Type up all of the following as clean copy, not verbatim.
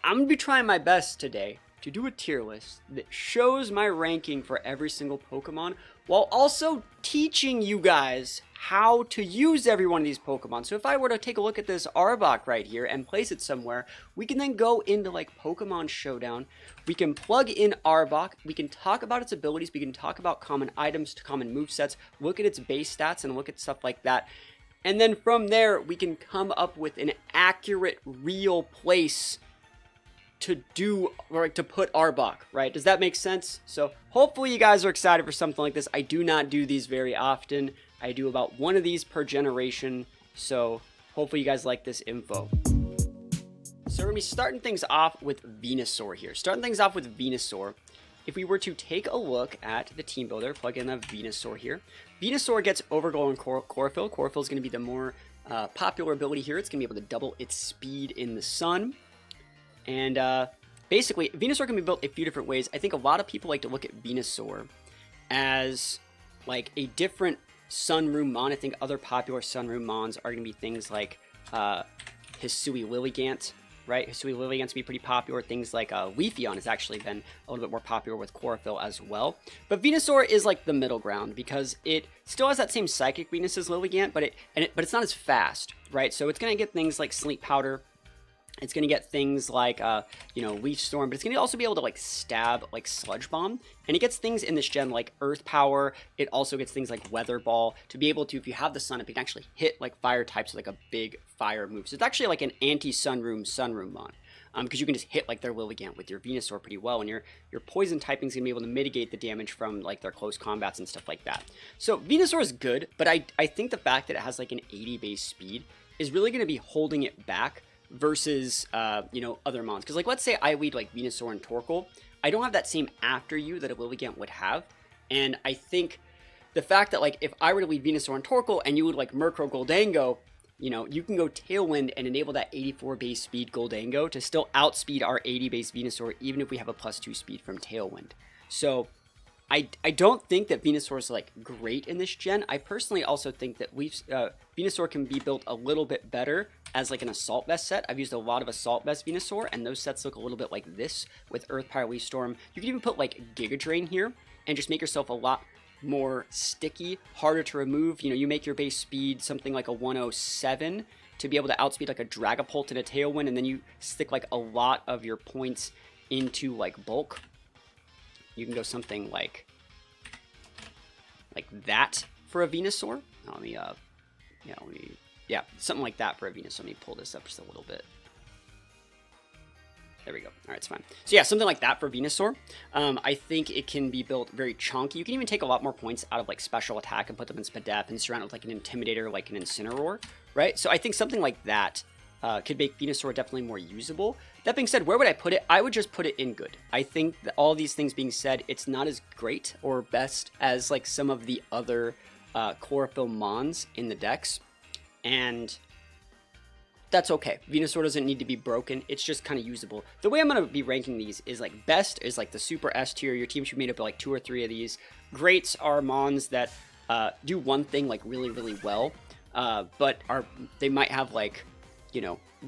I'm going to be trying my best today to do a tier list that shows my ranking for every single Pokemon while also teaching you guys how to use every one of these Pokemon. So if I were to take a look at this Arbok right here and place it somewhere, we can then go into like Pokemon Showdown. We can plug in Arbok. We can talk about its abilities. We can talk about common items, common movesets, look at its base stats and look at stuff like that. And then from there, we can come up with an accurate, real place to do, or like to put Arbok, right? Does that make sense? So hopefully you guys are excited for something like this. I do not do these very often. I do about one of these per generation. So hopefully you guys like this info. So we're gonna be starting things off with Venusaur here. Starting things off with Venusaur. If we were to take a look at the team builder, plug in a Venusaur here. Venusaur gets Overglow and Chlorophyll. Chlorophyll is going to be the more popular ability here. It's going to be able to double its speed in the sun. And basically, Venusaur can be built a few different ways. I think a lot of people like to look at Venusaur as like a different Sunroom Mon. I think other popular Sunroom Mons are going to be things like Hisui Lilligant, right? Hisui Lilligant's be pretty popular. Things like Leafeon has actually been a little bit more popular with Chlorophyll as well. But Venusaur is like the middle ground because it still has that same psychic weakness as Lilligant, but it's not as fast, right? So it's going to get things like Sleep Powder. It's going to get things like, Leaf Storm, but it's going to also be able to, like, stab, like, Sludge Bomb. And it gets things in this gen like Earth Power. It also gets things like Weather Ball to be able to, if you have the Sun, it can actually hit, like, fire types with, like, a big fire move. So it's actually like an anti-Sunroom Mon. Because you can just hit, like, their Lilligant with your Venusaur pretty well. And your Poison typing is going to be able to mitigate the damage from, like, their close combats and stuff like that. So Venusaur is good, but I think the fact that it has, like, an 80 base speed is really going to be holding it back versus, other mons. Because, like, let's say I lead, like, Venusaur and Torkoal. I don't have that same after you that a Lilligant would have. And I think the fact that, like, if I were to lead Venusaur and Torkoal and you would, like, Murkrow Goldango, you can go Tailwind and enable that 84 base speed Goldango to still outspeed our 80 base Venusaur, even if we have a +2 speed from Tailwind. So I don't think that Venusaur is, like, great in this gen. I personally also think that Venusaur can be built a little bit better as, like, an Assault Vest set. I've used a lot of Assault Vest Venusaur, and those sets look a little bit like this with Earth Power, Leaf Storm. You can even put, like, Giga Drain here and just make yourself a lot more sticky, harder to remove. You make your base speed something like a 107 to be able to outspeed, like, a Dragapult and a Tailwind, and then you stick, like, a lot of your points into, like, bulk. You can go something like that for a Venusaur. Something like that for a Venusaur. Let me pull this up just a little bit. There we go. All right, it's fine. So yeah, something like that for Venusaur. I think it can be built very chunky. You can even take a lot more points out of, like, special attack and put them in Spadef and surround it with, like, an Intimidator, like an Incineroar, right? So I think something like that could make Venusaur definitely more usable. That being said, where would I put it? I would just put it in good. I think that all these things being said, it's not as great or best as, like, some of the other Chlorophyll Mons in the decks. And that's okay. Venusaur doesn't need to be broken. It's just kind of usable. The way I'm going to be ranking these is, like, best is, like, the super S tier. Your team should be made up of, like, 2 or 3 of these. Greats are Mons that do one thing, like, really, really well. But they might have, like,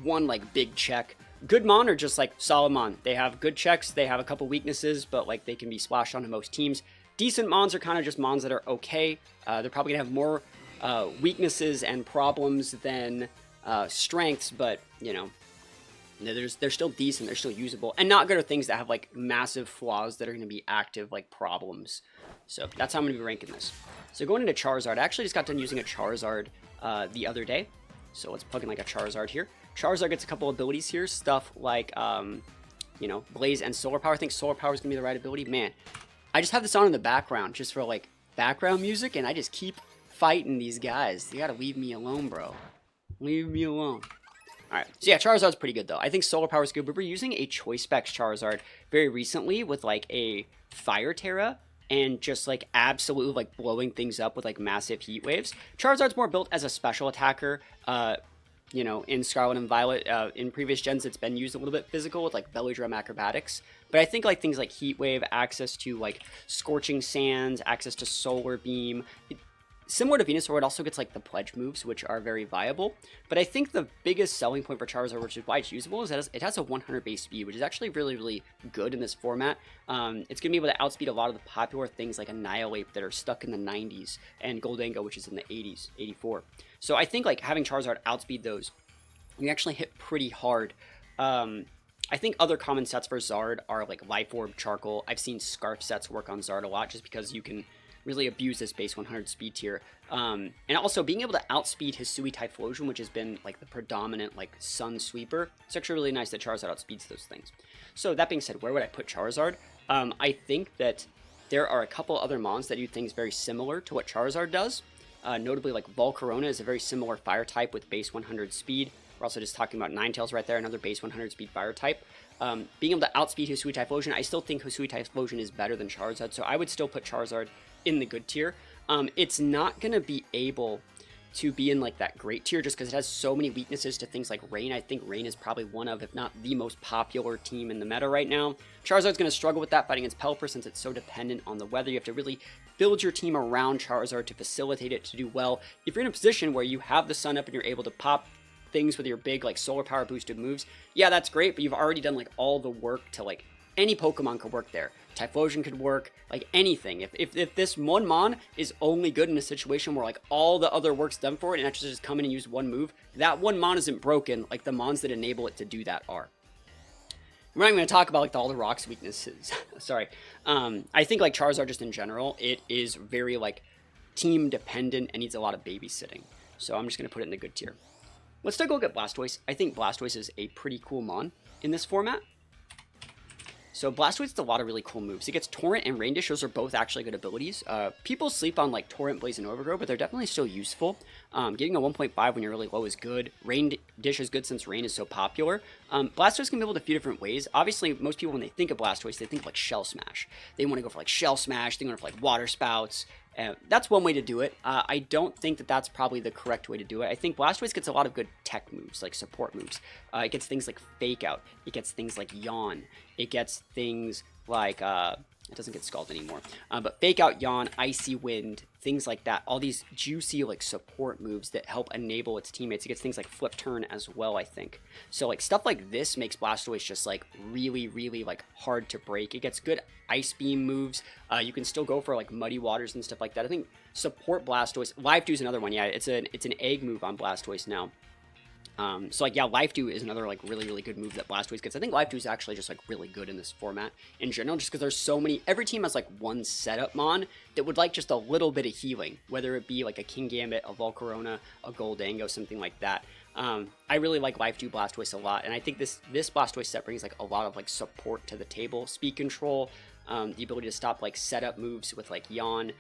one, like, big check. Good Mon are just, like, solid Mon. They have good checks. They have a couple weaknesses, but, like, they can be splashed onto most teams. Decent Mons are kind of just Mons that are okay. They're probably going to have more weaknesses and problems than strengths, but, they're still decent. They're still usable. And not good are things that have, like, massive flaws that are going to be active, like, problems. So that's how I'm going to be ranking this. So going into Charizard, I actually just got done using a Charizard the other day. So let's plug in, like, a Charizard here. Charizard gets a couple abilities here. Stuff like, Blaze and Solar Power. I think Solar Power is going to be the right ability. Man, I just have this on in the background just for, like, background music, and I just keep fighting these guys. You got to leave me alone, bro. Leave me alone. Alright, so yeah, Charizard's pretty good, though. I think Solar Power is good, but we're using a Choice Specs Charizard very recently with, like, a Fire Terra, and just, like, absolutely, like, blowing things up with, like, massive heat waves. Charizard's more built as a special attacker, in Scarlet and Violet. In previous gens, it's been used a little bit physical with, like, Belly Drum Acrobatics. But I think, like, things like Heat Wave, access to, like, Scorching Sands, access to Solar Beam, Similar to Venusaur, it also gets like the pledge moves, which are very viable. But I think the biggest selling point for Charizard, which is why it's usable, is that it has a 100 base speed, which is actually really, really good in this format. It's going to be able to outspeed a lot of the popular things like Annihilate that are stuck in the 90s, and Goldango, which is in the 80s, 84. So I think like having Charizard outspeed those, you actually hit pretty hard. I think other common sets for Zard are like Life Orb, Charcoal. I've seen Scarf sets work on Zard a lot just because you can really abuse this base 100 speed tier. And also being able to outspeed Hisui Typhlosion, which has been like the predominant like Sun Sweeper. It's actually really nice that Charizard outspeeds those things. So that being said, where would I put Charizard? I think that there are a couple other mons that do things very similar to what Charizard does. Notably like Volcarona is a very similar fire type with base 100 speed. We're also just talking about Ninetales right there, another base 100 speed fire type. Being able to outspeed Hisui Typhlosion, I still think Hisui Typhlosion is better than Charizard, so I would still put Charizard in the good tier. It's not going to be able to be in like that great tier just because it has so many weaknesses to things like Rain. I think Rain is probably one of, if not the most popular team in the meta right now. Charizard's going to struggle with that fighting against Pelipper since it's so dependent on the weather. You have to really build your team around Charizard to facilitate it to do well. If you're in a position where you have the sun up and you're able to pop things with your big like solar power boosted moves, yeah, that's great, but you've already done like all the work to like any Pokemon could work there. Typhlosion could work, like anything. If this one mon is only good in a situation where like all the other work's done for it and actually just come in and use one move, that one mon isn't broken like the mons that enable it to do that are. We're not even going to talk about like all the rocks weaknesses. Sorry. I think like Charizard just in general, it is very like team dependent and needs a lot of babysitting. So I'm just going to put it in the good tier. Let's take a look at Blastoise. I think Blastoise is a pretty cool mon in this format. So Blastoise has a lot of really cool moves. It gets Torrent and Rain Dish. Those are both actually good abilities. People sleep on like Torrent, Blaze, and Overgrow, but they're definitely still useful. Getting a 1.5 when you're really low is good. Rain Dish is good since Rain is so popular. Blastoise can be able to a few different ways. Obviously, most people when they think of Blastoise, they think of like Shell Smash. They want to go for like Shell Smash. They want to go for like Water Spouts. That's one way to do it. I don't think that that's probably the correct way to do it. I think Blastoise gets a lot of good tech moves, like support moves. It gets things like Fake Out. It gets things like Yawn. It gets things like, it doesn't get Scald anymore, but Fake Out, Yawn, Icy Wind, things like that. All these juicy like support moves that help enable its teammates. It gets things like Flip Turn as well, I think. So like stuff like this makes Blastoise just like really, really like hard to break. It gets good Ice Beam moves. You can still go for like Muddy Waters and stuff like that. I think support Blastoise. Life Dew is another one. Yeah, it's an egg move on Blastoise now. So like, yeah, Life Dew is another like really, really good move that Blastoise gets. I think Life Dew is actually just like really good in this format in general, just because there's so many, every team has like one setup mon that would like just a little bit of healing, whether it be like a Kingambit, a Volcarona, a Goldango, something like that. I really like Life Dew Blastoise a lot, and I think this Blastoise set brings like a lot of like support to the table. Speed control, the ability to stop like setup moves with like Yawn,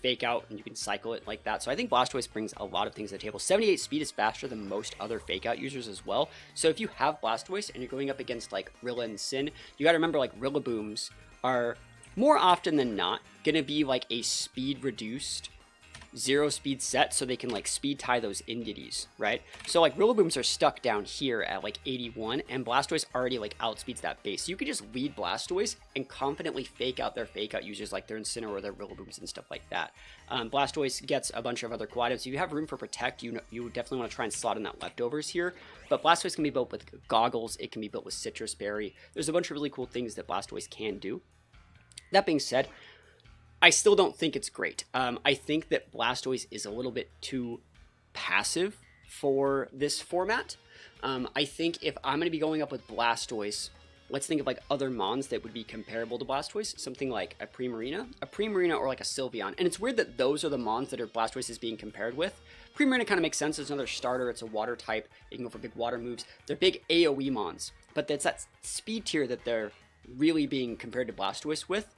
Fake Out, and you can cycle it like that. So I think Blastoise brings a lot of things to the table. 78 speed is faster than most other Fake Out users as well. So if you have Blastoise and you're going up against like Rilla and Sin, you gotta remember like Rillabooms are more often than not gonna be like a speed reduced 0 speed set, so they can like speed tie those Indities, right? So like Rillabooms are stuck down here at like 81, and Blastoise already like outspeeds that base. So you could just lead Blastoise and confidently Fake Out their Fake Out users like their Incineroar or their Rillabooms and stuff like that. Blastoise gets a bunch of other cool items. If you have room for Protect, you definitely want to try and slot in that Leftovers here. But Blastoise can be built with Goggles. It can be built with Citrus Berry. There's a bunch of really cool things that Blastoise can do. That being said, I still don't think it's great. I think that Blastoise is a little bit too passive for this format. I think if I'm going to be going up with Blastoise, let's think of like other mons that would be comparable to Blastoise. Something like a Primarina or like a Sylveon. And it's weird that those are the mons that Blastoise is being compared with. Primarina kind of makes sense. It's another starter. It's a water type. You can go for big water moves. They're big AoE mons. But it's that speed tier that they're really being compared to Blastoise with.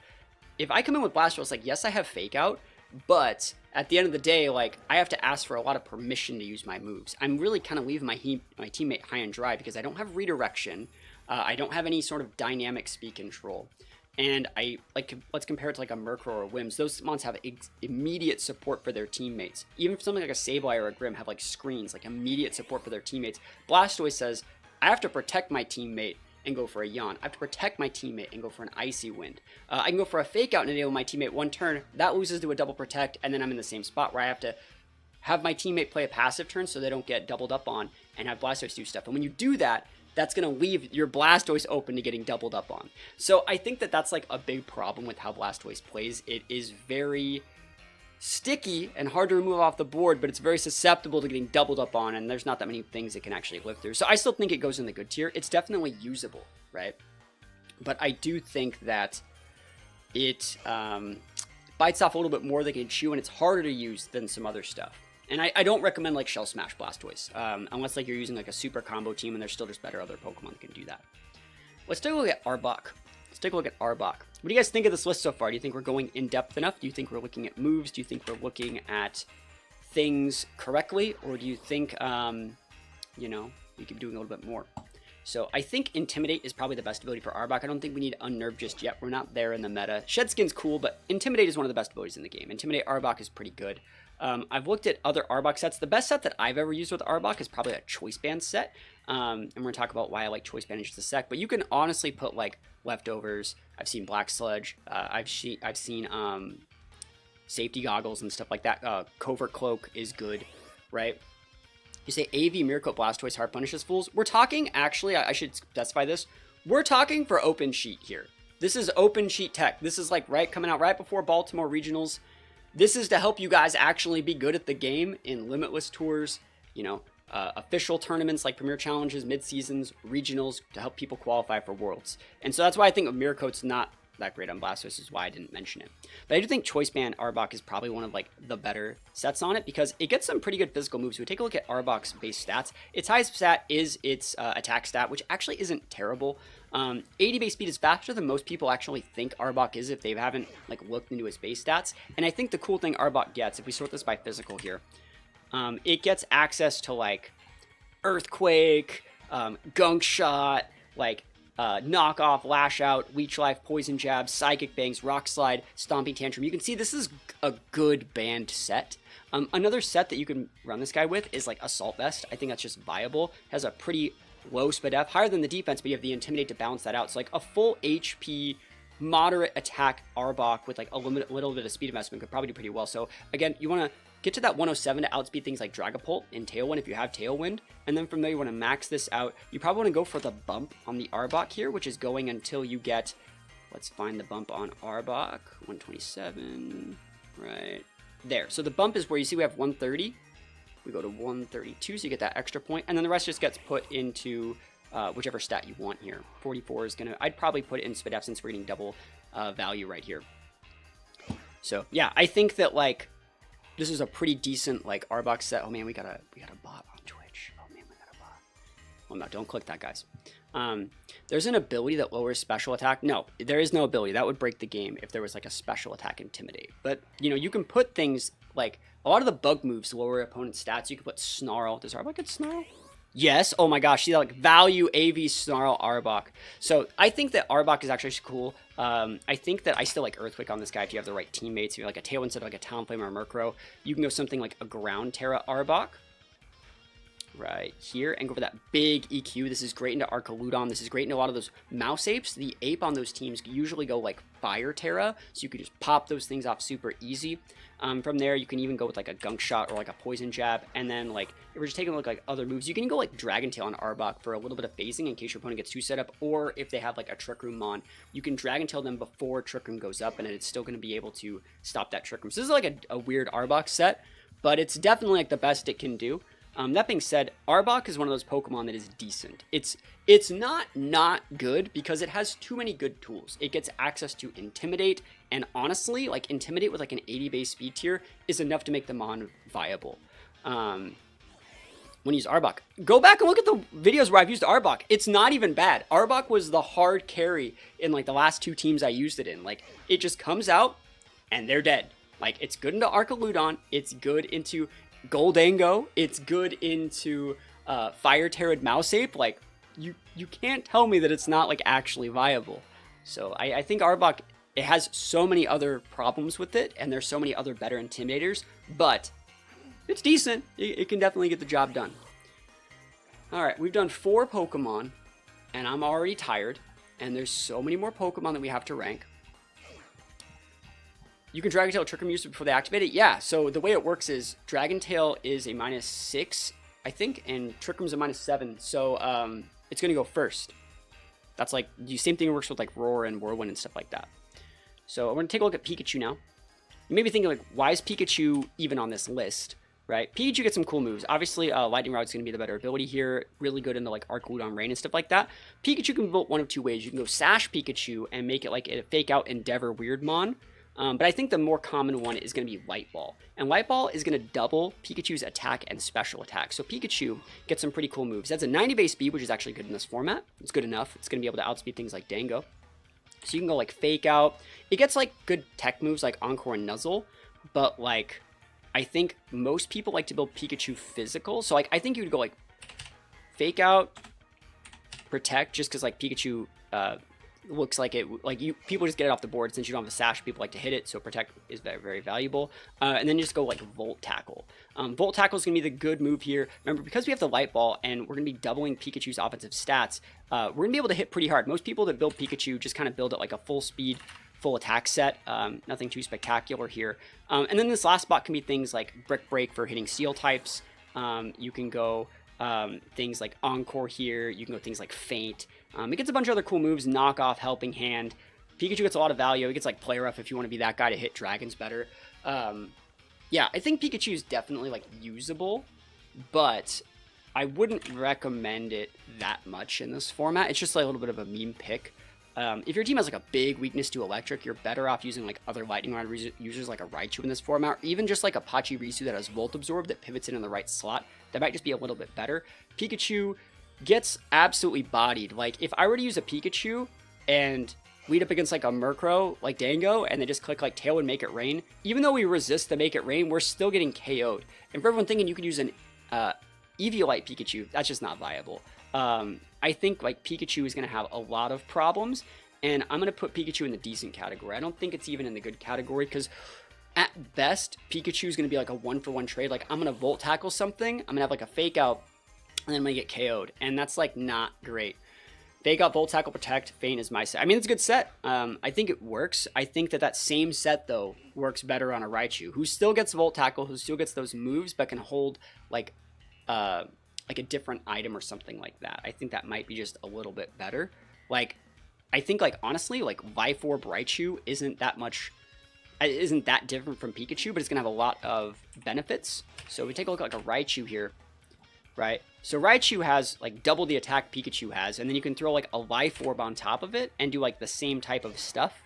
If I come in with Blastoise, like, yes, I have Fake Out, but at the end of the day, like, I have to ask for a lot of permission to use my moves. I'm really kind of leaving my teammate high and dry because I don't have redirection. I don't have any sort of dynamic speed control. And let's compare it to like a Murkrow or a Wims. Those mons have immediate support for their teammates. Even if something like a Sableye or a Grim have like screens, like immediate support for their teammates. Blastoise says, I have to protect my teammate and go for a Yawn. I have to protect my teammate and go for an Icy Wind. I can go for a Fake Out and enable my teammate one turn. That loses to a double protect, and then I'm in the same spot where I have to have my teammate play a passive turn so they don't get doubled up on and have Blastoise do stuff. And when you do that, that's going to leave your Blastoise open to getting doubled up on. So I think that that's like a big problem with how Blastoise plays. It is very sticky and hard to remove off the board, but it's very susceptible to getting doubled up on, and there's not that many things it can actually live through. So I still think it goes in the good tier. It's definitely usable, right? But I do think that it bites off a little bit more than it can chew, and it's harder to use than some other stuff. And I don't recommend like Shell Smash Blastoise, unless like you're using like a super combo team and there's still just better other Pokemon that can do that. Let's take a look at Arbok. Let's take a look at Arbok. What do you guys think of this list so far? Do you think we're going in depth enough? Do you think we're looking at moves? Do you think we're looking at things correctly? Or do you think, you know, we could be doing a little bit more? So I think Intimidate is probably the best ability for Arbok. I don't think we need Unnerve just yet. We're not there in the meta. Shed Skin's cool, but Intimidate is one of the best abilities in the game. Intimidate Arbok is pretty good. I've looked at other Arbok sets. The best set that I've ever used with Arbok is probably a Choice Band set. And we're going to talk about why I like Choice Band in just a sec. But you can honestly put like Leftovers. I've seen Black Sludge. I've seen Safety Goggles and stuff like that. Covert Cloak is good, right? You say AV, Miracle, Blastoise, Hard Punishes Fools. We're talking, actually, I should specify this. We're talking for open sheet here. This is open sheet tech. This is like coming out right before Baltimore Regionals. This is to help you guys actually be good at the game in Limitless Tours, you know, official tournaments like Premier Challenges, mid-seasons, regionals, to help people qualify for Worlds. And so that's why I think Miracote's not that great on Blastoise, is why I didn't mention it. But I do think Choice Band Arbok is probably one of like the better sets on it, because it gets some pretty good physical moves. So we take a look at Arbok's base stats. Its highest stat is its attack stat, which actually isn't terrible. 80 base speed is faster than most people actually think Arbok is if they haven't like looked into its base stats. And I think the cool thing Arbok gets, if we sort this by physical here, it gets access to like Earthquake, Gunk Shot, like Knock Off, Lash Out, Leech Life, Poison Jab, Psychic Bangs, Rock Slide, Stomping Tantrum. You can see this is a good banned set. Another set that you can run this guy with is like Assault Vest. I think that's just viable. It has a pretty low SPDF, higher than the defense, but you have the Intimidate to balance that out. So like a full HP, moderate attack Arbok with like a little bit of speed investment could probably do pretty well. So again, you want to get to that 107 to outspeed things like Dragapult and Tailwind if you have Tailwind. And then from there, you want to max this out. You probably want to go for the bump on the Arbok here, which is going until you get, let's find the bump on Arbok, 127, right there. So the bump is where you see we have 130. We go to 132, so you get that extra point. And then the rest just gets put into whichever stat you want here. 44 is going to, I'd probably put it in SPDF since we're getting double value right here. So yeah, I think that like, this is a pretty decent like Arbok set. Oh man, we got a bot on Twitch. Oh man, we got a bot. Oh no, don't click that, guys. There's an ability that lowers special attack. No, there is no ability. That would break the game if there was like a special attack Intimidate. But you know, you can put things like a lot of the bug moves lower opponent's stats. You can put Snarl. Does Arbok get Snarl? Yes. Oh my gosh. See, like value AV Snarl Arbok. So I think that Arbok is actually cool. I think that I still like Earthquake on this guy if you have the right teammates. If you're like a Tailwind instead of like a Talonflame or a Murkrow, you can go something like a Ground Terra Arbok right here and go for that big EQ. This is great into Arcanine. This is great into a lot of those Mouse Apes. The Ape on those teams usually go like Fire Terra, so you could just pop those things off super easy. From there, you can even go with like a Gunk Shot or like a Poison Jab. And then like, if we're just taking a look like other moves, you can go like Dragon Tail on Arbok for a little bit of phasing in case your opponent gets 2 set up. Or if they have like a Trick Room Mon, you can Dragon Tail them before Trick Room goes up and it's still going to be able to stop that Trick Room. So this is like a weird Arbok set, but it's definitely like the best it can do. That being said, Arbok is one of those Pokemon that is decent. It's not good because it has too many good tools. It gets access to Intimidate, and honestly, like Intimidate with like an 80 base speed tier is enough to make the Mon viable. When you use Arbok, go back and look at the videos where I've used Arbok. It's not even bad. Arbok was the hard carry in like the last 2 teams I used it in. Like it just comes out and they're dead. Like it's good into Arcanine. It's good into Goldango, it's good into Fire Terra Mouse Ape. Like you can't tell me that it's not like actually viable. So I think Arbok, it has so many other problems with it, and there's so many other better Intimidators, but it's decent. It can definitely get the job done. All right, we've done 4 Pokemon. and I'm already tired, and there's so many more Pokemon that we have to rank. You can Dragon Tail Trick Room use before they activate it? Yeah, so the way it works is Dragon Tail is a -6, I think, and Trick Room's a -7, so it's going to go first. That's like, the same thing works with like Roar and Whirlwind and stuff like that. So we're going to take a look at Pikachu now. You may be thinking like, why is Pikachu even on this list, right? Pikachu gets some cool moves. Obviously, Lightning Rod is going to be the better ability here. Really good into like Arc Udon Rain and stuff like that. Pikachu can be built one of two ways. You can go Sash Pikachu and make it like a Fake Out Endeavor Weirdmon. But I think the more common one is going to be Light Ball. And Light Ball is going to double Pikachu's attack and special attack. So Pikachu gets some pretty cool moves. That's a 90 base speed, which is actually good in this format. It's good enough. It's going to be able to outspeed things like Dango. So you can go like Fake Out. It gets like good tech moves like Encore and Nuzzle. But like, I think most people like to build Pikachu physical. So like, I think you would go like Fake Out, Protect, just because like Pikachu... looks like it, like you people just get it off the board since you don't have a sash. People like to hit it, so Protect is very, very valuable. And then you just go like Volt Tackle. Volt Tackle is gonna be the good move here. Remember, because we have the Light Ball and we're gonna be doubling Pikachu's offensive stats, we're gonna be able to hit pretty hard. Most people that build Pikachu just kind of build it like a full speed, full attack set. Nothing too spectacular here. And then this last spot can be things like Brick Break for hitting Steel types. You can go things like Encore here. You can go things like Faint. It gets a bunch of other cool moves, Knock Off, Helping Hand. Pikachu gets a lot of value. It gets like Play Rough if you want to be that guy to hit dragons better. Yeah, I think Pikachu is definitely like usable, but I wouldn't recommend it that much in this format. It's just like a little bit of a meme pick. If your team has like a big weakness to electric, you're better off using like other Lightning Rod users like a Raichu in this format, or even just like a Pachirisu that has Volt Absorb that pivots in the right slot. That might just be a little bit better. Pikachu gets absolutely bodied. Like, if I were to use a Pikachu and lead up against like a Murkrow, like Dango, and they just click like Tail and Make It Rain, even though we resist the Make It Rain, we're still getting KO'd. And for everyone thinking you could use an Eviolite Pikachu, that's just not viable. I think like Pikachu is going to have a lot of problems, and I'm going to put Pikachu in the decent category. I don't think it's even in the good category, because at best, Pikachu is going to be like a 1-for-1 trade. Like, I'm going to Volt Tackle something, I'm going to have like a Fake Out, and then I'm going to get KO'd, and that's like not great. Fake Out, Volt Tackle, Protect, Feint is my set. I mean, it's a good set. I think it works. I think that same set, though, works better on a Raichu, who still gets Volt Tackle, who still gets those moves, but can hold like a different item or something like that. I think that might be just a little bit better. Like, I think, like, honestly, like, Viforb Raichu isn't that different from Pikachu, but it's gonna have a lot of benefits. So we take a look at like a Raichu here, right? So Raichu has like double the attack Pikachu has, and then you can throw like a Viforb on top of it and do like the same type of stuff.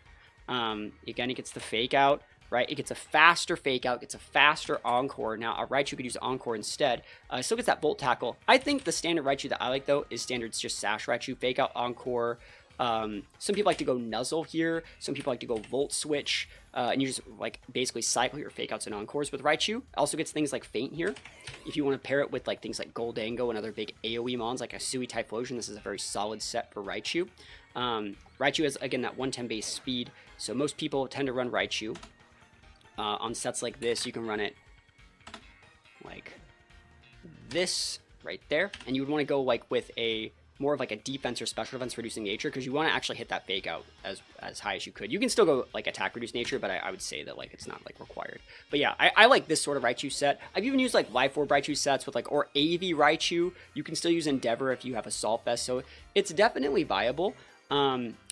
Again, it gets the Fake Out, right? It gets a faster Fake Out, gets a faster Encore. Now a Raichu could use Encore instead. Still gets that Volt Tackle. I think the standard Raichu that I like, though, is standard just Sash Raichu, Fake Out, Encore. Some people like to go Nuzzle here. Some people like to go Volt Switch. And you just like basically cycle your Fake Outs and Encores with Raichu. It also gets things like Feint here. If you want to pair it with like things like Goldango and other big AoE mons like a Sui Typhlosion, this is a very solid set for Raichu. Raichu has, again, that 110 base speed, so most people tend to run Raichu. On sets like this, you can run it like this right there, and you would want to go like with a more of like a defense or special defense reducing nature, because you want to actually hit that Fake Out as high as you could. You can still go like attack reduce nature, but I would say that like it's not like required. But yeah, I like this sort of Raichu set. I've even used like Viforb Raichu sets with like, or AV Raichu. You can still use Endeavor if you have a Salt Vest, so it's definitely viable.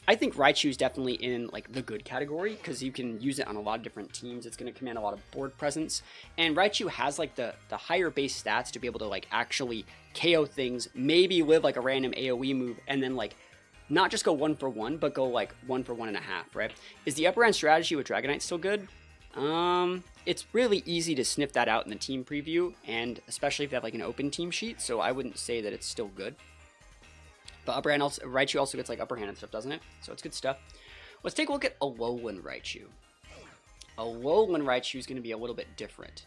I think Raichu is definitely in like the good category, because you can use it on a lot of different teams. It's going to command a lot of board presence, and Raichu has like the higher base stats to be able to like actually KO things, maybe live like a random AoE move, and then like not just go 1-for-1, but go like 1-for-1.5, right? Is the upper end strategy with Dragonite still good? It's really easy to sniff that out in the team preview, and especially if you have like an open team sheet, so I wouldn't say that it's still good. But upper hand also, Raichu also gets like upper hand and stuff, doesn't it? So it's good stuff. Let's take a look at Alolan Raichu. Alolan Raichu is going to be a little bit different.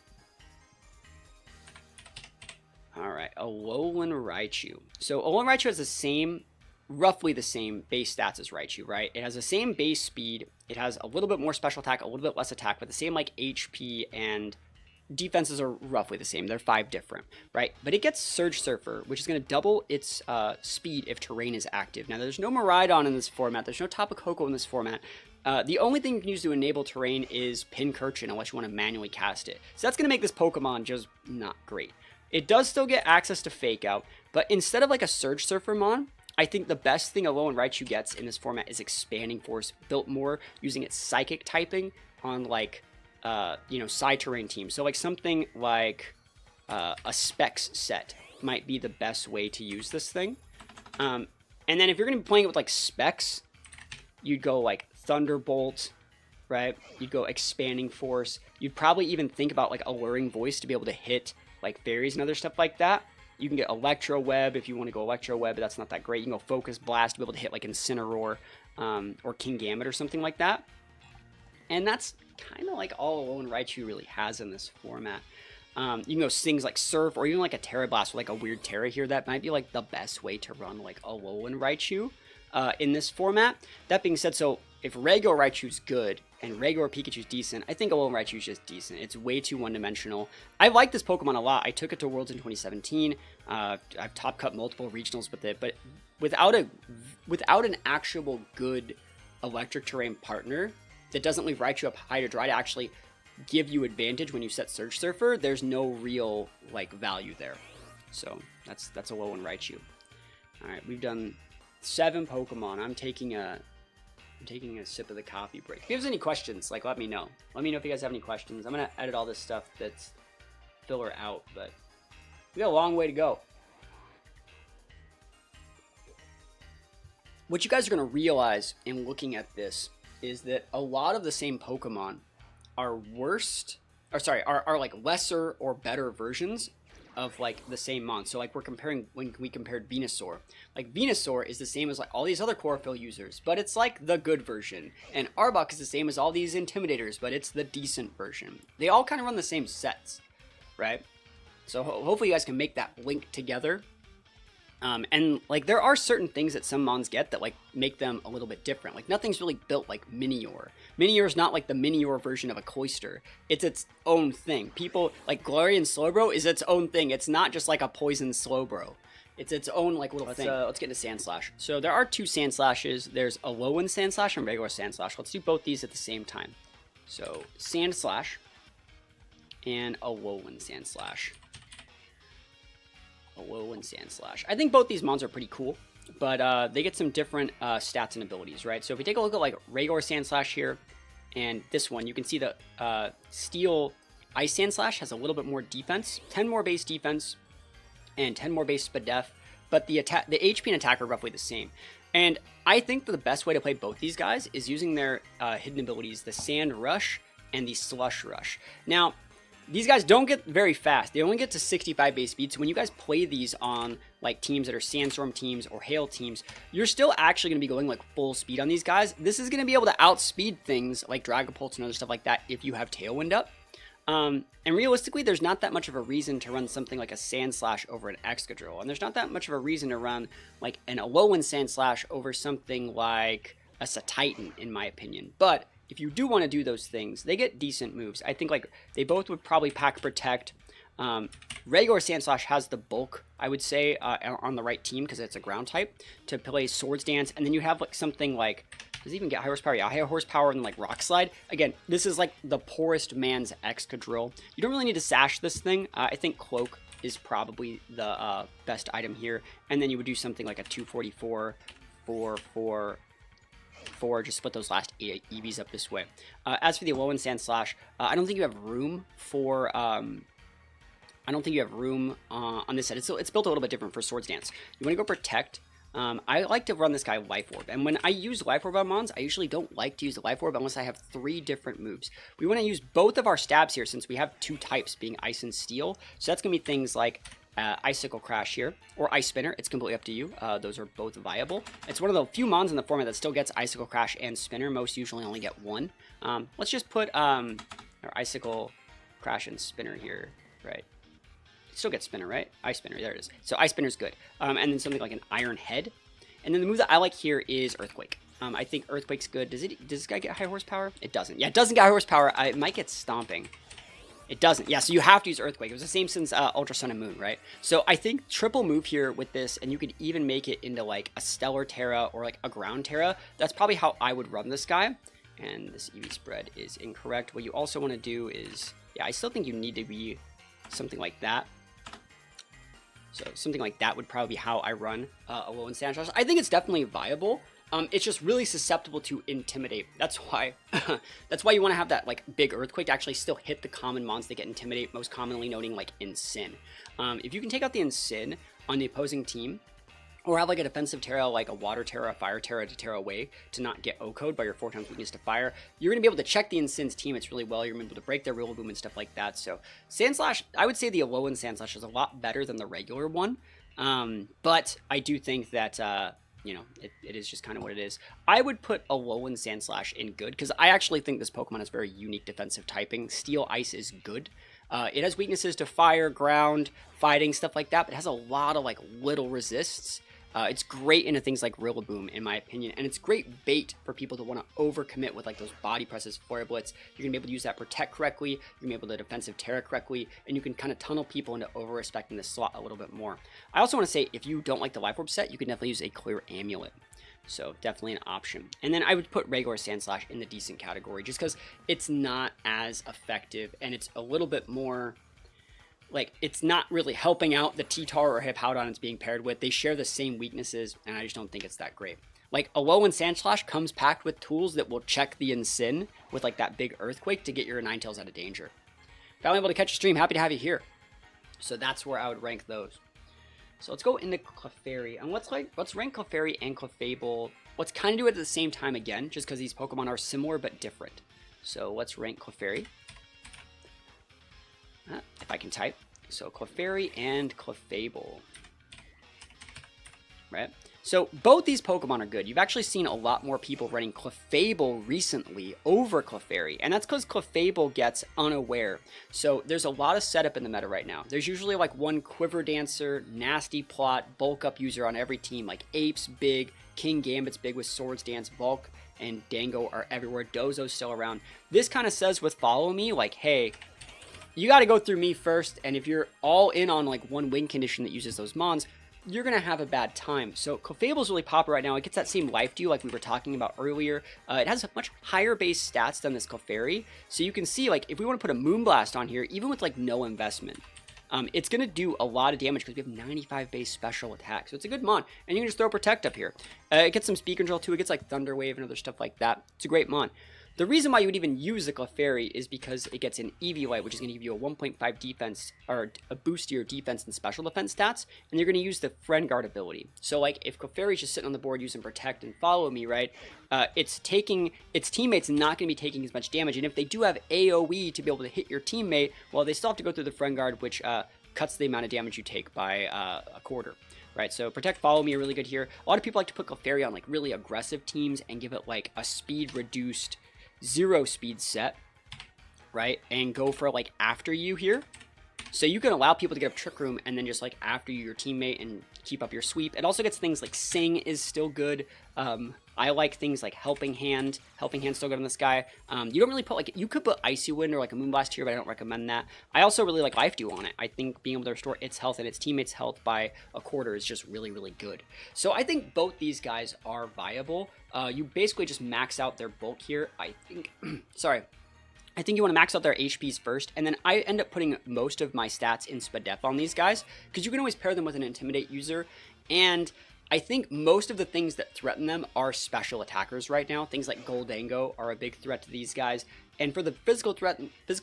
Alright, Alolan Raichu. So Alolan Raichu has the same, roughly the same base stats as Raichu, right? It has the same base speed. It has a little bit more special attack, a little bit less attack, but the same like HP and defenses are roughly the same. They're 5 different, right? But it gets Surge Surfer, which is going to double its speed if terrain is active. Now, there's no Miraidon in this format. There's no Tapu Koko in this format. The only thing you can use to enable terrain is Pincurchin, unless you want to manually cast it. So that's going to make this Pokemon just not great. It does still get access to Fake Out, but instead of like a Surge Surfer Mon, I think the best thing Alolan Raichu gets in this format is Expanding Force, built more using its Psychic typing on like, you know, side terrain teams. So like something like a Specs set might be the best way to use this thing. And then if you're going to be playing it with like Specs, you'd go like Thunderbolt, right? You'd go Expanding Force. You'd probably even think about like Alluring Voice to be able to hit like fairies and other stuff like that. You can get Electro Web if you want to go Electro Web, but that's not that great. You can go Focus Blast to be able to hit like Incineroar or King Gambit or something like that. And that's kind of like all Alolan Raichu really has in this format. You can go things like Surf or even like a Terra Blast with like a weird Terra here. That might be like the best way to run like Alolan Raichu in this format. That being said, so if regular Raichu's good and regular Pikachu's decent, I think Alolan Raichu's just decent. It's way too one-dimensional. I like this Pokemon a lot. I took it to Worlds in 2017. I've top cut multiple regionals with it, but without an actual good electric terrain partner that doesn't leave Raichu up high to dry to actually give you advantage when you set Surge Surfer, there's no real like value there. So that's Alolan Raichu. All right, we've done 7 Pokemon. I'm taking a sip of the coffee break. If you have any questions, like let me know. Let me know if you guys have any questions. I'm gonna edit all this stuff that's filler out, but we got a long way to go. What you guys are gonna realize in looking at this is that a lot of the same Pokemon are are like lesser or better versions of like the same mon. So like when we compared Venusaur, like Venusaur is the same as like all these other chlorophyll users, but it's like the good version. And Arbok is the same as all these intimidators, but it's the decent version. They all kind of run the same sets, right? So hopefully you guys can make that link together. And like there are certain things that some mons get that like make them a little bit different. Like nothing's really built like Minior. Minior is not like the Minior version of a Cloyster. It's its own thing. People like Galarian Slowbro is its own thing. It's not just like a poison Slowbro. It's its own like little thing. Let's get into Sandslash. So there are 2 Sandslashes. There's Alolan Sandslash and regular Sandslash. Let's do both these at the same time. So Sandslash and Alolan Sandslash. Alolan Sandslash. I think both these mons are pretty cool, but they get some different stats and abilities, right? So if we take a look at like regular Sandslash here, and this one, you can see the Steel Ice Sandslash has a little bit more defense, 10 more base defense, and 10 more base Spadef, but the HP and attack are roughly the same. And I think that the best way to play both these guys is using their hidden abilities, the Sand Rush and the Slush Rush. Now, these guys don't get very fast. They only get to 65 base speed. So when you guys play these on like teams that are Sandstorm teams or Hail teams, you're still actually going to be going like full speed on these guys. This is going to be able to outspeed things like Dragapult and other stuff like that if you have Tailwind up. And realistically, there's not that much of a reason to run something like a Sandslash over an Excadrill. And there's not that much of a reason to run like an Alolan Sandslash over something like a Satitan, in my opinion. But if you do want to do those things, they get decent moves. I think like they both would probably pack protect. Regular Sandslash has the bulk, I would say, on the right team because it's a ground type to play Swords Dance. And then you have like something like, does it even get high horsepower? Yeah, high horsepower and like Rock Slide. Again, this is like the poorest man's Excadrill. You don't really need to sash this thing. I think Cloak is probably the best item here. And then you would do something like a 244, 4, just split those last 8 EVs up this way. As for the Alolan Sandslash, I don't think you have room for on this set. It's built a little bit different for Swords Dance. You want to go Protect. I like to run this guy Life Orb, and when I use Life Orb on mons, I usually don't like to use the Life Orb unless I have 3 different moves. We want to use both of our stabs here since we have 2 types being Ice and Steel, so that's going to be things like Icicle Crash here, or Ice Spinner. It's completely up to you. Those are both viable. It's one of the few mons in the format that still gets Icicle Crash and Spinner. Most usually only get 1. Let's just put our Icicle Crash and Spinner here, right? Still get Spinner, right? Ice Spinner, there it is. So Ice Spinner's good. And then something like an Iron Head. And then the move that I like here is Earthquake. I think Earthquake's good. Does this guy get high horsepower? It doesn't. Yeah, it doesn't get high horsepower. It might get Stomping. It doesn't. Yeah, so you have to use Earthquake. It was the same since Ultra Sun and Moon, right? So I think triple move here with this, and you could even make it into like a Stellar Terra or like a Ground Terra. That's probably how I would run this guy. And this EV spread is incorrect. What you also want to do is, yeah, I still think you need to be something like that. So something like that would probably be how I run Alolan Sandslash. I think it's definitely viable. It's just really susceptible to Intimidate. That's why you want to have that like big Earthquake to actually still hit the common mons that get Intimidate, most commonly noting like Incin. If you can take out the Incin on the opposing team, or have like a defensive Terra, like a Water Terra, a Fire Terra to Terra away to not get O-Code by your 4x weakness to Fire, you're going to be able to check the Incin's teammates really well. You're going to be able to break their Rillaboom and stuff like that. So Sandslash, I would say the Alolan Sandslash is a lot better than the regular one. But I do think that, you know, it is just kind of what it is. I would put Alolan Sandslash in good, because I actually think this Pokemon has very unique defensive typing. Steel Ice is good. It has weaknesses to Fire, Ground, Fighting, stuff like that, but it has a lot of like little resists. It's great into things like Rillaboom, in my opinion, and it's great bait for people to want to overcommit with like those body presses, Flare Blitz. You're going to be able to use that Protect correctly, you're going to be able to defensive Terra correctly, and you can kind of tunnel people into over-respecting the slot a little bit more. I also want to say, if you don't like the Life Orb set, you can definitely use a Clear Amulet. So definitely an option. And then I would put regular Sandslash in the decent category, just because it's not as effective, and it's a little bit more... like, it's not really helping out the T-Tar or Hippowdon it's being paired with. They share the same weaknesses, and I just don't think it's that great. Like, Alolan Sandslash comes packed with tools that will check the Incin with, like, that big Earthquake to get your Ninetales out of danger. Finally able to catch a stream. Happy to have you here. So that's where I would rank those. So let's go into Clefairy. And let's rank Clefairy and Clefable. Let's kind of do it at the same time again, just because these Pokemon are similar but different. So let's rank Clefairy. If I can type. So Clefairy and Clefable. Right? So both these Pokemon are good. You've actually seen a lot more people running Clefable recently over Clefairy. And that's because Clefable gets Unaware. So there's a lot of setup in the meta right now. There's usually like one Quiver Dancer, Nasty Plot, Bulk Up user on every team. Like Ape's big, King Gambit's big with Swords Dance, Bulk and Dango are everywhere. Dozo's still around. This kind of says with Follow Me, like, hey, you got to go through me first, and if you're all in on like one win condition that uses those mons, you're going to have a bad time. So Clefable's really popular right now. It gets that same life dew like we were talking about earlier. It has much higher base stats than this Clefairy. So you can see, like, if we want to put a Moonblast on here, even with like no investment, it's going to do a lot of damage because we have 95 base special attack. So it's a good mon. And you can just throw Protect up here. It gets some speed control too. It gets like Thunder Wave and other stuff like that. It's a great mon. The reason why you would even use the Clefairy is because it gets an Eviolite, which is going to give you a 1.5 defense, or a boost to your defense and special defense stats, and you're going to use the Friend Guard ability. So, like, if Clefairy's just sitting on the board using Protect and Follow Me, right, its teammates not going to be taking as much damage, and if they do have AoE to be able to hit your teammate, well, they still have to go through the Friend Guard, which cuts the amount of damage you take by a quarter. Right, so Protect, Follow Me are really good here. A lot of people like to put Clefairy on, like, really aggressive teams and give it, like, a speed-reduced 0 speed set, right, and go for like after you here. So you can allow people to get up Trick Room and then just like after you your teammate and keep up your sweep. It also gets things like Sing is still good. I like things like Helping Hand. Helping Hand's still good on this guy. You don't really put like, you could put Icy Wind or like a Moonblast here, but I don't recommend that. I also really like Life Dew on it. I think being able to restore its health and its teammates' health by a quarter is just really, really good. So I think both these guys are viable. You basically just max out their bulk here. I think, sorry. I think you want to max out their HPs first, and then I end up putting most of my stats in Spadef on these guys, because you can always pair them with an Intimidate user, and I think most of the things that threaten them are special attackers right now. Things like Goldango are a big threat to these guys, and for the physical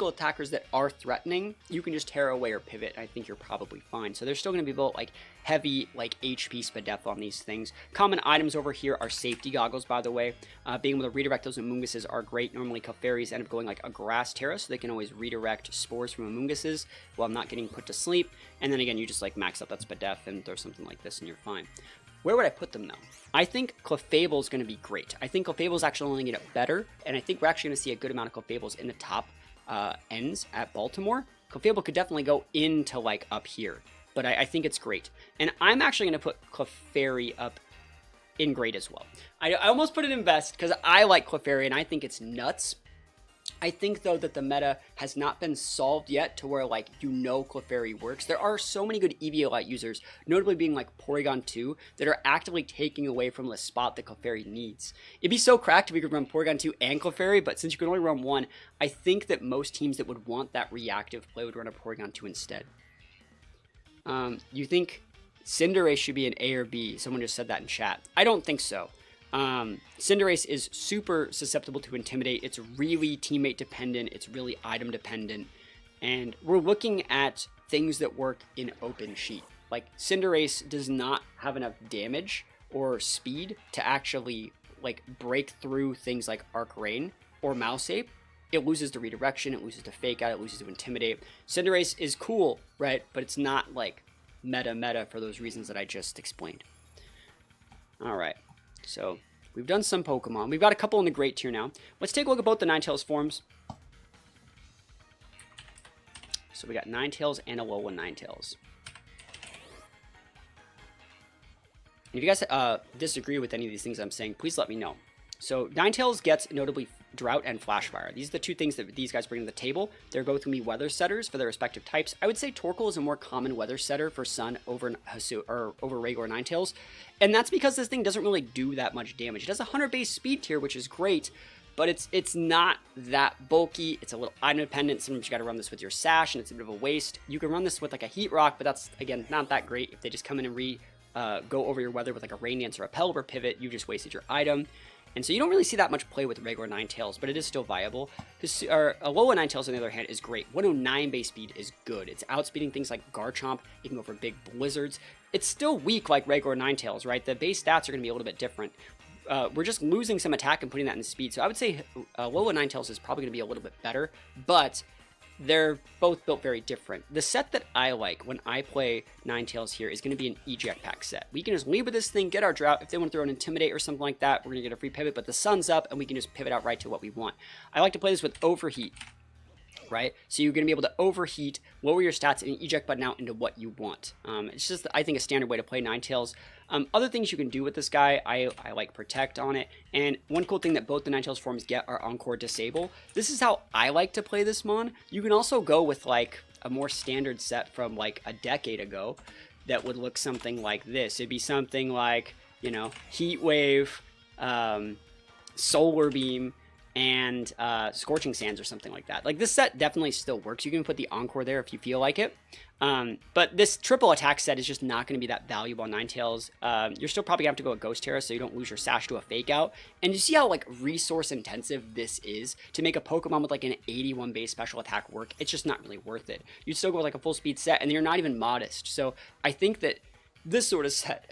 attackers that are threatening, you can just tear away or pivot, and I think you're probably fine. So they're still going to be built like heavy like HP Spadef on these things. Common items over here are safety goggles, by the way. Being able to redirect those Amoonguses are great. Normally Clefairies end up going like a Grass Terra, so they can always redirect spores from Amoonguses while not getting put to sleep. And then again, you just like max out that Spadef and throw something like this and you're fine. Where would I put them, though? I think Clefable is going to be great. I think Clefable is actually only going to get better, and I think we're actually going to see a good amount of Clefables in the top ends at Baltimore. Clefable could definitely go into, like, up here, but I think it's great. And I'm actually going to put Clefairy up in great as well. I almost put it in best, because I like Clefairy, and I think it's nuts. I think, though, that the meta has not been solved yet to where, like, Clefairy works. There are so many good Eviolite users, notably being, like, Porygon 2, that are actively taking away from the spot that Clefairy needs. It'd be so cracked if we could run Porygon 2 and Clefairy, but since you can only run one, I think that most teams that would want that reactive play would run a Porygon 2 instead. You think Cinderace should be an A or B? Someone just said that in chat. I don't think so. Cinderace is super susceptible to Intimidate. It's really teammate dependent. It's really item dependent. And we're looking at things that work in open sheet. Like, Cinderace does not have enough damage or speed to actually, like, break through things like Arc Rain or Mouseape. It loses to Redirection, it loses to Fake Out, it loses to Intimidate. Cinderace is cool, right? But it's not, like, meta for those reasons that I just explained. Alright. So, we've done some Pokemon. We've got a couple in the Great Tier now. Let's take a look at both the Ninetales forms. So we got Ninetales and Alolan Ninetales. And if you guys disagree with any of these things I'm saying, please let me know. So, Ninetales gets notably Drought and Flashfire. These are the two things that these guys bring to the table. They're both going to be weather setters for their respective types. I would say Torkoal is a more common weather setter for Sun over regular Ninetales. And that's because this thing doesn't really do that much damage. It has a 100 base speed tier, which is great, but it's not that bulky. It's a little item dependent. Sometimes you got to run this with your Sash, and it's a bit of a waste. You can run this with like a Heat Rock, but that's, again, not that great. If they just come in and go over your weather with like a Rain Dance or a Pelipper Pivot, you just wasted your item. And so you don't really see that much play with regular Ninetales, but it is still viable. Alolan Ninetales, on the other hand, is great. 109 base speed is good. It's outspeeding things like Garchomp. It can go for big blizzards. It's still weak like regular Ninetales, right? The base stats are going to be a little bit different. We're just losing some attack and putting that in speed. So I would say Alolan Ninetales is probably going to be a little bit better, but they're both built very different. The set that I like when I play Ninetales here is going to be an Eject Pack set. We can just lead with this thing, get our Drought. If they want to throw an Intimidate or something like that, we're going to get a free pivot, but the sun's up and we can just pivot out right to what we want. I like to play this with Overheat, right? So you're going to be able to overheat, lower your stats, and eject button out into what you want. It's just, I think, a standard way to play Ninetales. Other things you can do with this guy, I like Protect on it, and one cool thing that both the Ninetales forms get are Encore Disable. This is how I like to play this mon. You can also go with like a more standard set from like a decade ago that would look something like this. It'd be something like, you know, Heat Wave, Solar Beam, and Scorching Sands or something like that. Like, this set definitely still works. You can put the Encore there if you feel like it. But this triple attack set is just not going to be that valuable on Ninetales. You're still probably going to have to go with Ghost Terra so you don't lose your Sash to a Fake Out. And you see how, like, resource intensive this is to make a Pokemon with, like, an 81 base special attack work. It's just not really worth it. You'd still go with, like, a full speed set, and you're not even modest. So I think that this sort of set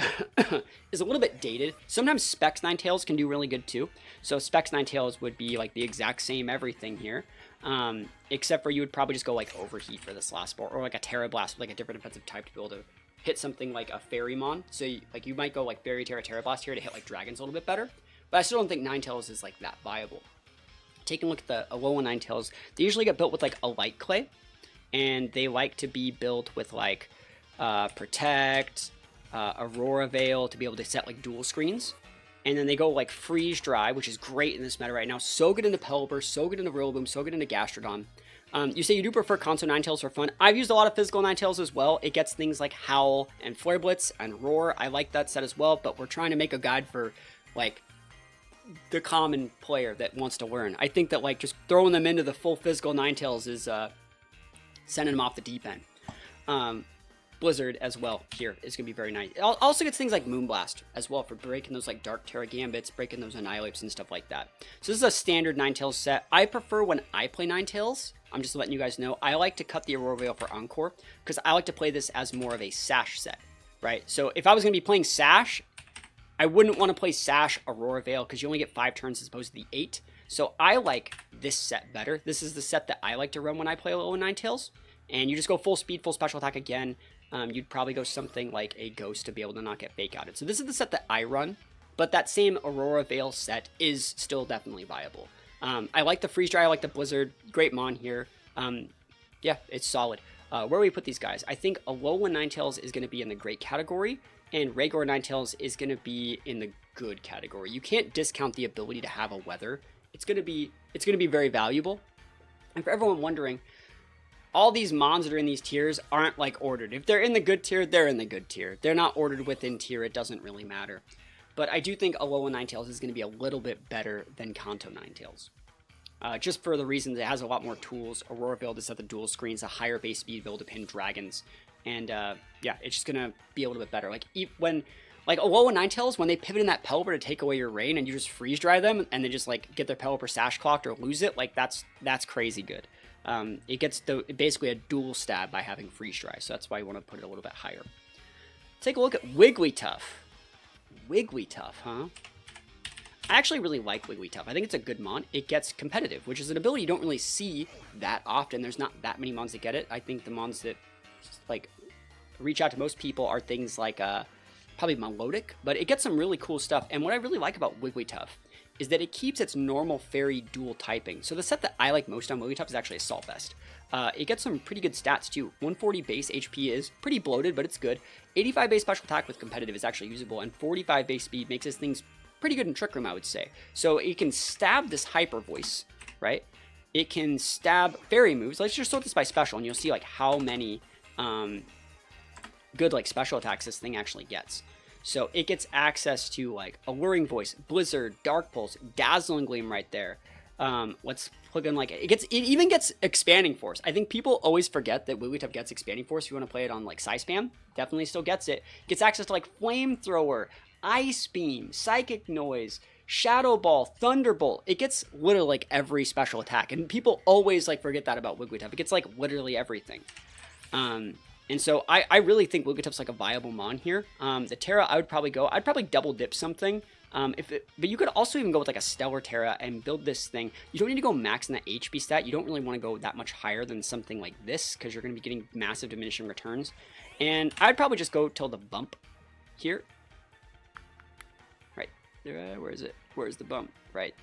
is a little bit dated. Sometimes Specs Ninetales can do really good too. So Specs Ninetales would be like the exact same everything here. Except for you would probably just go like Overheat for this last ball, or like a Terra Blast with like a different defensive type to be able to hit something like a Fairymon. So you might go like Fairy Terra, Terra Blast here to hit like dragons a little bit better. But I still don't think Ninetales is like that viable. Taking a look at the Alolan Ninetales, they usually get built with like a Light Clay. And they like to be built with like Protect, Aurora Veil to be able to set like dual screens. And then they go like Freeze Dry, which is great in this meta right now. So good into Pelipper, so good into Rillaboom, so good into Gastrodon. You say you do prefer Kanto Ninetales for fun. I've used a lot of physical Ninetales as well. It gets things like Howl and Flare Blitz and Roar. I like that set as well, but we're trying to make a guide for like the common player that wants to learn. I think that like just throwing them into the full physical Ninetales is sending them off the deep end. Blizzard as well here is going to be very nice. It also gets things like Moonblast as well for breaking those like Dark Terra Gambits, breaking those Annihilates and stuff like that. So this is a standard Ninetales set. I prefer when I play Ninetales, I'm just letting you guys know, I like to cut the Aurora Veil for Encore because I like to play this as more of a Sash set, right? So if I was going to be playing Sash, I wouldn't want to play Sash Aurora Veil because you only get 5 turns as opposed to the 8. So I like this set better. This is the set that I like to run when I play Alolan Ninetales. And you just go full speed, full special attack again. You'd probably go something like a Ghost to be able to not get Fake Outed. So this is the set that I run, but that same Aurora Veil set is still definitely viable. I like the Freeze Dry, I like the Blizzard, great mon here. Yeah, it's solid. Where do we put these guys? I think Alolan Ninetales is going to be in the great category, and regular Ninetales is going to be in the good category. You can't discount the ability to have a weather. It's going to be very valuable. And for everyone wondering, all these mons that are in these tiers aren't like ordered. If they're in the good tier, they're in the good tier. They're not ordered within tier. It doesn't really matter. But I do think Alolan Ninetales is going to be a little bit better than Kanto Ninetales. Just for the reason that it has a lot more tools, Auroraville to set the dual screens, a higher base speed able to pin dragons, and yeah, it's just gonna be a little bit better. Like when Alolan Ninetales, when they pivot in that Pelipper to take away your rain and you just freeze dry them and they just like get their Pelipper sash clocked or lose it, like that's crazy good. It gets basically a dual stab by having freeze dry, so that's why you want to put it a little bit higher. Take a look at Wigglytuff. Wigglytuff, huh? I actually really like Wigglytuff. I think it's a good mon. It gets competitive, which is an ability you don't really see that often. There's not that many mons that get it. I think the mons that like reach out to most people are things like probably Melodic, but it gets some really cool stuff. And what I really like about Wigglytuff is that it keeps its normal fairy dual typing. So the set that I like most on Wigglytuff is actually Assault Vest. It gets some pretty good stats too. 140 base HP is pretty bloated, but it's good. 85 base special attack with competitive is actually usable, and 45 base speed makes this thing's pretty good in Trick Room, I would say. So it can stab this Hyper Voice, right? It can stab fairy moves. Let's just sort this by special, and you'll see like how many good like special attacks this thing actually gets. So it gets access to like Alluring Voice, Blizzard, Dark Pulse, Dazzling Gleam right there. Let's plug in like it even gets Expanding Force. I think people always forget that Wigglytuff gets Expanding Force. If you want to play it on like Psyspam, definitely still gets it. Gets access to like Flamethrower, Ice Beam, Psychic Noise, Shadow Ball, Thunderbolt. It gets literally like every special attack, and people always like forget that about Wigglytuff. It gets like literally everything. And so I really think Wigglytuff's like a viable mon here. The Terra, I'd probably double dip something. But you could also even go with like a Stellar Terra and build this thing. You don't need to go max in that HP stat. You don't really want to go that much higher than something like this because you're going to be getting massive diminishing returns. And I'd probably just go till the bump here. Right. Where is it? Where's the bump? Right.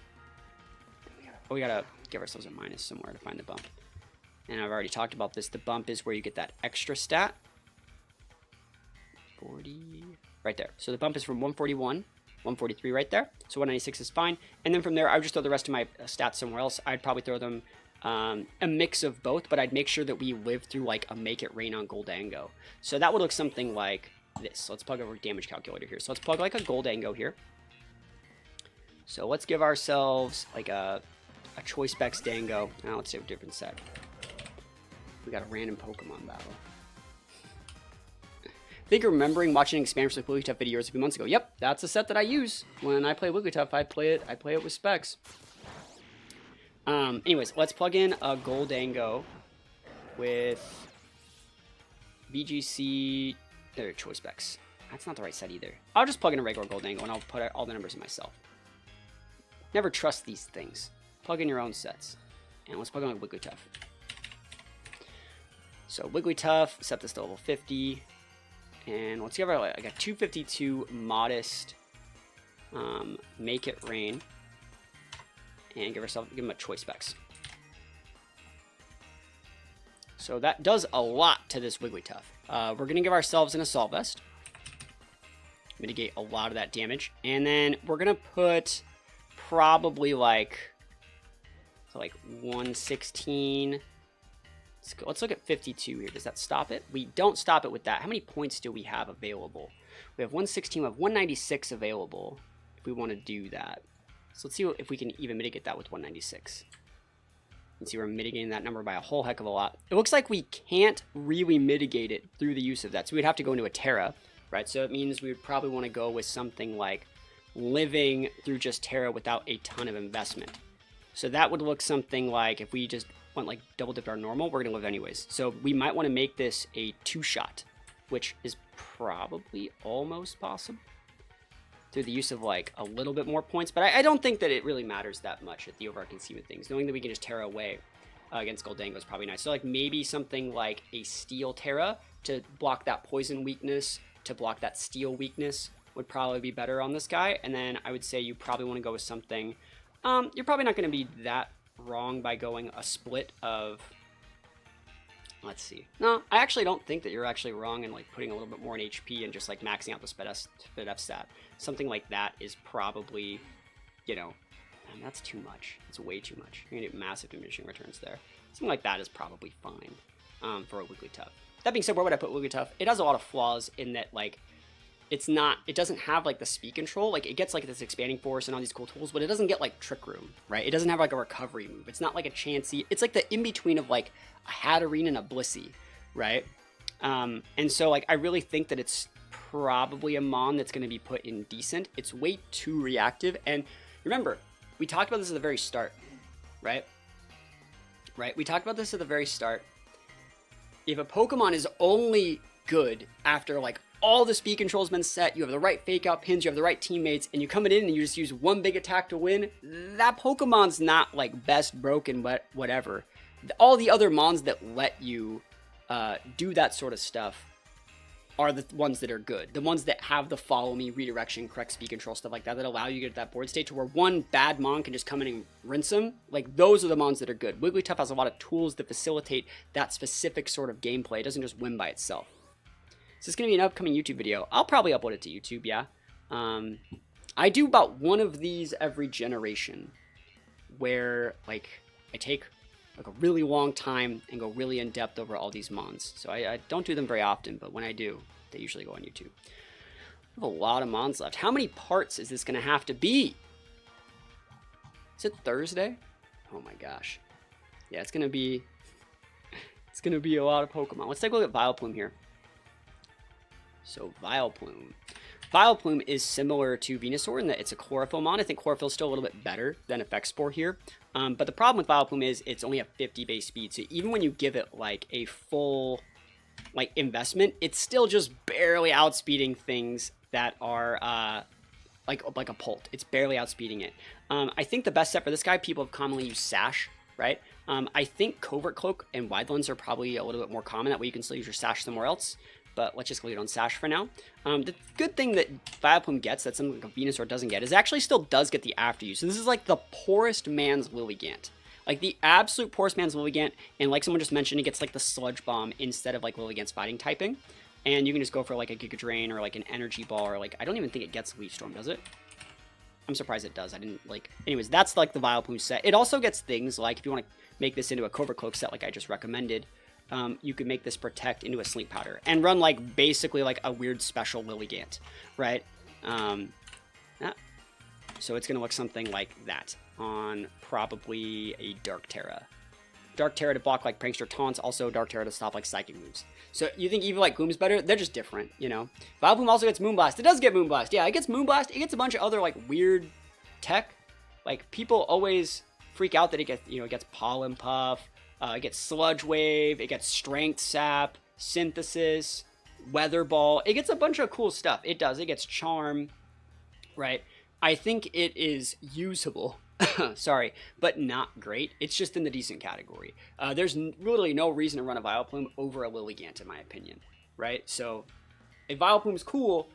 We gotta give ourselves a minus somewhere to find the bump. And I've already talked about this. The bump is where you get that extra stat. 40. Right there. So the bump is from 141. 143 right there. So 196 is fine. And then from there, I would just throw the rest of my stats somewhere else. I'd probably throw them a mix of both, but I'd make sure that we live through like a Make It Rain on Goldango. So that would look something like this. So let's plug our damage calculator here. So let's plug like a Goldango here. So let's give ourselves like a Choice Specs Dango. Now let's say a different set. We got a random Pokemon battle. I think remembering watching expansion with Wigglytuff videos a few months ago. Yep, that's a set that I use when I play Wigglytuff. I play it with specs. Anyways, let's plug in a Goldango with VGC Choice Specs. That's not the right set either. I'll just plug in a regular Goldango and I'll put all the numbers in myself. Never trust these things. Plug in your own sets. And let's plug in a Wigglytuff. So Wigglytuff, set this to level 50. And let's give her like a 252 modest Make It Rain. And give him a Choice Specs. So that does a lot to this Wigglytuff. We're going to give ourselves an Assault Vest. Mitigate a lot of that damage. And then we're going to put probably like 116. Let's look at 52 here. Does that stop it? We don't stop it with that. How many points do we have available? We have 116. We have 196 available if we want to do that. So let's see if we can even mitigate that with 196. You can see we're mitigating that number by a whole heck of a lot. It looks like we can't really mitigate it through the use of that. So we'd have to go into a Terra, right? So it means we would probably want to go with something like living through just Terra without a ton of investment. So that would look something like if we just went like double dipped our normal, we're going to live anyways. So we might want to make this a 2-shot, which is probably almost possible through the use of like a little bit more points. But I don't think that it really matters that much at the overarching scheme of things. Knowing that we can just Terra away against Goldango is probably nice. So like maybe something like a Steel Terra to block that poison weakness, to block that steel weakness would probably be better on this guy. And then I would say you probably want to go with something. You're probably not going to be that wrong by going a split of, let's see. No, I actually don't think that you're actually wrong in like putting a little bit more in HP and just like maxing out the Sped F stat. Something like that is probably, you know, man, that's too much. It's way too much. You're gonna get massive diminishing returns there. Something like that is probably fine for a Wigglytuff. That being said, where would I put Wigglytuff? It has a lot of flaws in that, like, it doesn't have, like, the speed control. Like, it gets, like, this expanding force and all these cool tools, but it doesn't get, like, Trick Room, right? It doesn't have, like, a recovery move. It's not, like, a Chansey. It's, like, the in-between of, like, a Hatterene and a Blissey, right? And so, like, I really think that it's probably a Mon that's going to be put in decent. It's way too reactive. And remember, we talked about this at the very start, right? Right? We talked about this at the very start. If a Pokemon is only good after, like, all the speed control has been set, you have the right fake out pins, you have the right teammates, and you come in and you just use one big attack to win, that Pokemon's not, like, best, broken, but whatever. All the other Mons that let you do that sort of stuff are the ones that are good. The ones that have the follow me, redirection, correct speed control, stuff like that, that allow you to get to that board state to where one bad Mon can just come in and rinse them. Like, those are the Mons that are good. Wigglytuff has a lot of tools that facilitate that specific sort of gameplay. It doesn't just win by itself. So it's going to be an upcoming YouTube video. I'll probably upload it to YouTube, yeah. I do about one of these every generation where, like, I take like a really long time and go really in depth over all these Mons. So I don't do them very often, but when I do, they usually go on YouTube. We have a lot of Mons left. How many parts is this going to have to be? Is it Thursday? Oh my gosh. Yeah, it's going to be a lot of Pokemon. Let's take a look at Vileplume here. So Vileplume. Vileplume is similar to Venusaur in that it's a Chlorophyll Mon. I think Chlorophyll is still a little bit better than Effect Spore here. But the problem with Vileplume is it's only a 50 base speed. So even when you give it like a full like investment, it's still just barely outspeeding things that are like a Pult. It's barely outspeeding it. I think the best set for this guy, people have commonly used Sash, right? I think Covert Cloak and Widelands are probably a little bit more common. That way you can still use your Sash somewhere else. But let's just leave it on Sash for now. The good thing that Vileplume gets that something like a Venusaur doesn't get is it actually still does get the after use. So this is like the poorest man's Lilligant. Like the absolute poorest man's Lilligant. And like someone just mentioned, it gets like the Sludge Bomb instead of like Lilligant's fighting typing. And you can just go for like a Giga Drain or like an Energy Ball or like, I don't even think it gets Leaf Storm, does it? I'm surprised it does. I didn't like, anyways, that's like the Vileplume set. It also gets things like if you want to make this into a Covert Cloak set like I just recommended, you could make this Protect into a Sleep Powder and run like basically like a weird special Lilligant, right? So it's going to look something like that on probably a Dark Terra. Dark Terra to block like Prankster Taunts, also Dark Terra to stop like Psychic moves. So you think Evil like Gloom's better? They're just different, you know? Vileplume also gets Moonblast. It does get Moonblast. Yeah, it gets Moonblast. It gets a bunch of other like weird tech. Like people always freak out that it gets, you know, it gets Pollen Puff. It gets Sludge Wave, it gets Strength Sap, Synthesis, Weather Ball. It gets a bunch of cool stuff. It does. It gets Charm, right? I think it is usable, sorry, but not great. It's just in the decent category. There's really no reason to run a Vileplume over a Lilligant, in my opinion, right? So a Vileplume is cool,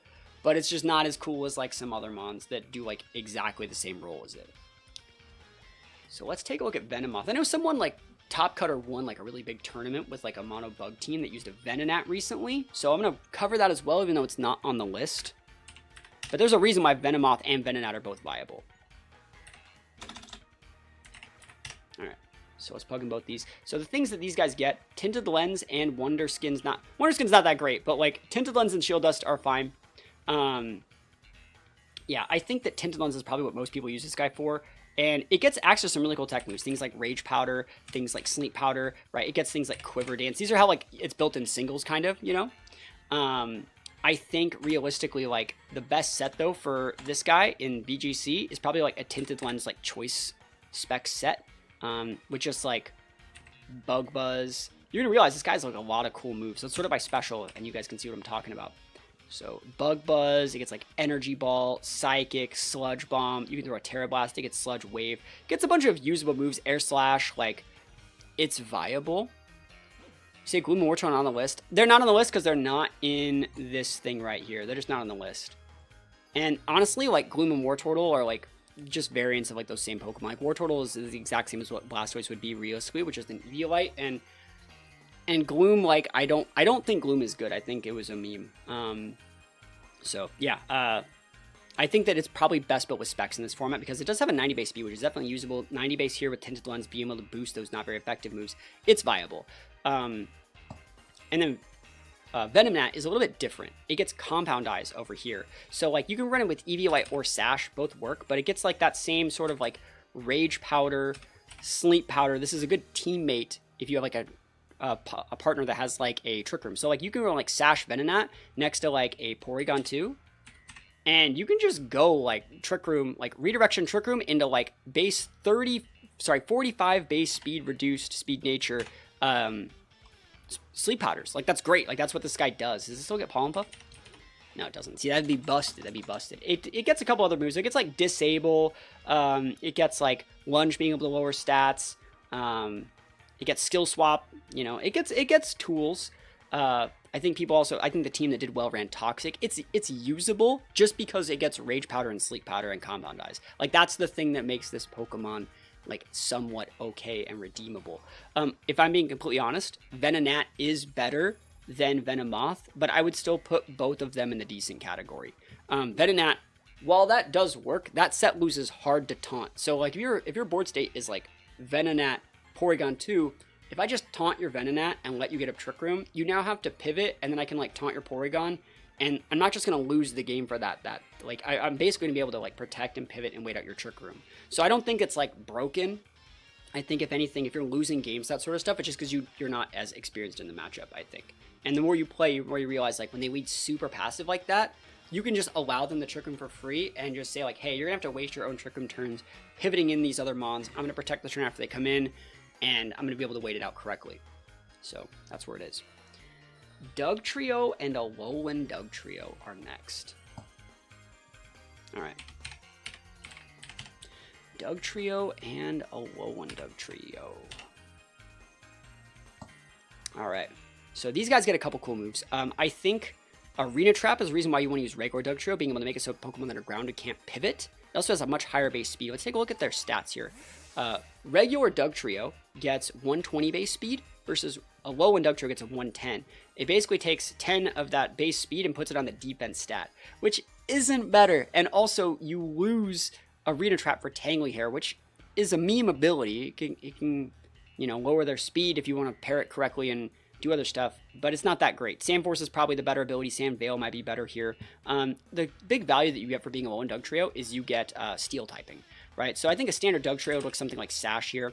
but it's just not as cool as like some other Mons that do like exactly the same role as it. So let's take a look at Venomoth. I know someone like Top Cutter won like a really big tournament with like a mono bug team that used a Venonat recently. So I'm going to cover that as well, even though it's not on the list. But there's a reason why Venomoth and Venonat are both viable. Alright, so let's plug in both these. So the things that these guys get, Tinted Lens and Wonder Skin's not that great, but like Tinted Lens and Shield Dust are fine. Yeah, I think that Tinted Lens is probably what most people use this guy for. And it gets access to some really cool tech moves. Things like Rage Powder, things like Sleep Powder, right? It gets things like Quiver Dance. These are how, like, it's built in singles, kind of, you know? I think, realistically, like, the best set, though, for this guy in VGC is probably, like, a Tinted Lens, like, choice spec set. With just, like, Bug Buzz. You're gonna realize this guy's, like, a lot of cool moves. So it's sort of by special, and you guys can see what I'm talking about. So Bug Buzz, it gets like Energy Ball, Psychic, Sludge Bomb. You can throw a Terra Blast, it gets Sludge Wave. It gets a bunch of usable moves, Air Slash, like, it's viable. You say Gloom and Wartorn on the list. They're not on the list because they're not in this thing right here. They're just not on the list. And honestly, like, Gloom and Wartortle are like just variants of like those same Pokemon. Like Wartortle is the exact same as what Blastoise would be realistically, which is an Eviolite, and Gloom, like, I don't think Gloom is good. I think it was a meme. So yeah, I think that it's probably best built with specs in this format because it does have a 90 base speed, which is definitely usable. 90 base here with Tinted Lens being able to boost those not very effective moves. It's viable. And then Venonat is a little bit different. It gets Compound Eyes over here. So like you can run it with Eviolite or Sash, both work, but it gets like that same sort of like Rage Powder, Sleep Powder. This is a good teammate if you have like a partner that has like a Trick Room. So like you can run like Sash Venonat next to like a Porygon 2. And you can just go like Trick Room, like Redirection Trick Room into like base 45 base speed, reduced speed nature, Sleep Powders. Like that's great. Like that's what this guy does. Does it still get Pollen Puff? No, it doesn't. See, that'd be busted. That'd be busted. It gets a couple other moves. It gets like Disable. It gets like Lunge being able to lower stats. It gets Skill Swap. You know, it gets tools. I think the team that did well ran Toxic. It's usable just because it gets Rage Powder and Sleep Powder and Compound Eyes. Like that's the thing that makes this Pokemon like somewhat okay and redeemable. If I'm being completely honest, Venonat is better than Venomoth, but I would still put both of them in the decent category. Venonat, while that does work, that set loses hard to taunt. So like if your board state is like Venonat, Porygon 2, if I just taunt your Venonat and let you get up Trick Room, you now have to pivot, and then I can like taunt your Porygon, and I'm not just gonna lose the game for that. Like I'm basically gonna be able to like protect and pivot and wait out your Trick Room. So I don't think it's like broken. I think if anything, if you're losing games, that sort of stuff, it's just because you're not as experienced in the matchup, I think. And the more you play, the more you realize like when they lead super passive like that, you can just allow them to Trick Room for free and just say like, hey, you're gonna have to waste your own Trick Room turns pivoting in these other Mons. I'm gonna protect the turn after they come in, and I'm going to be able to wait it out correctly. So that's where it is. Dugtrio and Alolan Dugtrio are next. All right. Dugtrio and Alolan Dugtrio. All right. So these guys get a couple cool moves. I think Arena Trap is the reason why you want to use regular Dugtrio, being able to make it so Pokemon that are grounded can't pivot. It also has a much higher base speed. Let's take a look at their stats here. Regular Dugtrio gets 120 base speed versus Alolan Dugtrio gets a 110. It basically takes 10 of that base speed and puts it on the defense stat, which isn't better. And also you lose Arena Trap for Tangly Hair, which is a meme ability. It can you know, lower their speed if you want to pair it correctly and do other stuff, but it's not that great. Sand Force is probably the better ability. Sand Veil might be better here. The big value that you get for being a Alolan Dugtrio is you get Steel typing, right? So I think a standard Dugtrio looks something like Sash here.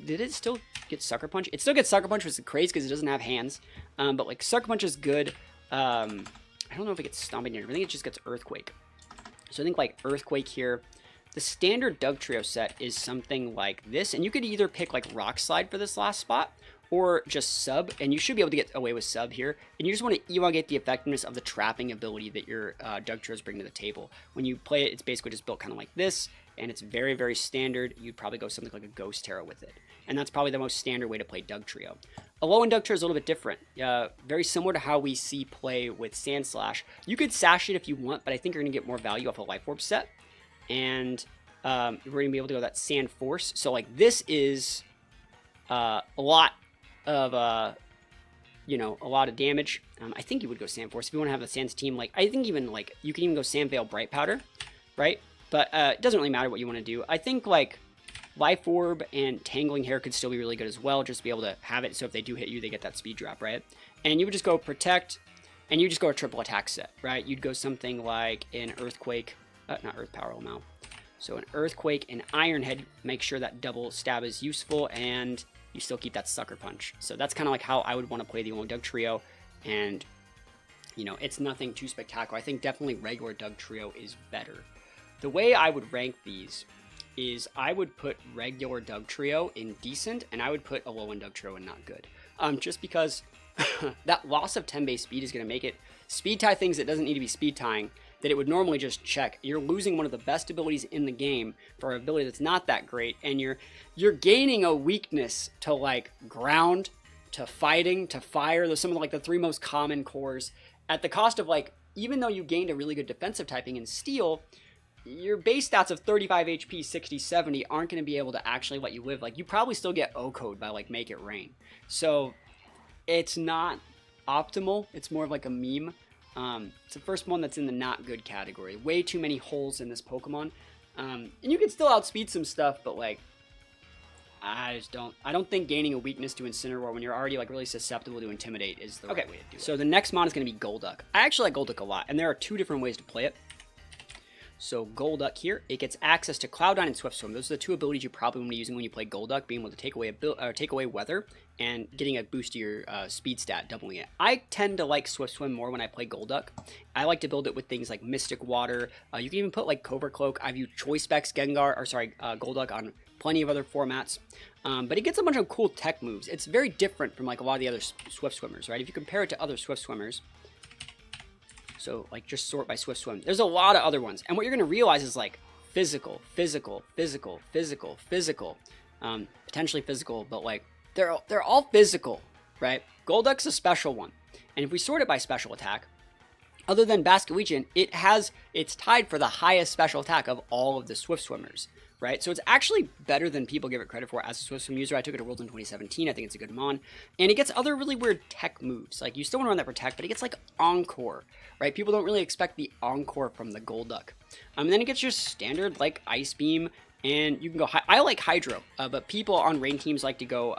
Did it still get Sucker Punch? It still gets Sucker Punch, which is crazy because it doesn't have hands. But like Sucker Punch is good. I don't know if it gets Stomping Damage. I think it just gets Earthquake. So I think like Earthquake here. The standard Dugtrio set is something like this, and you could either pick like Rock Slide for this last spot, or just Sub, and you should be able to get away with Sub here. And you just want to elongate the effectiveness of the trapping ability that your Dugtrios bring to the table. When you play it, it's basically just built kind of like this, and it's very, very standard. You'd probably go something like a Ghost Terror with it. And that's probably the most standard way to play Dugtrio. Alolan Dugtrio is a little bit different. Very similar to how we see play with Sandslash. You could Sash it if you want, but I think you're going to get more value off a Life Orb set. And we're going to be able to go that Sand Force. So like this is a lot of a lot of damage. I think you would go Sand Force if you want to have a Sands team. Like I think even like you can even go Sand Veil Bright Powder, right? But it doesn't really matter what you want to do. I think like Life Orb and Tangling Hair could still be really good as well, just to be able to have it so if they do hit you, they get that speed drop, right? And you would just go Protect, and you just go a triple attack set, right? You'd go something like an Earthquake, not Earth Power now. So an Earthquake and Iron Head, make sure that double stab is useful, and you still keep that Sucker Punch. So that's kind of like how I would want to play the Alolan Dugtrio, and you know, it's nothing too spectacular. I think definitely regular Dugtrio is better. The way I would rank these is I would put regular Dugtrio in decent, and I would put Alolan Dugtrio in not good. Just because that loss of 10 base speed is going to make it speed tie things that doesn't need to be speed tying, that it would normally just check. You're losing one of the best abilities in the game for an ability that's not that great, and you're gaining a weakness to like ground, to fighting, to fire. Those some of like the three most common cores at the cost of like, even though you gained a really good defensive typing in Steel, your base stats of 35 HP, 60, 70 aren't going to be able to actually let you live. Like, you probably still get O-Code by, like, Make It Rain. So, it's not optimal. It's more of like a meme. It's the first one that's in the not good category. Way too many holes in this Pokemon. And you can still outspeed some stuff, but like, I don't think gaining a weakness to Incineroar when you're already like really susceptible to Intimidate is the right way to do it. So the next mon is going to be Golduck. I actually like Golduck a lot, and there are two different ways to play it. So Golduck here, it gets access to Cloud9 and Swift Swim. Those are the two abilities you probably want to be using when you play Golduck, being able to take away weather and getting a boost to your speed stat, doubling it. I tend to like Swift Swim more when I play Golduck. I like to build it with things like Mystic Water. You can even put like Covert Cloak. I've used Choice Specs Golduck on plenty of other formats. But it gets a bunch of cool tech moves. It's very different from like a lot of the other Swift Swimmers, right? If you compare it to other Swift Swimmers, so like just sort by Swift Swim, there's a lot of other ones. And what you're going to realize is like physical, potentially physical, but like they're all physical, right? Golduck's a special one. And if we sort it by special attack, other than Basculegion, it's tied for the highest special attack of all of the Swift Swimmers. Right, so it's actually better than people give it credit for as a Swift Swim user. I took it to Worlds in 2017. I think it's a good mon. And it gets other really weird tech moves. Like, you still want to run that Protect, but it gets, like, Encore, right? People don't really expect the Encore from the Golduck. And then it gets your standard, like, Ice Beam, and you can go... I like Hydro, but people on rain teams like to go...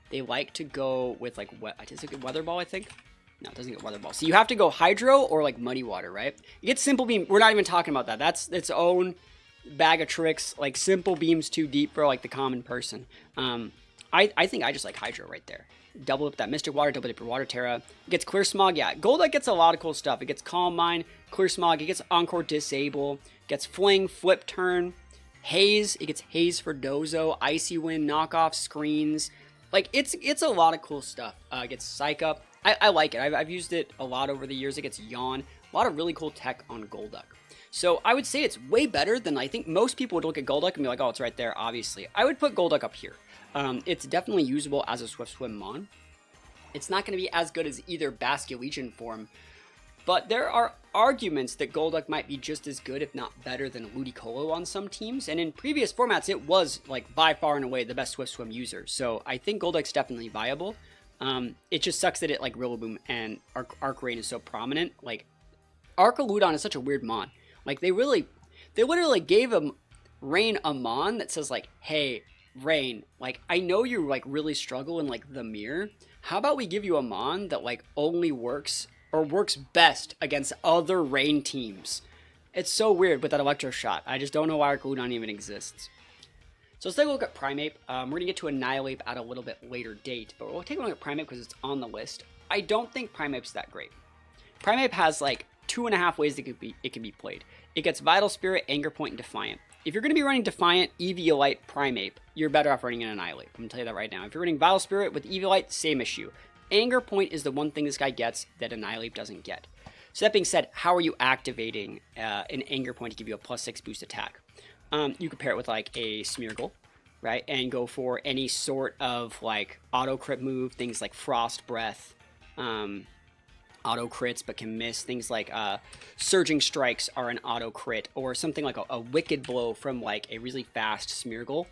they like to go with, like, is it Weather Ball, I think? No, it doesn't get Weather Ball. So you have to go Hydro or, like, Muddy Water, right? You get Simple Beam. We're not even talking about that. That's its own... bag of tricks. Like, Simple Beam's too deep for like the common person. I think I just like Hydro right there. Double up that Mystic Water, double up your Water Terra. It gets Clear Smog. Yeah, Golduck gets a lot of cool stuff. It gets Calm Mind, Clear Smog. It gets Encore Disable. It gets Fling, Flip Turn, Haze. It gets Haze for Dozo, Icy Wind, Knockoff, Screens. Like, it's a lot of cool stuff. It gets Psych Up. I like it. I've used it a lot over the years. It gets Yawn. A lot of really cool tech on Golduck. So I would say it's way better than I think most people would look at Golduck and be like, oh, it's right there, obviously. I would put Golduck up here. It's definitely usable as a Swift Swim mon. It's not going to be as good as either Basculegion form, but there are arguments that Golduck might be just as good, if not better, than Ludicolo on some teams. And in previous formats, it was like by far and away the best Swift Swim user. So I think Golduck's definitely viable. It just sucks that it like Rillaboom and Arc Rain is so prominent. Like, Arcaludon is such a weird mon. Like, they literally gave him Rain a mon that says, like, hey, Rain, like, I know you, like, really struggle in, like, the mirror. How about we give you a mon that, like, only works, or works best against other Rain teams? It's so weird with that Electro Shot. I just don't know why Arcaludon even exists. So let's take a look at Primeape. We're going to get to Annihilape at a little bit later date, but we'll take a look at Primeape because it's on the list. I don't think Primeape's that great. Primeape has, like, 2.5 ways it can be played. It gets Vital Spirit, Anger Point, and Defiant. If you're going to be running Defiant, Eviolite, Primeape, you're better off running an Annihilape. I'm going to tell you that right now. If you're running Vital Spirit with Eviolite, same issue. Anger Point is the one thing this guy gets that Annihilape doesn't get. So that being said, how are you activating an Anger Point to give you a +6 boost attack? You can pair it with like a Smeargle, right? And go for any sort of like auto crit move, things like Frost Breath, auto crits but can miss. Things like Surging Strikes are an auto crit, or something like a Wicked Blow from like a really fast Smeargle,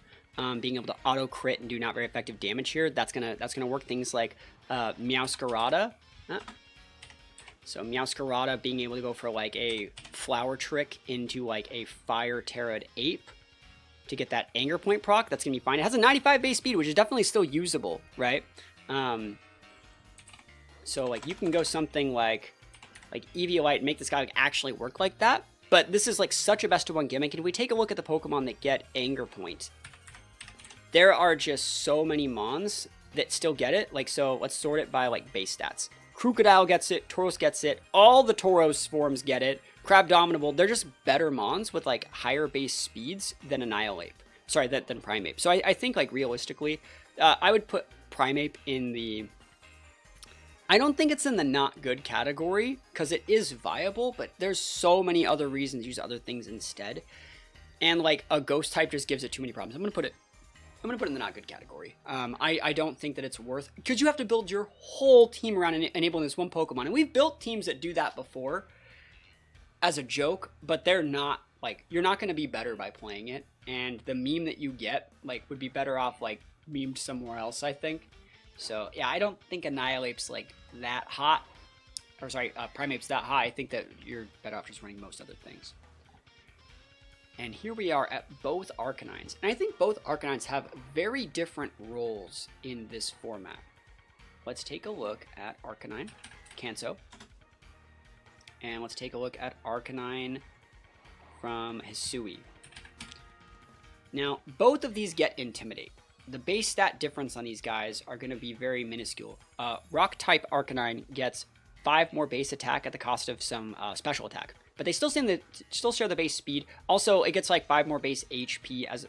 being able to auto crit and do not very effective damage here. That's gonna work. Things like Meowscarada. So Meowscarada being able to go for like a Flower Trick into like a Fire Terra'd Ape to get that Anger Point proc. That's gonna be fine. It has a 95 base speed, which is definitely still usable, right? So, like, you can go something like Eviolite and make this guy like, actually work like that. But this is, like, such a best-of-one gimmick. And if we take a look at the Pokemon that get Anger Point, there are just so many Mons that still get it. Like, so let's sort it by, like, base stats. Crocodile gets it. Tauros gets it. All the Tauros forms get it. Crabdominable. They're just better Mons with, like, higher base speeds than Annihilape. Sorry, than Primeape. So I think, like, realistically, I would put Primeape in the... I don't think it's in the not good category, because it is viable, but there's so many other reasons to use other things instead. And like a ghost type just gives it too many problems. I'm gonna put it in the not good category. I don't think that it's worth, because you have to build your whole team around enabling this one Pokemon. And we've built teams that do that before as a joke, but they're not, like, you're not gonna be better by playing it. And the meme that you get, like, would be better off like memed somewhere else, I think. So yeah, I don't think Annihilape's like that hot. or sorry, Primeape's that high, I think that you're better off just running most other things. And here we are at both Arcanines. And I think both Arcanines have very different roles in this format. Let's take a look at Arcanine, Kanto. And let's take a look at Arcanine from Hisui. Now, both of these get Intimidate. The base stat difference on these guys are going to be very minuscule. Rock-type Arcanine gets 5 more base attack at the cost of some special attack. But they still share the base speed. Also, it gets like 5 more base HP as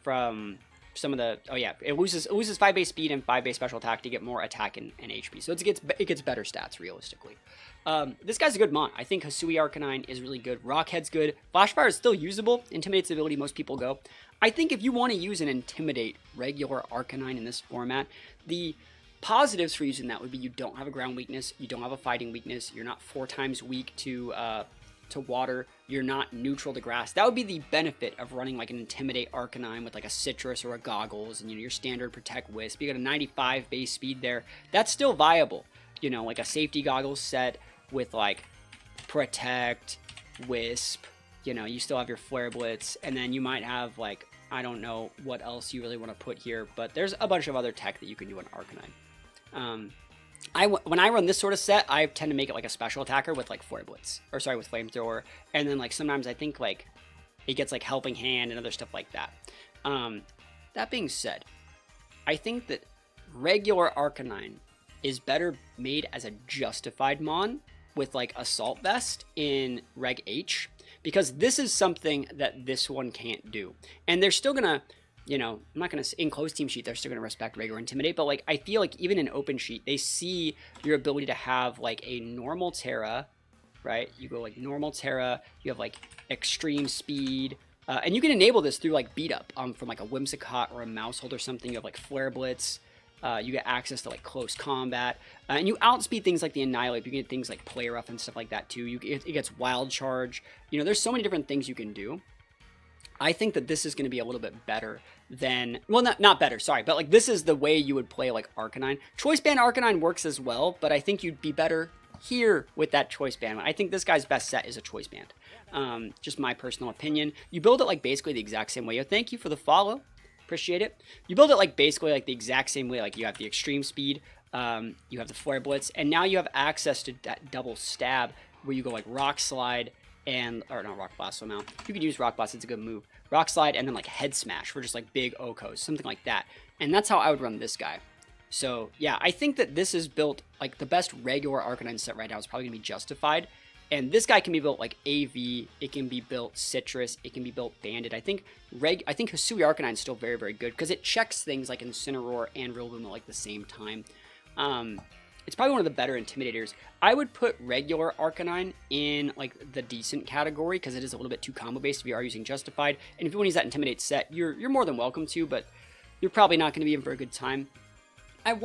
from some of the... Oh yeah, it loses 5 base speed and 5 base special attack to get more attack and HP. So it gets better stats, realistically. This guy's a good mon. I think Hisui Arcanine is really good. Rockhead's good. Flashfire is still usable. Intimidate's the ability most people go. I think if you want to use an Intimidate regular Arcanine in this format, the positives for using that would be you don't have a ground weakness, you don't have a fighting weakness, you're not 4 times weak to water, you're not neutral to grass. That would be the benefit of running like an Intimidate Arcanine with like a Citrus or a Goggles and, you know, your standard Protect Wisp. You got a 95 base speed there. That's still viable. You know, like a Safety Goggles set with like Protect, Wisp, you know, you still have your Flare Blitz, and then you might have like, I don't know what else you really want to put here, but there's a bunch of other tech that you can do on Arcanine. When I run this sort of set, I tend to make it like a special attacker with like Flare Blitz, or sorry, with Flamethrower, and then like sometimes I think like it gets like Helping Hand and other stuff like that. That being said, I think that regular Arcanine is better made as a justified mon with like Assault Vest in Reg H, because this is something that this one can't do, and they're still gonna, you know, I'm not going to, in closed team sheet, they're still going to respect regular Intimidate, but like, I feel like even in open sheet, they see your ability to have like a normal Terra, right? You go like normal Terra, you have like extreme speed, and you can enable this through like beat up from like a Whimsicott or a Mousehold or something. You have like Flare Blitz, you get access to like close combat, and you outspeed things like the Annihilate. You get things like Play Rough and stuff like that too. It gets Wild Charge. You know, there's so many different things you can do. I think that this is going to be a little bit better than, well, not better, sorry, but like this is the way you would play like Arcanine. Choice Band Arcanine works as well, but I think you'd be better here with that Choice Band. I think this guy's best set is a Choice Band. Just my personal opinion. You build it like basically the exact same way. Thank you for the follow. Appreciate it. You build it like basically like the exact same way. Like you have the extreme speed, you have the Flare Blitz, and now you have access to that double stab where you go like Rock Slide, and, or not Rock Blast somehow. You could use Rock Blast, it's a good move. Rock Slide and then like Head Smash for just like big Okos, something like that. And that's how I would run this guy. So yeah, I think that this is built, like the best regular Arcanine set right now is probably gonna be Justified. And this guy can be built like AV, it can be built Citrus, it can be built Bandit. I think Hisui Arcanine is still very, very good because it checks things like Incineroar and Rillaboom at like the same time. It's probably one of the better Intimidators. I would put regular Arcanine in like the decent category because it is a little bit too combo based if you are using Justified. And if you want to use that Intimidate set, you're more than welcome to, but you're probably not going to be in for a good time. I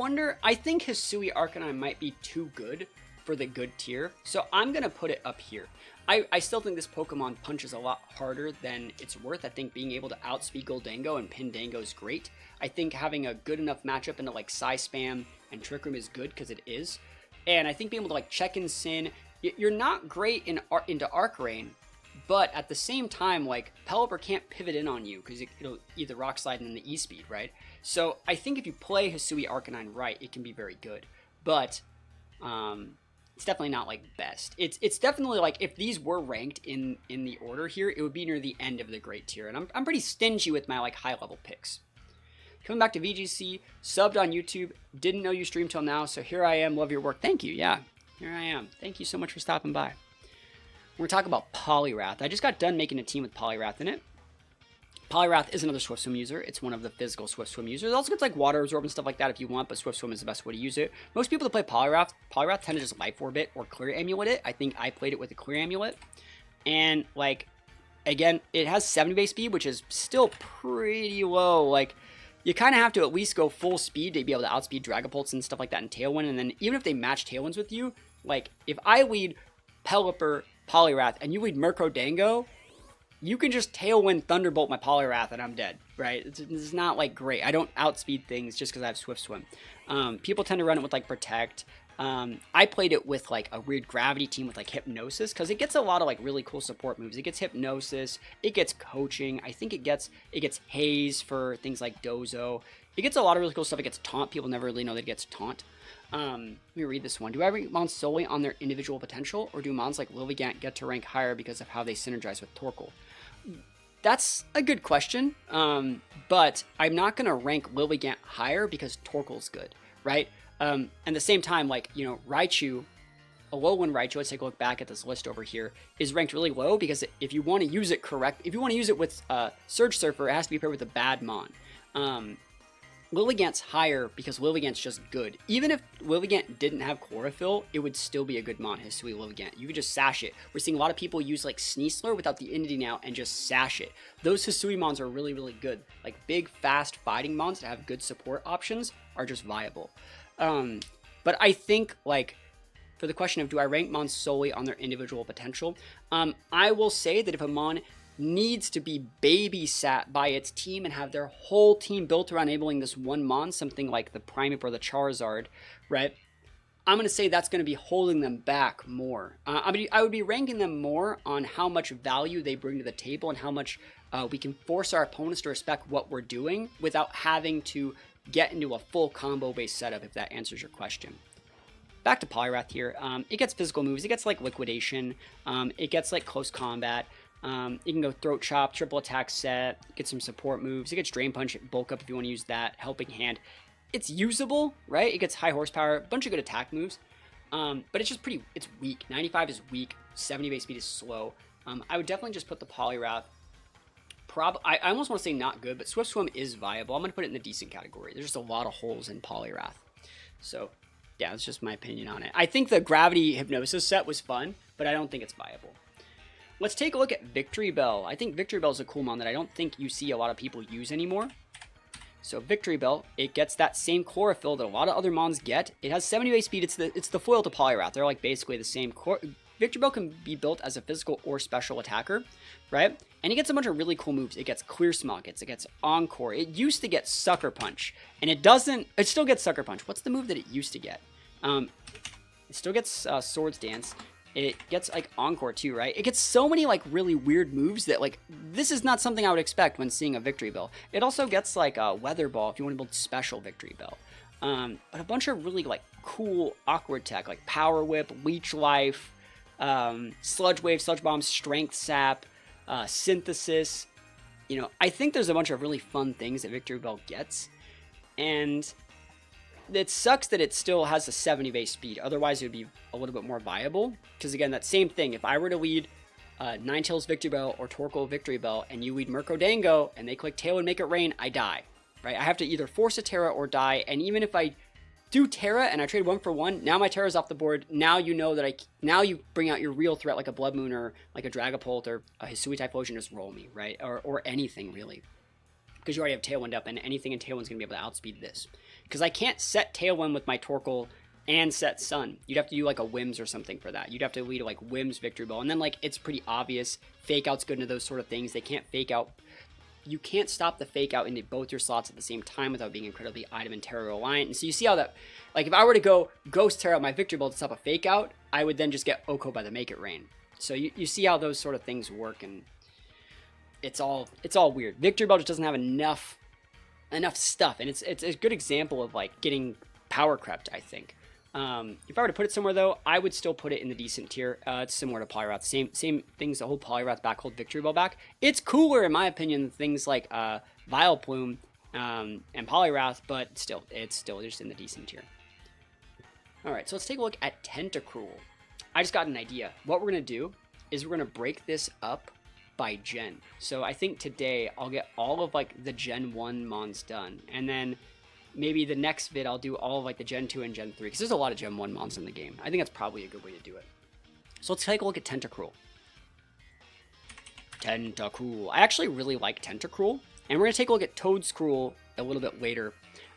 think Hisui Arcanine might be too good for the good tier, so I'm going to put it up here. I still think this Pokemon punches a lot harder than it's worth. I think being able to outspeed Goldango and pin Dango is great. I think having a good enough matchup into like Psy Spam and Trick Room is good because it is. And I think being able to like check in Sin, you're not great into Arc Rain, but at the same time, like Pelipper can't pivot in on you because it'll either Rock Slide and then the E-Speed, right? So I think if you play Hisui Arcanine right, it can be very good. But it's definitely not like best. It's definitely like if these were ranked in the order here, it would be near the end of the great tier. And I'm pretty stingy with my like high level picks. Coming back to VGC, subbed on YouTube, didn't know you streamed till now, so here I am, love your work. Thank you, yeah, here I am. Thank you so much for stopping by. We're talking about Poliwrath. I just got done making a team with Poliwrath in it. Poliwrath is another Swift Swim user. It's one of the physical Swift Swim users. It also gets like Water Absorb and stuff like that if you want, but Swift Swim is the best way to use it. Most people that play Poliwrath tend to just Life Orb it or Clear Amulet it. I think I played it with a Clear Amulet. And like, again, it has 70 base speed, which is still pretty low. Like, you kind of have to at least go full speed to be able to outspeed Dragapults and stuff like that in Tailwind. And then even if they match Tailwinds with you, like if I lead Pelipper, Poliwrath, and you lead Murkrow Dango, you can just Tailwind Thunderbolt my Poliwrath and I'm dead, right? It's not like great. I don't outspeed things just because I have Swift Swim. People tend to run it with like Protect. I played it with like a weird gravity team with like Hypnosis, because it gets a lot of like really cool support moves. It gets Hypnosis, it gets Coaching, I think it gets Haze for things like Dozo. It gets a lot of really cool stuff. It gets Taunt. People never really know that it gets Taunt. Let me read this one. Do I rank mons solely on their individual potential, or do mons like Lilligant get to rank higher because of how they synergize with Torkoal? That's a good question, but I'm not going to rank Lilligant higher because Torkoal's good, right? And at the same time, like, you know, Raichu, Alolan Raichu, let's take a look back at this list over here, is ranked really low because if you want to use it if you want to use it with Surge Surfer, it has to be paired with a bad mon. Lilligant's higher because Lilligant's just good. Even if Lilligant didn't have Chlorophyll, it would still be a good mon, Hisui Lilligant. You could just sash it. We're seeing a lot of people use like Sneasler without the Entity now and just sash it. Those Hisui mons are really, really good. Like big, fast fighting mons that have good support options are just viable. But I think like for the question of do I rank mons solely on their individual potential, I will say that if a mon needs to be babysat by its team and have their whole team built around enabling this one mon, something like the Primeape or the Charizard, right? I'm going to say that's going to be holding them back more. I would be ranking them more on how much value they bring to the table and how much we can force our opponents to respect what we're doing without having to get into a full combo-based setup, if that answers your question. Back to Poliwrath here. It gets physical moves. It gets like Liquidation. It gets like Close Combat. You can go Throat Chop, Triple Attack Set, get some support moves. It gets Drain Punch, Bulk Up if you want to use that, Helping Hand. It's usable, right? It gets high horsepower, a bunch of good attack moves. But it's just it's weak. 95 is weak, 70 base speed is slow. I would definitely just put the Poliwrath. I almost want to say not good, but Swift Swim is viable. I'm going to put it in the decent category. There's just a lot of holes in Poliwrath. So, yeah, that's just my opinion on it. I think the Gravity Hypnosis set was fun, but I don't think it's viable. Let's take a look at Victreebel. I think Victreebel is a cool mon that I don't think you see a lot of people use anymore. So Victreebel, it gets that same Chlorophyll that a lot of other mons get. It has 70 base speed. It's the foil to Poliwrath. They're like basically the same. Victreebel can be built as a physical or special attacker, right? And it gets a bunch of really cool moves. It gets Clear Smog. It gets Encore. It used to get Sucker Punch, and it still gets Sucker Punch. What's the move that it used to get? It still gets Swords Dance. It gets like Encore too, right? It gets so many like really weird moves that like this is not something I would expect when seeing a Victreebel. It also gets like a Weather Ball if you want to build special Victreebel. But a bunch of really like cool awkward tech like Power Whip, Leech Life, Sludge Wave, Sludge Bomb, Strength Sap, Synthesis. You know, I think there's a bunch of really fun things that Victreebel gets, and it sucks that it still has a 70 base speed. Otherwise, it would be a little bit more viable. Because again, that same thing. If I were to lead Ninetales Victreebel or Torkoal Victreebel, and you lead Murkrow and they click Tail and make it rain, I die. Right? I have to either force a Terra or die. And even if I do Terra and I trade 1 for 1, now my Terra's off the board. Now you know that now you bring out your real threat like a Blood Moon or like a Dragapult or a Hisui Typhlosion, just roll me, right? Or anything really. Because you already have Tailwind up, and anything in Tailwind's going to be able to outspeed this. Because I can't set Tailwind with my Torkoal and set Sun. You'd have to do like a Whims or something for that. You'd have to lead like Whims Victreebel. And then like it's pretty obvious. Fake Out's good into those sort of things. They can't fake out. You can't stop the fake out into both your slots at the same time without being incredibly item and Terra reliant. And so you see how that, like if I were to go Ghost Terra my Victreebel to stop a fake out, I would then just get Oko by the Make It Rain. So you see how those sort of things work, and it's all weird. Victreebel just doesn't have enough stuff, and it's a good example of like getting power crept, I think. If I were to put it somewhere though, I would still put it in the decent tier. It's similar to Poliwrath, same things that hold Poliwrath back, hold Victreebel back. It's cooler in my opinion than things like Vileplume and Poliwrath, but it's still just in the decent tier. All right, so let's take a look at Tentacruel. I just got an idea. What we're gonna do is we're gonna break this up by gen. So I think today I'll get all of like the Gen 1 mons done, and then maybe the next vid I'll do all of like the Gen 2 and Gen 3, because there's a lot of Gen 1 mons in the game. I think that's probably a good way to do it. So let's take a look at Tentacruel. I actually really like Tentacruel, and we're going to take a look at Toadscruel a little bit later.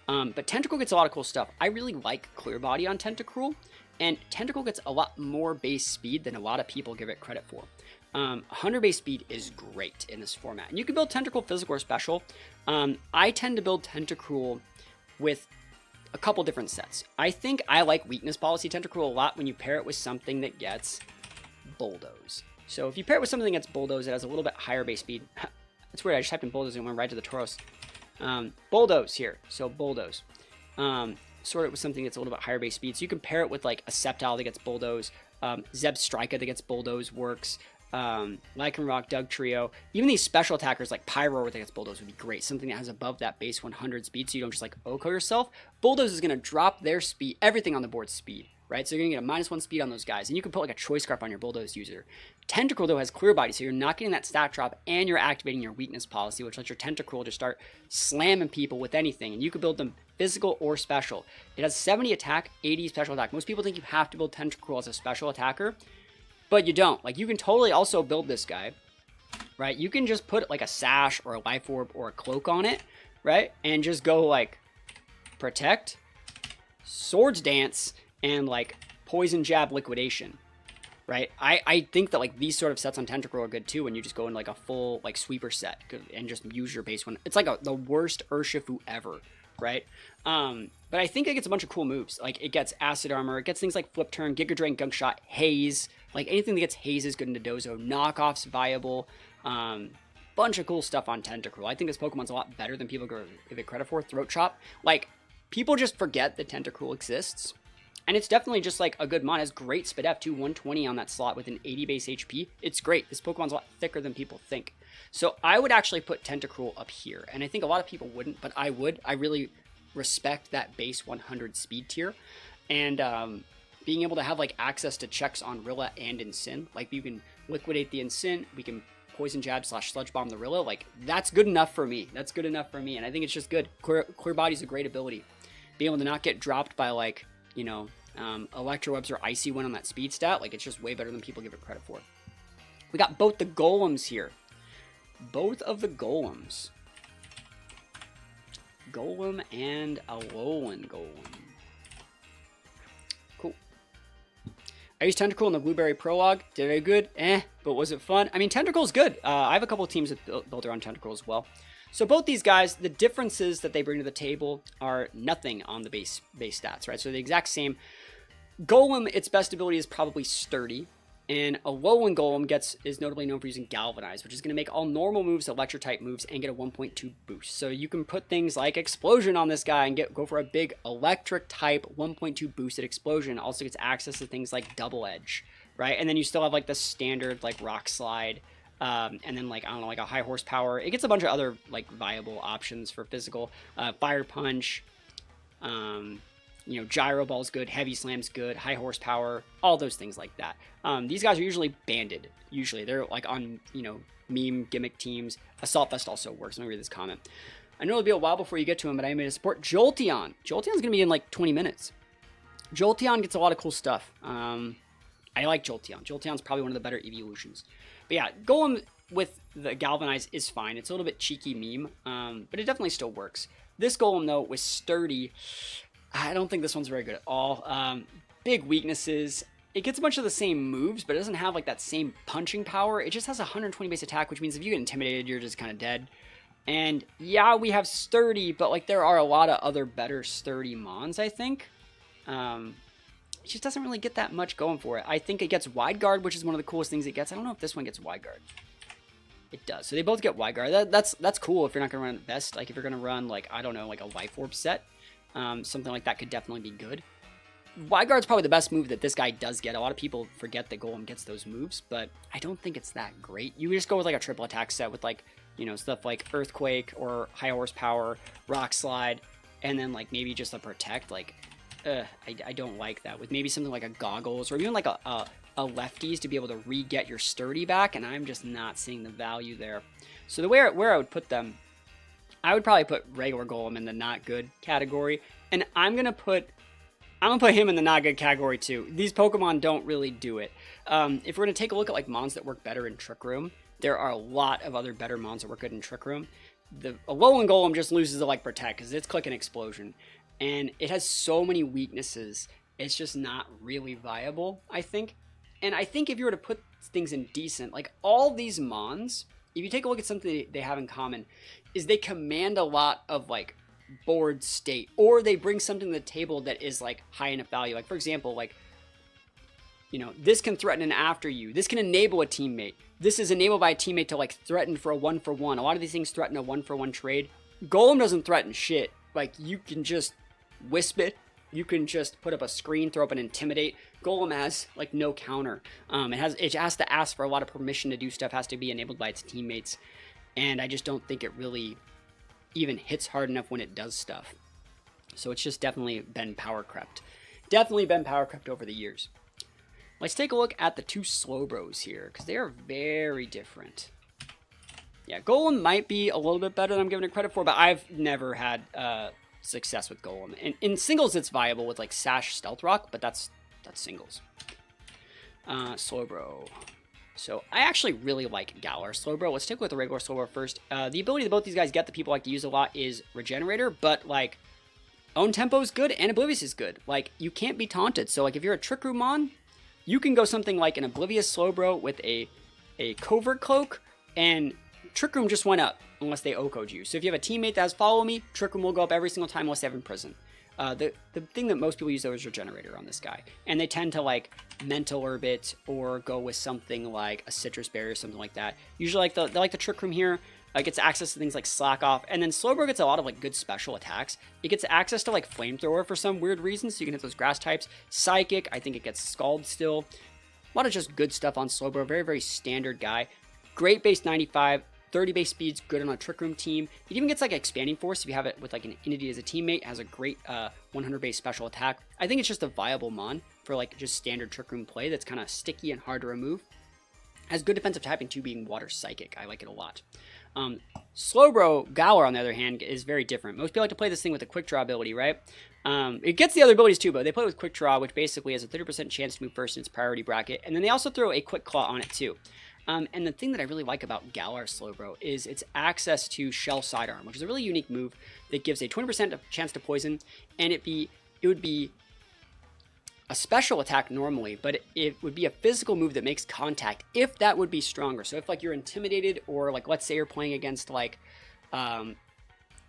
But Tentacruel gets a lot of cool stuff. I really like Clear Body on Tentacruel, and Tentacruel gets a lot more base speed than a lot of people give it credit for. 100 base speed is great in this format. And you can build Tentacruel physical or special. I tend to build Tentacruel with a couple different sets. I think I like Weakness Policy Tentacruel a lot when you pair it with something that gets Bulldoze. So if you pair it with something that gets Bulldoze, it has a little bit higher base speed. That's weird, I just typed in Bulldoze and went right to the Tauros. Bulldoze here, so Bulldoze. Sort it with something that's a little bit higher base speed. So you can pair it with like a Sceptile that gets Bulldoze. Zebstrika that gets Bulldoze works. Lycanroc, Dugtrio. Even these special attackers like Pyro that gets Bulldoze would be great. Something that has above that base 100 speed so you don't just like OHKO yourself. Bulldoze is going to drop their speed, everything on the board speed, right? So you're going to get a -1 speed on those guys. And you can put like a Choice Scarf on your Bulldoze user. Tentacruel though has Clear Body, so you're not getting that stat drop and you're activating your Weakness Policy, which lets your Tentacruel just start slamming people with anything. And you can build them physical or special. It has 70 attack, 80 special attack. Most people think you have to build Tentacruel as a special attacker, but you don't. Like, you can totally also build this guy, right? You can just put like a Sash or a Life Orb or a Cloak on it, right? And just go like Protect, Swords Dance, and like Poison Jab Liquidation, right? I think that like these sort of sets on Tentacruel are good too when you just go in like a full like sweeper set and just use your base one. It's like the worst Urshifu ever, right? But I think it gets a bunch of cool moves. Like it gets Acid Armor, it gets things like Flip Turn, Giga Drain, Gunk Shot, Haze. Like anything that gets Haze is good into Dozo. Knockoffs viable. Bunch of cool stuff on Tentacruel. I think this Pokemon's a lot better than people give it credit for. Throat Chop. Like, people just forget that Tentacruel exists. And it's definitely just like a good mon. It has great Spadef too, 120 on that slot with an 80 base HP. It's great. This Pokemon's a lot thicker than people think. So I would actually put Tentacruel up here. And I think a lot of people wouldn't, but I would. I really respect that base 100 speed tier. And being able to have like access to checks on Rilla and Incin. Like you can liquidate the Incin, we can Poison Jab / Sludge Bomb the Rilla. Like that's good enough for me. That's good enough for me. And I think it's just good. Clear Body's a great ability. Being able to not get dropped by like, you know, Electrowebs or Icy Wind on that speed stat, like it's just way better than people give it credit for. We got both the Golems here. Both of the Golems. Golem and Alolan Golem. Cool. I used Tentacruel in the Blueberry Prologue. Did I good? But was it fun? I mean, Tentacruel's good. I have a couple of teams that build around Tentacruel as well. So both these guys, the differences that they bring to the table are nothing on the base stats, right? So the exact same. Golem, its best ability is probably Sturdy, and Alolan Golem is notably known for using Galvanize, which is going to make all normal moves Electric-type moves and get a 1.2 boost. So you can put things like Explosion on this guy and go for a big Electric-type 1.2 boosted Explosion. Also gets access to things like Double Edge, right? And then you still have like the standard like Rock Slide, and then like, I don't know, like a High Horsepower. It gets a bunch of other like viable options for physical. Fire Punch, you know, Gyro Ball's good, Heavy Slam's good, High Horsepower, all those things like that. These guys are usually banded. Usually they're like on, you know, meme gimmick teams. Assault Vest also works. Let me read this comment. I know it'll be a while before you get to him, but I'm going to support Jolteon. Jolteon's going to be in like 20 minutes. Jolteon gets a lot of cool stuff. I like Jolteon. Jolteon's probably one of the better evolutions. But yeah, Golem with the Galvanize is fine. It's a little bit cheeky meme, but it definitely still works. This Golem, though, with Sturdy, I don't think this one's very good at all. Big weaknesses. It gets a bunch of the same moves, but it doesn't have like that same punching power. It just has a 120 base attack, which means if you get intimidated, you're just kind of dead. And yeah, we have Sturdy, but like there are a lot of other better Sturdy mons, I think. It just doesn't really get that much going for it. I think it gets Wide Guard, which is one of the coolest things it gets. I don't know if this one gets Wide Guard. It does. So they both get Wide Guard. That's cool if you're not going to run best. Like if you're going to run like, I don't know, like a Life Orb set. Something like that could definitely be good. Wide Guard's probably the best move that this guy does get. A lot of people forget that Golem gets those moves, but I don't think it's that great. You just go with like a triple attack set with like, you know, stuff like Earthquake or High Horsepower, Rock Slide, and then like maybe just a Protect. Like, I don't like that. With maybe something like a Goggles or even like a Lefties to be able to re-get your Sturdy back, and I'm just not seeing the value there. So the where I would put them, I would probably put regular Golem in the not good category, and I'm gonna put him in the not good category too. These Pokemon don't really do it. If we're gonna take a look at like mons that work better in Trick Room, there are a lot of other better mons that work good in Trick Room. The Alolan Golem just loses to like Protect because it's Click and Explosion, and it has so many weaknesses. It's just not really viable, I think. And I think if you were to put things in decent, like all these mons, if you take a look at something they have in common, is they command a lot of like board state, or they bring something to the table that is like high enough value. Like for example, like, you know, this can threaten an after you. This can enable a teammate. This is enabled by a teammate to like threaten for a 1-for-1. A lot of these things threaten a 1-for-1 trade. Golem doesn't threaten shit. Like, you can just wisp it. You can just put up a screen, throw up an intimidate. Golem has like no counter. It has to ask for a lot of permission to do stuff. Has to be enabled by its teammates, and I just don't think it really even hits hard enough when it does stuff. So it's just definitely been power crept. Definitely been power crept over the years. Let's take a look at the two Slowbros here, because they are very different. Yeah, Golem might be a little bit better than I'm giving it credit for, but I've never had success with Golem. In singles, it's viable with like Sash Stealth Rock, but that's singles. Slowbro. So I actually really like Galar Slowbro. Let's take a look at the regular Slowbro first. The ability that both these guys get that people like to use a lot is Regenerator, but like Own Tempo is good and Oblivious is good. Like, you can't be taunted. So like if you're a Trick Room Mon, you can go something like an Oblivious Slowbro with a Covert Cloak, and Trick Room just went up unless they OHKO'd you. So if you have a teammate that has Follow Me, Trick Room will go up every single time unless they have Imprison. The thing that most people use though is Regenerator on this guy, and they tend to like Mental Herb it or go with something like a Citrus Berry or something like that. Usually they like the Trick Room here. Gets access to things like Slack Off, and then Slowbro gets a lot of like good special attacks. It gets access to like Flamethrower for some weird reason, so you can hit those grass types. Psychic, I think it gets Scald still. A lot of just good stuff on Slowbro. Very, very standard guy. Great base 95. 30 base speed's good on a Trick Room team. It even gets like Expanding Force if you have it with like an Entity as a teammate. It has a great 100 base special attack. I think it's just a viable mon for like just standard Trick Room play that's kind of sticky and hard to remove. Has good defensive typing too, being Water Psychic. I like it a lot. Slowbro Galar, on the other hand, is very different. Most people like to play this thing with a Quick Draw ability, right? It gets the other abilities too, but they play with Quick Draw, which basically has a 30% chance to move first in its priority bracket, and then they also throw a Quick Claw on it too. And the thing that I really like about Galar Slowbro is its access to Shell Sidearm, which is a really unique move that gives a 20% chance to poison, and it would be a special attack normally, but it would be a physical move that makes contact if that would be stronger. So if like you're intimidated, or like let's say you're playing against like an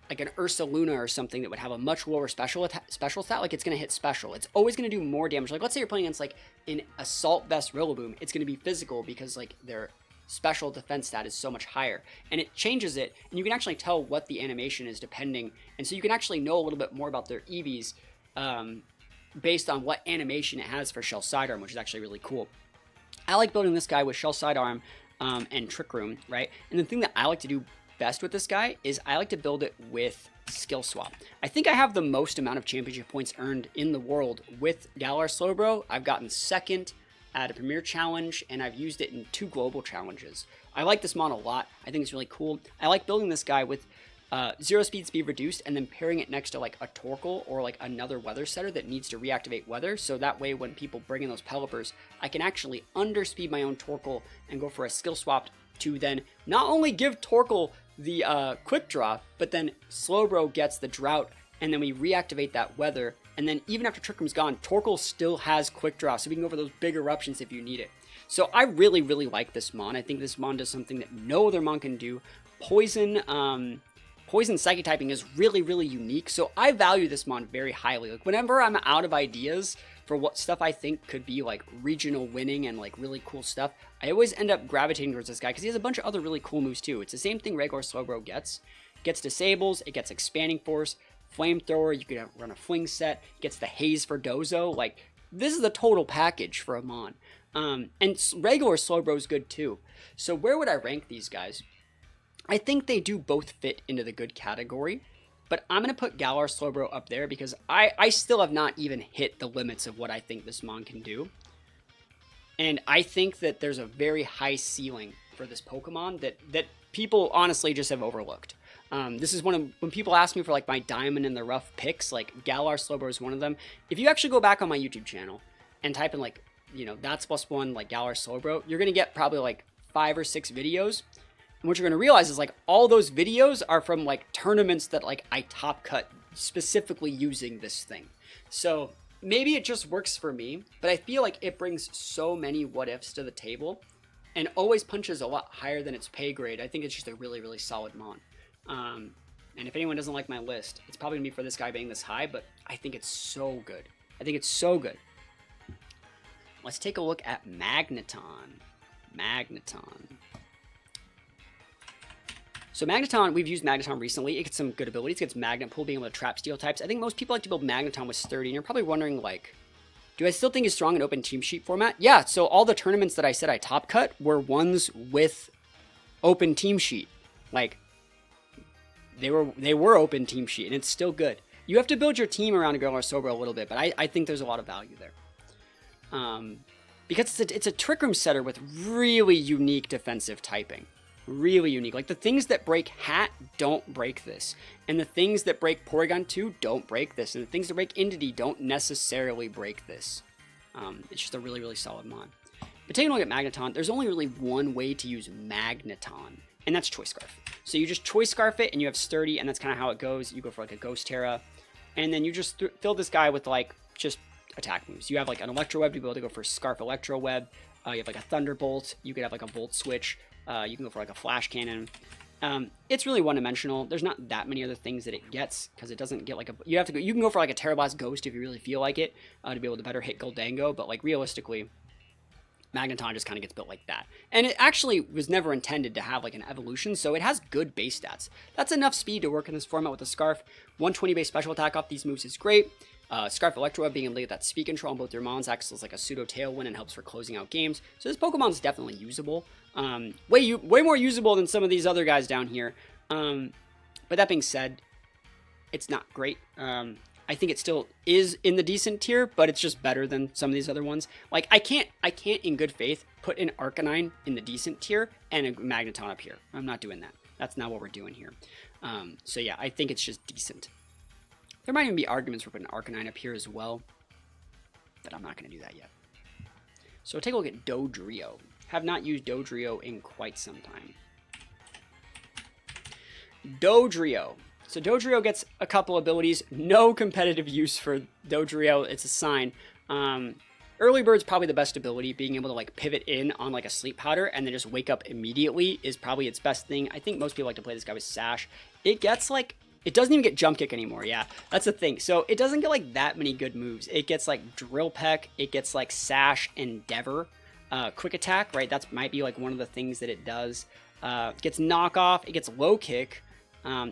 Ursaluna or something that would have a much lower special stat, like it's going to hit special. It's always going to do more damage. Like let's say you're playing against like an Assault Vest Rillaboom, it's going to be physical because like their special defense stat is so much higher, and it changes it, and you can actually tell what the animation is depending, and so you can actually know a little bit more about their EVs based on what animation it has for Shell Sidearm, which is actually really cool. I like building this guy with Shell Sidearm and Trick Room, right? And the thing that I like to do best with this guy is I like to build it with Skill Swap. I think I have the most amount of championship points earned in the world with Galar Slowbro. I've gotten second at a Premier Challenge, and I've used it in 2 global challenges. I like this mod a lot. I think it's really cool. I like building this guy with 0 speed reduced, and then pairing it next to like a Torkoal or like another weather setter that needs to reactivate weather, so that way when people bring in those Pelipers, I can actually underspeed my own Torkoal and go for a skill swap to then not only give Torkoal the quick draw, but then Slowbro gets the drought, and then we reactivate that weather, and then even after Trick Room's gone, Torkoal still has quick draw, so we can go for those big eruptions if you need it. So I really, really like this mon. I think this mon does something that no other mon can do. Poison Psychic typing is really, really unique, so I value this mon very highly. Like whenever I'm out of ideas for what stuff I think could be like regional winning and like really cool stuff, I always end up gravitating towards this guy because he has a bunch of other really cool moves too. It's the same thing regular Slowbro gets. Gets Disables, it gets Expanding Force, Flamethrower, you can run a Fling set, gets the Haze for Dozo. Like, this is the total package for a mon. And regular Slowbro is good too. So where would I rank these guys? I think they do both fit into the good category, but I'm going to put Galar Slowbro up there because I still have not even hit the limits of what I think this mon can do. And I think that there's a very high ceiling for this Pokemon that people honestly just have overlooked. This is when people ask me for like my diamond in the rough picks, like Galar Slowbro is one of them. If you actually go back on my YouTube channel and type in like, you know, that's +1 like Galar Slowbro, you're going to get probably like 5 or 6 videos. And what you're going to realize is like all those videos are from like tournaments that like I top cut specifically using this thing. So maybe it just works for me, but I feel like it brings so many what ifs to the table and always punches a lot higher than its pay grade. I think it's just a really, really solid mon. And if anyone doesn't like my list, it's probably going to be for this guy being this high, but I think it's so good. I think it's so good. Let's take a look at Magneton. So Magneton, we've used Magneton recently. It gets some good abilities. It gets Magnet Pull, being able to trap steel types. I think most people like to build Magneton with Sturdy, and you're probably wondering, like, do I still think it's strong in open team sheet format? Yeah, so all the tournaments that I said I top cut were ones with open team sheet. Like, they were open team sheet, and it's still good. You have to build your team around a Golem or Slowbro a little bit, but I think there's a lot of value there. Because it's a Trick Room setter with really unique defensive typing. Really unique. Like, the things that break Hat don't break this. And the things that break Porygon 2 don't break this. And the things that break Entity don't necessarily break this. It's just a really, really solid mod. But taking a look at Magneton, there's only really one way to use Magneton. And that's Choice Scarf. So you just Choice Scarf it, and you have Sturdy, and that's kind of how it goes. You go for, like, a Ghost Terra. And then you just fill this guy with, like, just attack moves. You have, like, an Electro Web to be able to go for Scarf Electro Web. You have, like, a Thunderbolt. You could have, like, a Volt Switch. You can go for like a Flash Cannon. It's really one-dimensional. There's not that many other things that it gets, because it doesn't get like a... You can go for like a Terra Blast Ghost if you really feel like it, to be able to better hit Goldango, but like realistically, Magneton just kind of gets built like that. And it actually was never intended to have like an evolution, so it has good base stats. That's enough speed to work in this format with a Scarf. 120 base special attack off these moves is great. Scarf Electro Web, being able to get that speed control on both your mons, acts as like a pseudo tailwind and helps for closing out games. So this Pokemon's definitely usable. Way more usable than some of these other guys down here. But that being said, it's not great. I think it still is in the decent tier, but it's just better than some of these other ones. Like, I can't in good faith put an Arcanine in the decent tier and a Magneton up here. I'm not doing that. That's not what we're doing here. So yeah, I think it's just decent. There might even be arguments for putting Arcanine up here as well, but I'm not going to do that yet. So take a look at Dodrio. Have not used Dodrio in quite some time. Dodrio. So Dodrio gets a couple abilities. No competitive use for Dodrio. It's a sign. Early Bird's probably the best ability. Being able to like pivot in on like a sleep powder and then just wake up immediately is probably its best thing. I think most people like to play this guy with Sash. It gets like... It doesn't even get Jump Kick anymore, yeah. That's the thing. So it doesn't get like that many good moves. It gets like Drill Peck. It gets like Sash, Endeavor. Quick Attack, right? That might be like one of the things that it does. It gets Knock Off. It gets Low Kick.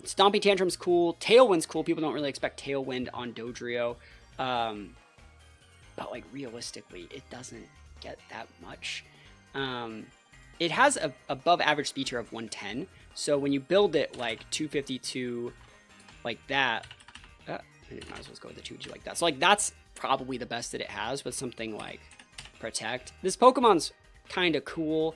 Stomping Tantrum's cool. Tailwind's cool. People don't really expect Tailwind on Dodrio. But like realistically, it doesn't get that much. It has a above average speed tier of 110. So when you build it like 252 like that, I might as well go with the 2 like that. So like that's probably the best that it has with something like Protect. This Pokemon's kind of cool,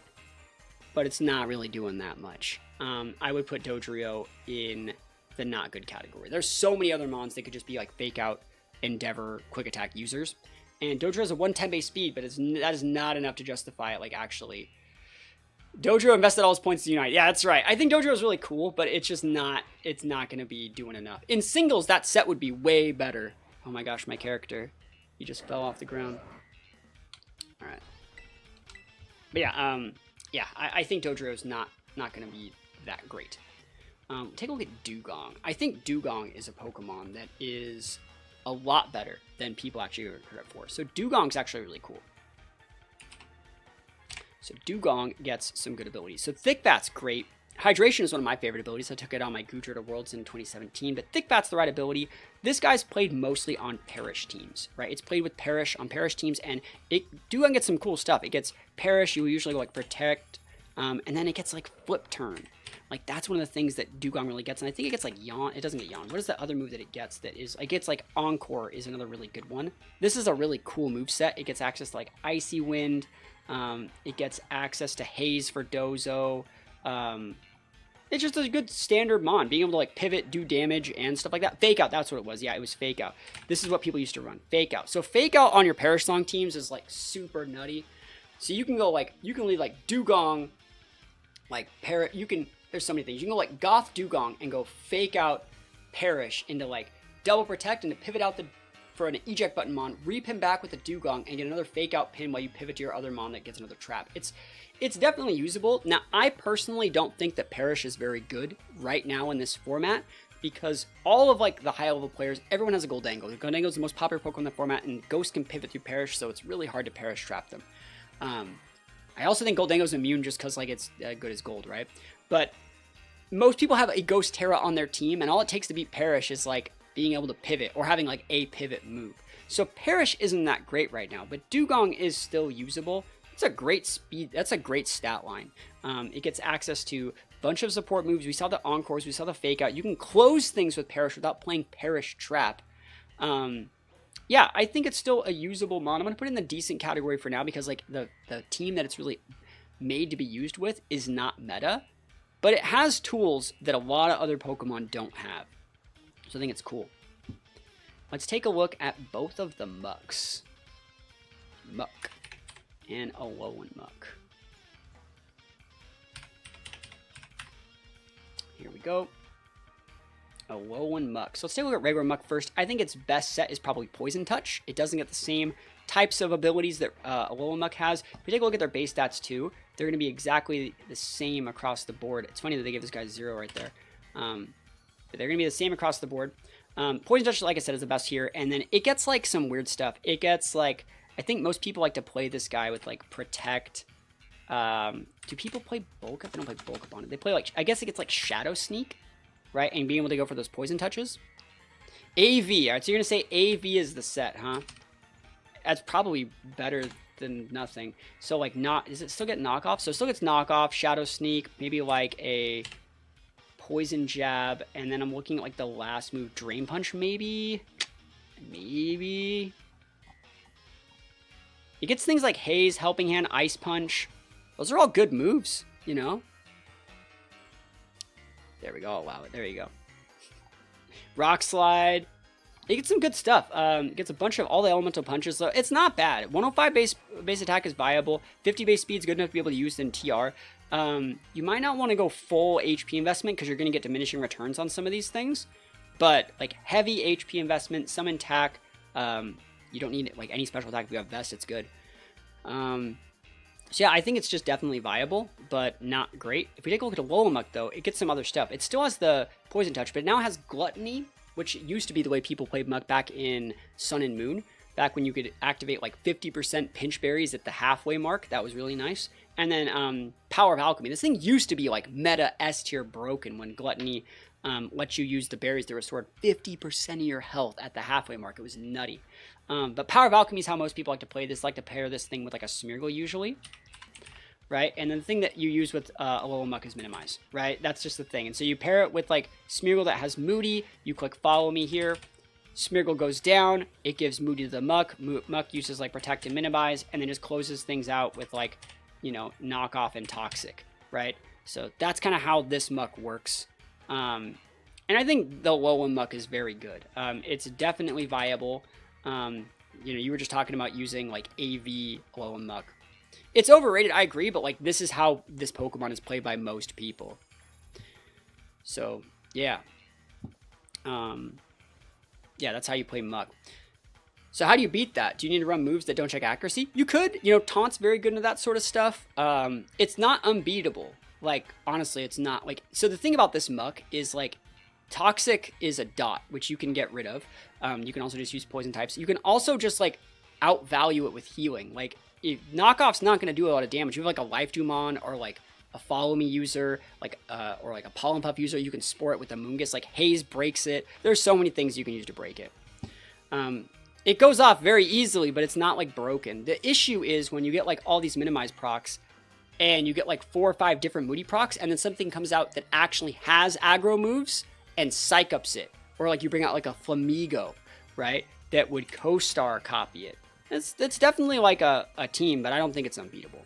but it's not really doing that much. I would put Dodrio in the not good category. There's so many other mons that could just be like Fake Out, Endeavor, Quick Attack users. And Dodrio has a 110 base speed, but that is not enough to justify it like actually. Dodrio invested all his points to Unite. Yeah, that's right. I think Dodrio is really cool, but it's just not, it's not going to be doing enough. In singles, that set would be way better. Oh my gosh, my character. He just fell off the ground. All right. But yeah, I think Dodrio is not going to be that great. Take a look at Dewgong. I think Dewgong is a Pokemon that is a lot better than people actually give it credit for. So Dewgong's actually really cool. So Dewgong gets some good abilities. So Thick Bat's great. Hydration is one of my favorite abilities. I took it on my Goodra to Worlds in 2017, but Thick Bat's the right ability. This guy's played mostly on Perish teams, right? It's played with Perish on Perish teams, and Dewgong gets some cool stuff. It gets Perish, you will usually go like Protect, and then it gets like Flip Turn. Like that's one of the things that Dewgong really gets, and I think it gets like Yawn. It doesn't get Yawn. What is the other move that it gets that is, it gets like Encore is another really good one. This is a really cool move set. It gets access to like Icy Wind. It gets access to Haze for Dozo. It's just a good standard mon, being able to like pivot, do damage, and stuff like that. Fake Out, that's what it was. Yeah, it was Fake Out. This is what people used to run. Fake Out. So Fake Out on your Perish Song teams is like super nutty. So you can go like, you can lead like Dewgong, like Perish. You can, there's so many things. You can go like Goth Dewgong and go Fake Out Perish into like Double Protect and to pivot out for an eject button mon, re-pin back with a Dewgong and get another Fake Out pin while you pivot to your other mon that gets another trap. It's definitely usable. Now, I personally don't think that Perish is very good right now in this format because all of like the high level players, everyone has a Goldango. The Goldango is the most popular Pokemon in the format, and Ghost can pivot through Perish, so it's really hard to Perish trap them. I also think Goldango's immune just because like it's good as Gold, right? But most people have a Ghost Terra on their team, and all it takes to beat Perish is like being able to pivot or having like a pivot move. So Perish isn't that great right now, but Dewgong is still usable. It's a great speed. That's a great stat line. It gets access to a bunch of support moves. We saw the Encores. We saw the Fake Out. You can close things with Perish without playing Perish Trap. Yeah, I think it's still a usable mon. I'm going to put it in the decent category for now because like the team that it's really made to be used with is not meta. But it has tools that a lot of other Pokemon don't have. So I think it's cool. Let's take a look at both of the Mucks. Muck and Alolan Muck. Here we go. Alolan Muck. So let's take a look at regular Muck first. I think its best set is probably Poison Touch. It doesn't get the same types of abilities that Alolan Muck has. If you take a look at their base stats too, they're going to be exactly the same across the board. It's funny that they gave this guy 0 right there. But they're going to be the same across the board. Poison Touch, like I said, is the best here. And then it gets like some weird stuff. It gets like, I think most people like to play this guy with like Protect. Do people play Bulk Up? They don't play Bulk Up on it. They play like, I guess it gets like Shadow Sneak, right? And being able to go for those Poison Touches. AV, all right, so you're going to say AV is the set, huh? That's probably better than nothing. So like does it still get knockoff? So it still gets knockoff, Shadow Sneak, maybe like a Poison Jab, and then I'm looking at like the last move, Drain Punch maybe? Maybe? It gets things like Haze, Helping Hand, Ice Punch. Those are all good moves, you know? There we go, I'll allow it. There you go. Rock Slide. It gets some good stuff. It gets a bunch of all the elemental punches, so it's not bad. 105 base attack is viable. 50 base speed is good enough to be able to use in TR. You might not want to go full HP investment because you're going to get diminishing returns on some of these things. But like heavy HP investment, some attack. You don't need like any special attack. If you have Vest, it's good. So yeah, I think it's just definitely viable, but not great. If we take a look at Alolan Muck though, it gets some other stuff. It still has the Poison Touch, but it now has Gluttony, which used to be the way people played Muck back in Sun and Moon. Back when you could activate like 50% Pinch Berries at the halfway mark. That was really nice. And then Power of Alchemy. This thing used to be like meta S tier broken when Gluttony lets you use the berries to restore 50% of your health at the halfway mark. It was nutty. But Power of Alchemy is how most people like to play this. Like to pair this thing with like a Smeargle usually. Right? And then the thing that you use with Alolan Muck is Minimize. Right? That's just the thing. And so you pair it with like Smeargle that has Moody. You click Follow Me here. Smeargle goes down. It gives Moody to the Muck. Muck uses like Protect and Minimize. And then just closes things out with like, you know, Knockoff and Toxic. Right? So that's kind of how this Muck works. And I think the Alolan Muck is very good. It's definitely viable. You know, you were just talking about using like AV Alolan Muck. It's overrated, I agree, but like this is how this Pokemon is played by most people. So yeah. Yeah, that's how you play Muck. So how do you beat that? Do you need to run moves that don't check accuracy? You could. You know, Taunt's very good into that sort of stuff. It's not unbeatable. Like, honestly, it's not. Like, so the thing about this Muck is, like, Toxic is a dot, which you can get rid of. You can also just use Poison types. You can also just, like, outvalue it with healing. Like, if Knockoff's not going to do a lot of damage. You have, like, a Life Dumon or, like, a Follow Me user, like, or, like, a Pollen Puff user. You can spore it with a Moongus. Like, Haze breaks it. There's so many things you can use to break it. It goes off very easily, but it's not, like, broken. The issue is when you get, like, all these Minimize procs, and you get, like, 4 or 5 different Moody procs, and then something comes out that actually has aggro moves, and Psych-Ups it. Or, like, you bring out, like, a Flamigo, right? That would co-star copy it. It's definitely, like, a team, but I don't think it's unbeatable.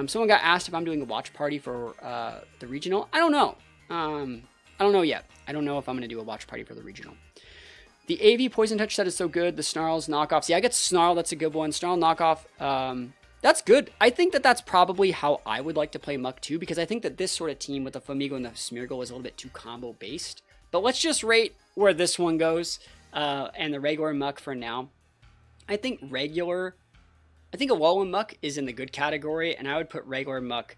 Someone got asked if I'm doing a watch party for the regional. I don't know. I don't know yet. I don't know if I'm going to do a watch party for the regional. The AV Poison Touch set is so good. The Snarls knockoffs. Yeah, I get Snarl. That's a good one. Snarl knockoff. That's good. I think that that's probably how I would like to play Muck too, because I think that this sort of team with the Flamigo and the Smeargle is a little bit too combo based. But let's just rate where this one goes and the regular Muck for now. I think Alolan Muck is in the good category, and I would put regular Muck.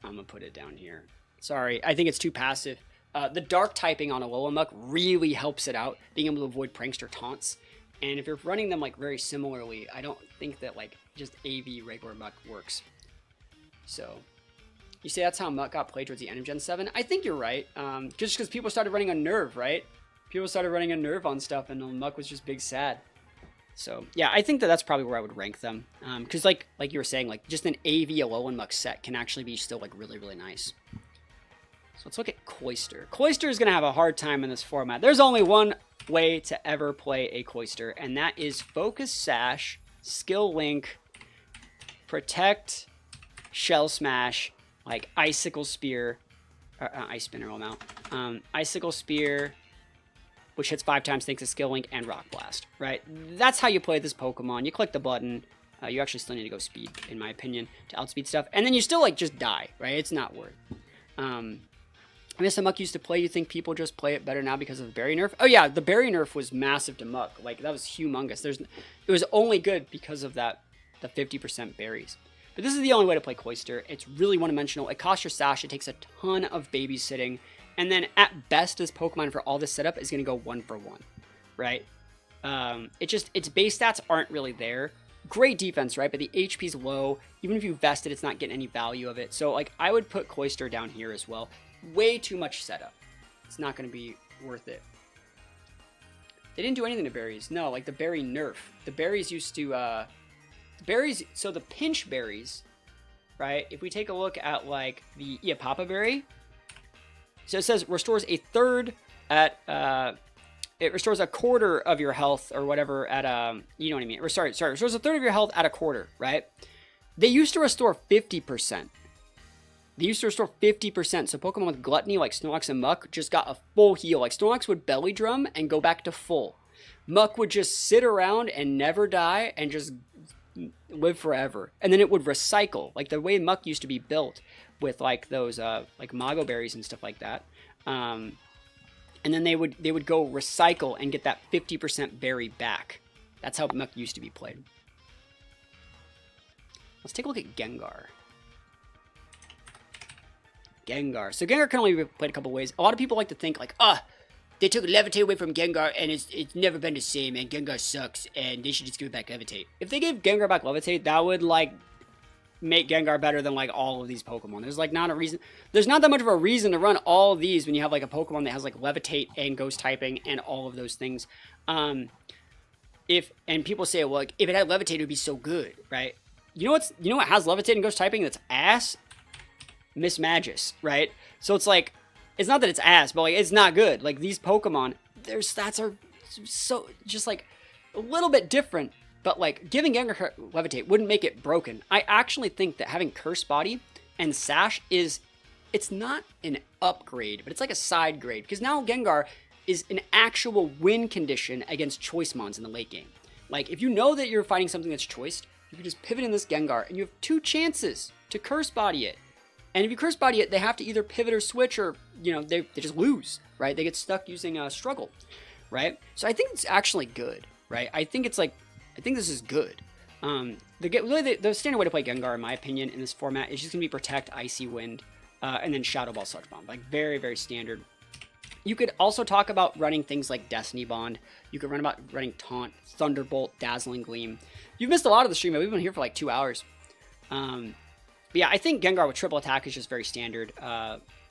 I'm going to put it down here. Sorry, I think it's too passive. The dark typing on Alolan Muck really helps it out, being able to avoid prankster taunts. And if you're running them like very similarly, I don't think that like just AV regular Muck works. So you say that's how Muck got played towards the end of Gen 7? I think you're right. Just because people started running a Nerve, right? People started running a Nerve on stuff, and Muck was just big sad. So yeah, I think that that's probably where I would rank them. Because like you were saying, like just an AV Alolan Muck set can actually be still like really, really nice. So let's look at Cloyster. Cloyster is going to have a hard time in this format. There's only one way to ever play a Cloyster, and that is Focus Sash, Skill Link, Protect, Shell Smash, like Icicle Spear, Ice Spinner will mount, Icicle Spear, which hits 5 times thanks to Skill Link, and Rock Blast, right? That's how you play this Pokemon. You click the button. You actually still need to go speed, in my opinion, to outspeed stuff. And then you still, like, just die, right? It's not worth it. I guess the Muck used to play. You think people just play it better now because of the berry nerf? Oh yeah, the berry nerf was massive to Muck. Like, that was humongous. It was only good because of that, the 50% berries. But this is the only way to play Cloyster. It's really one-dimensional. It costs your Sash. It takes a ton of babysitting. And then at best, this Pokemon for all this setup is going to go 1-for-1, right? Its base stats aren't really there. Great defense, right? But the HP's low. Even if you vest it, it's not getting any value of it. So, like, I would put Cloyster down here as well. Way too much setup. It's not going to be worth it. They didn't do anything to berries. No, like the berry nerf. The berries used to, so the pinch berries, right? If we take a look at like the Papa berry, so it says restores a third at, it restores a quarter of your health or whatever at, you know what I mean? Sorry, restores a third of your health at a quarter, right? They used to restore 50%. They used to restore 50%, so Pokemon with Gluttony, like Snorlax and Muck, just got a full heal. Like, Snorlax would Belly Drum and go back to full. Muck would just sit around and never die and just live forever. And then it would recycle, like the way Muck used to be built with, like, those, like, Mago Berries and stuff like that. And then they would go recycle and get that 50% berry back. That's how Muck used to be played. Let's take a look at Gengar. Gengar. So Gengar can only be played a couple ways. A lot of people like to think like, they took Levitate away from Gengar and it's never been the same and Gengar sucks and they should just give it back Levitate. If they gave Gengar back Levitate, that would like make Gengar better than like all of these Pokemon. There's like not a reason. There's not that much of a reason to run all of these when you have like a Pokemon that has like Levitate and Ghost typing and all of those things. And people say, well, like, if it had Levitate, it would be so good, right? You know what has Levitate and Ghost typing that's ass? Mismagius, right? So it's like, it's not that it's ass, but like it's not good. Like these Pokemon, their stats are so just like a little bit different, but like giving Gengar Levitate wouldn't make it broken. I actually think that having Curse Body and Sash it's not an upgrade, but it's like a side grade because now Gengar is an actual win condition against Choice Mons in the late game. Like if you know that you're fighting something that's choiced, you can just pivot in this Gengar and you have 2 chances to Curse Body it. And if you Curse Body it, they have to either pivot or switch or, you know, they just lose, right? They get stuck using Struggle, right? So I think it's actually good, right? I think this is good. The standard way to play Gengar, in my opinion, in this format is just going to be Protect, Icy Wind, and then Shadow Ball, Sludge Bomb. Like, very, very standard. You could also talk about running things like Destiny Bond. You could running Taunt, Thunderbolt, Dazzling Gleam. You've missed a lot of the stream, but we've been here for like 2 hours. But yeah, I think Gengar with triple attack is just very standard.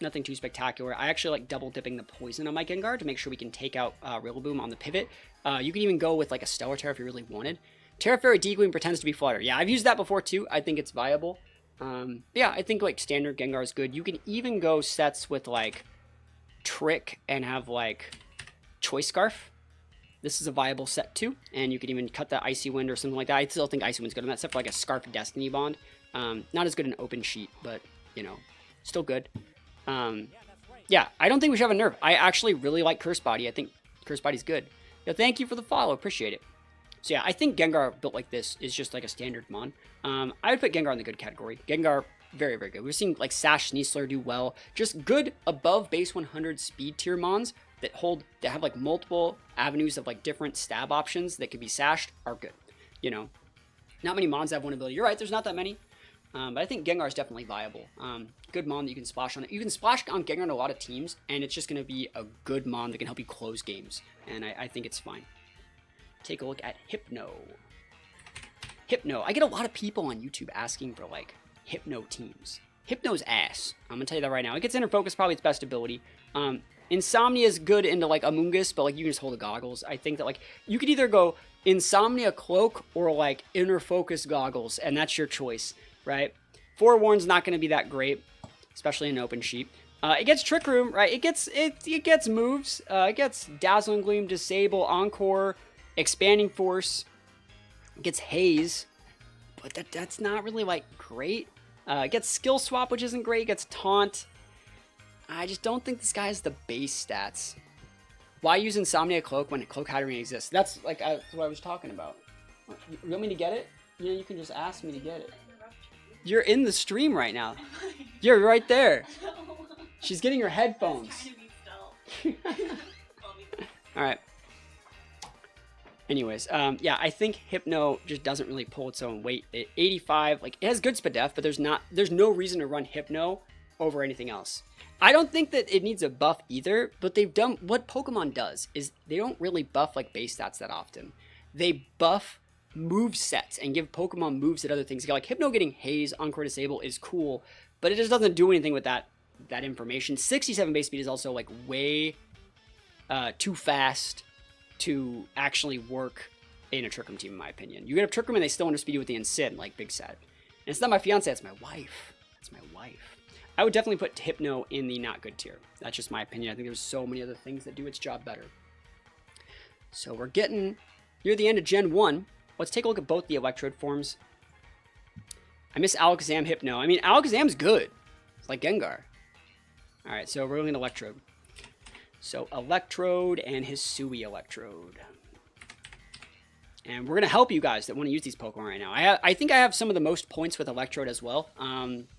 Nothing too spectacular. I actually like double dipping the poison on my Gengar to make sure we can take out Rillaboom on the pivot. You can even go with like a Stellar Terra if you really wanted. Terra Fairy D-Gleam pretends to be Flutter. Yeah, I've used that before too. I think it's viable. Yeah, I think like standard Gengar is good. You can even go sets with like Trick and have like Choice Scarf. This is a viable set too. And you could even cut the Icy Wind or something like that. I still think Icy Wind's good on that set for like a Scarf Destiny Bond. Not as good in open sheet, but, you know, still good. Yeah, I don't think we should have a nerf. I actually really like Curse Body. I think Curse Body's good. Yeah, thank you for the follow. Appreciate it. So yeah, I think Gengar built like this is just like a standard mon. I would put Gengar in the good category. Gengar, very, very good. We're seeing like Sash Sneasler do well. Just good above base 100 speed tier mons that have like multiple avenues of like different stab options that could be sashed are good. You know, not many mons have one ability. You're right, there's not that many. But I think Gengar is definitely viable. Good mon that you can splash on it. You can splash on Gengar in a lot of teams, and it's just going to be a good mon that can help you close games. And I think it's fine. Take a look at Hypno. Hypno. I get a lot of people on YouTube asking for, like, Hypno teams. Hypno's ass. I'm going to tell you that right now. It gets Inner Focus, probably its best ability. Insomnia is good into, like, Amoonguss, but, like, you can just hold the goggles. I think that, like, you could either go Insomnia Cloak or, like, Inner Focus Goggles, and that's your choice, right? Forewarn's not going to be that great, especially in open sheet. It gets Trick Room, right? It gets moves. It gets Dazzling Gleam, Disable, Encore, Expanding Force. It gets Haze, but that's not really, like, great. It gets Skill Swap, which isn't great. It gets Taunt. I just don't think this guy has the base stats. Why use Insomnia Cloak when Cloak Hatterene exists? That's what I was talking about. You want me to get it? You know, you can just ask me to get it. You're in the stream right now. You're right there. She's getting her headphones. All right. Anyways, yeah, I think Hypno just doesn't really pull its own weight. 85, like, it has good Spadef, but there's no reason to run Hypno over anything else. I don't think that it needs a buff either, but what Pokemon does is they don't really buff, like, base stats that often. They buff move sets and give Pokemon moves that other things get. Like, Hypno getting Haze, Encore, Disable is cool, but it just doesn't do anything with that information. 67 base speed is also, like, way too fast to actually work in a Trick Room team, in my opinion. You get a Trick Room and they still underspeed you with the Incid, like Big Sad. And it's not my fiance, it's my wife. That's my wife. I would definitely put Hypno in the not good tier. That's just my opinion. I think there's so many other things that do its job better. So we're getting near the end of Gen 1. Let's take a look at both the Electrode forms. I miss Alakazam Hypno. I mean, Alakazam's good. It's like Gengar. Alright, so we're looking at Electrode. So Electrode and Hisui Electrode. And we're going to help you guys that want to use these Pokemon right now. I think I have some of the most points with Electrode as well.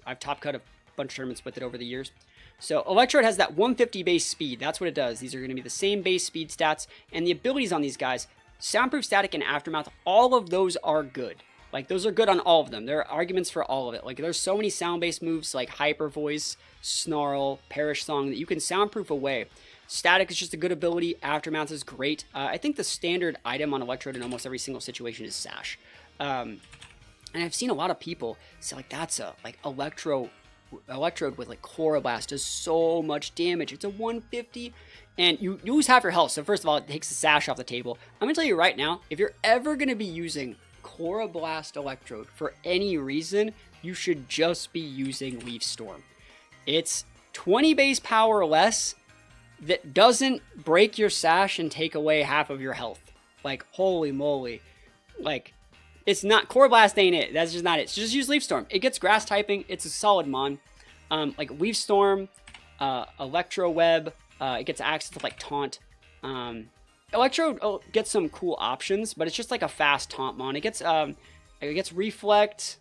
I've top cut a bunch of tournaments with it over the years. So Electrode has that 150 base speed. That's what it does. These are going to be the same base speed stats. And the abilities on these guys, Soundproof, Static, and Aftermath, all of those are good. Like, those are good on all of them. There are arguments for all of it. Like, there's so many sound-based moves like Hyper Voice, Snarl, Perish Song that you can soundproof away. Static is just a good ability. Aftermath is great. I think the standard item on Electrode in almost every single situation is Sash. And I've seen a lot of people say, like, that's a, like, Electrode with, like, Chloroblast does so much damage. It's a 150, and you lose half your health. So first of all, it takes the Sash off the table. I'm going to tell you right now, if you're ever going to be using Chloroblast Electrode for any reason, you should just be using Leaf Storm. It's 20 base power less that doesn't break your Sash and take away half of your health. Like, holy moly. Like, it's not, Chloroblast ain't it. That's just not it. So just use Leaf Storm. It gets grass typing. It's a solid mon. Like Leaf Storm, Electro Web, it gets access to, like, Taunt. Electro gets some cool options, but it's just like a fast taunt mon. It gets Reflect,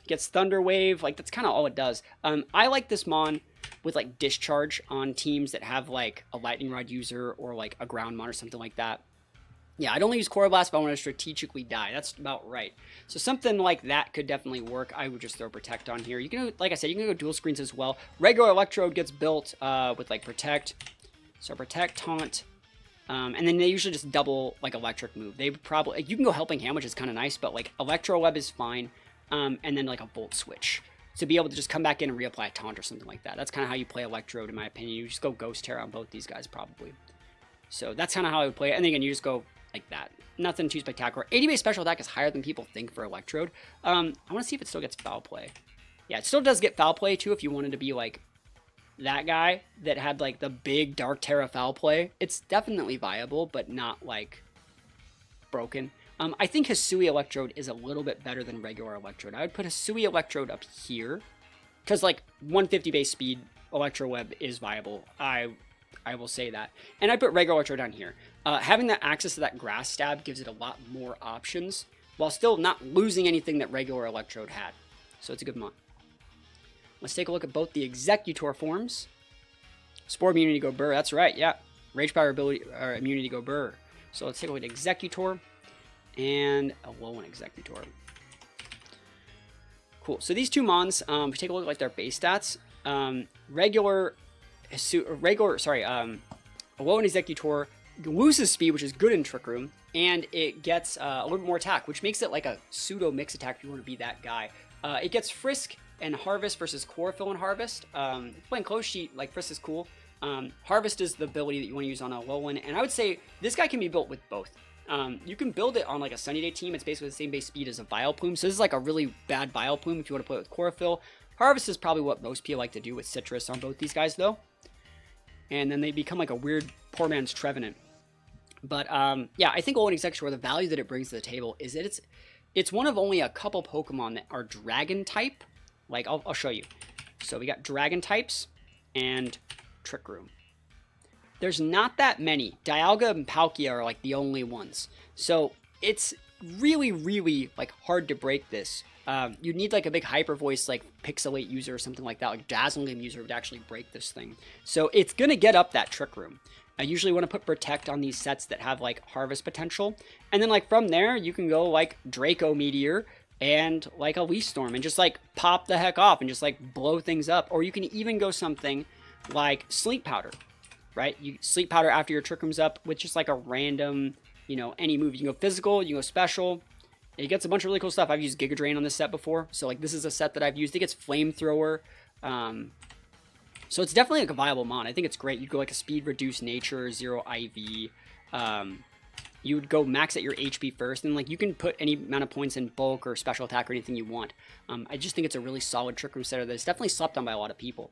gets Thunder Wave. Like, that's kind of all it does. I like this mon with, like, Discharge on teams that have, like, a Lightning Rod user or, like, a Ground mon or something like that. Yeah, I'd only use Chloroblast if I want to strategically die. That's about right. So something like that could definitely work. I would just throw Protect on here. You can, like I said, you can go dual screens as well. Regular Electrode gets built with, like, Protect. So Protect, Taunt. And then they usually just double, like, Electric move. They probably, you can go Helping Hand, which is kind of nice, but, like, Electro Web is fine. And then, like, a Volt Switch to be able to just come back in and reapply a Taunt or something like that. That's kind of how you play Electrode, in my opinion. You just go Ghost Terror on both these guys, probably. So that's kind of how I would play it. And again, you just go like that. Nothing too spectacular. 80 base special attack is higher than people think for Electrode. I want to see if it still gets Foul Play. Yeah, it still does get Foul Play, too, if you wanted to be, like, that guy that had, like, the big Dark Terra Foul Play. It's definitely viable, but not, like, broken. I think Hisui Electrode is a little bit better than regular Electrode. I would put Hisui Electrode up here, because, like, 150 base speed Electro Web is viable. I will say that. And I put regular Electrode down here. Having that access to that Grass Stab gives it a lot more options, while still not losing anything that regular Electrode had. So it's a good mon. Let's take a look at both the Executor forms. Spore Immunity Go Burr, that's right, yeah. Rage Power ability, or Immunity Go Burr. So let's take a look at Executor and a Alolan Executor. Cool. So these two mons, if you take a look at like their base stats, Alolan Exeggutor loses speed, which is good in Trick Room, and it gets a little bit more attack, which makes it like a pseudo mix attack if you want to be that guy. It gets Frisk and Harvest versus Chlorophyll and Harvest. Playing close sheet, like Frisk is cool. Harvest is the ability that you want to use on a Alolan, and I would say this guy can be built with both. You can build it on like a Sunny Day team. It's basically the same base speed as a Vileplume, so this is like a really bad Vileplume if you want to play with Chlorophyll. Harvest is probably what most people like to do with Citrus on both these guys though. And then they become like a weird poor man's Trevenant. But yeah, I think Alolan Exeggutor, the value that it brings to the table is that it's one of only a couple Pokemon that are Dragon type. Like, I'll show you. So we got Dragon types and Trick Room. There's not that many. Dialga and Palkia are like the only ones. So it's really, really like hard to break this. You'd need like a big Hyper Voice, like Pixelate user or something like that, like Dazzling user would actually break this thing. So it's gonna get up that Trick Room. I usually want to put Protect on these sets that have like Harvest potential, and then like from there you can go like Draco Meteor and like a Leaf Storm and just like pop the heck off and just like blow things up. Or you can even go something like Sleep Powder, right? You Sleep Powder after your Trick Room's up with just like a random, you know, any move. You can go physical, you can go special. It gets a bunch of really cool stuff. I've used Giga Drain on this set before, so like this is a set that I've used. It gets Flamethrower, so it's definitely like a viable mon. I think it's great. You'd go like a speed reduced nature, 0 IV. You would go max at your HP first, and like you can put any amount of points in bulk or special attack or anything you want. I just think it's a really solid Trick Room setter that's definitely slept on by a lot of people.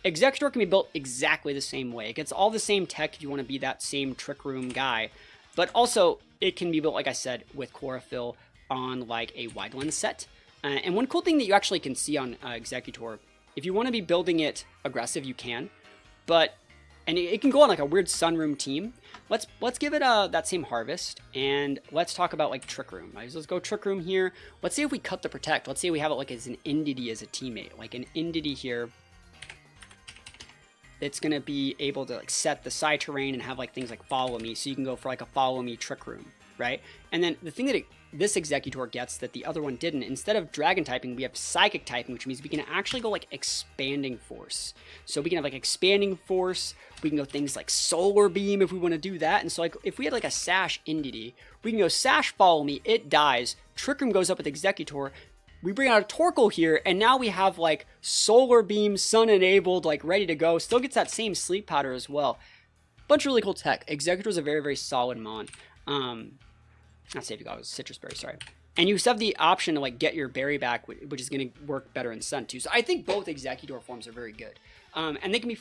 Exeggutor can be built exactly the same way. It gets all the same tech if you want to be that same Trick Room guy, but also it can be built, like I said, with Chlorophyll on like a wide lens set. And one cool thing that you actually can see on Exeggutor, if you want to be building it aggressive, you can, but it can go on like a weird Sunroom team. Let's give it that same Harvest, and let's talk about like Trick Room. Right? So let's go Trick Room here. Let's say if we cut the Protect, let's say we have it like as an Indity as a teammate, like an Indity here. It's gonna be able to like set the side terrain and have like things like Follow Me, so you can go for like a Follow Me Trick Room, right? And then the thing that this Exeggutor gets that the other one didn't, instead of Dragon typing, we have Psychic typing, which means we can actually go like Expanding Force. So we can have like Expanding Force, we can go things like Solar Beam if we want to do that. And so like if we had like a Sash Indity, we can go Sash Follow Me, it dies, Trick Room goes up with Exeggutor, we bring out a Torkoal here, and now we have like Solar Beam, Sun Enabled, like ready to go. Still gets that same Sleep Powder as well. Bunch of really cool tech. Exeggutor is a very, very solid mon. Not Safety Goggles, Citrus Berry, sorry. And you still have the option to like get your berry back, which is going to work better in Sun too. So I think both Exeggutor forms are very good. And they can be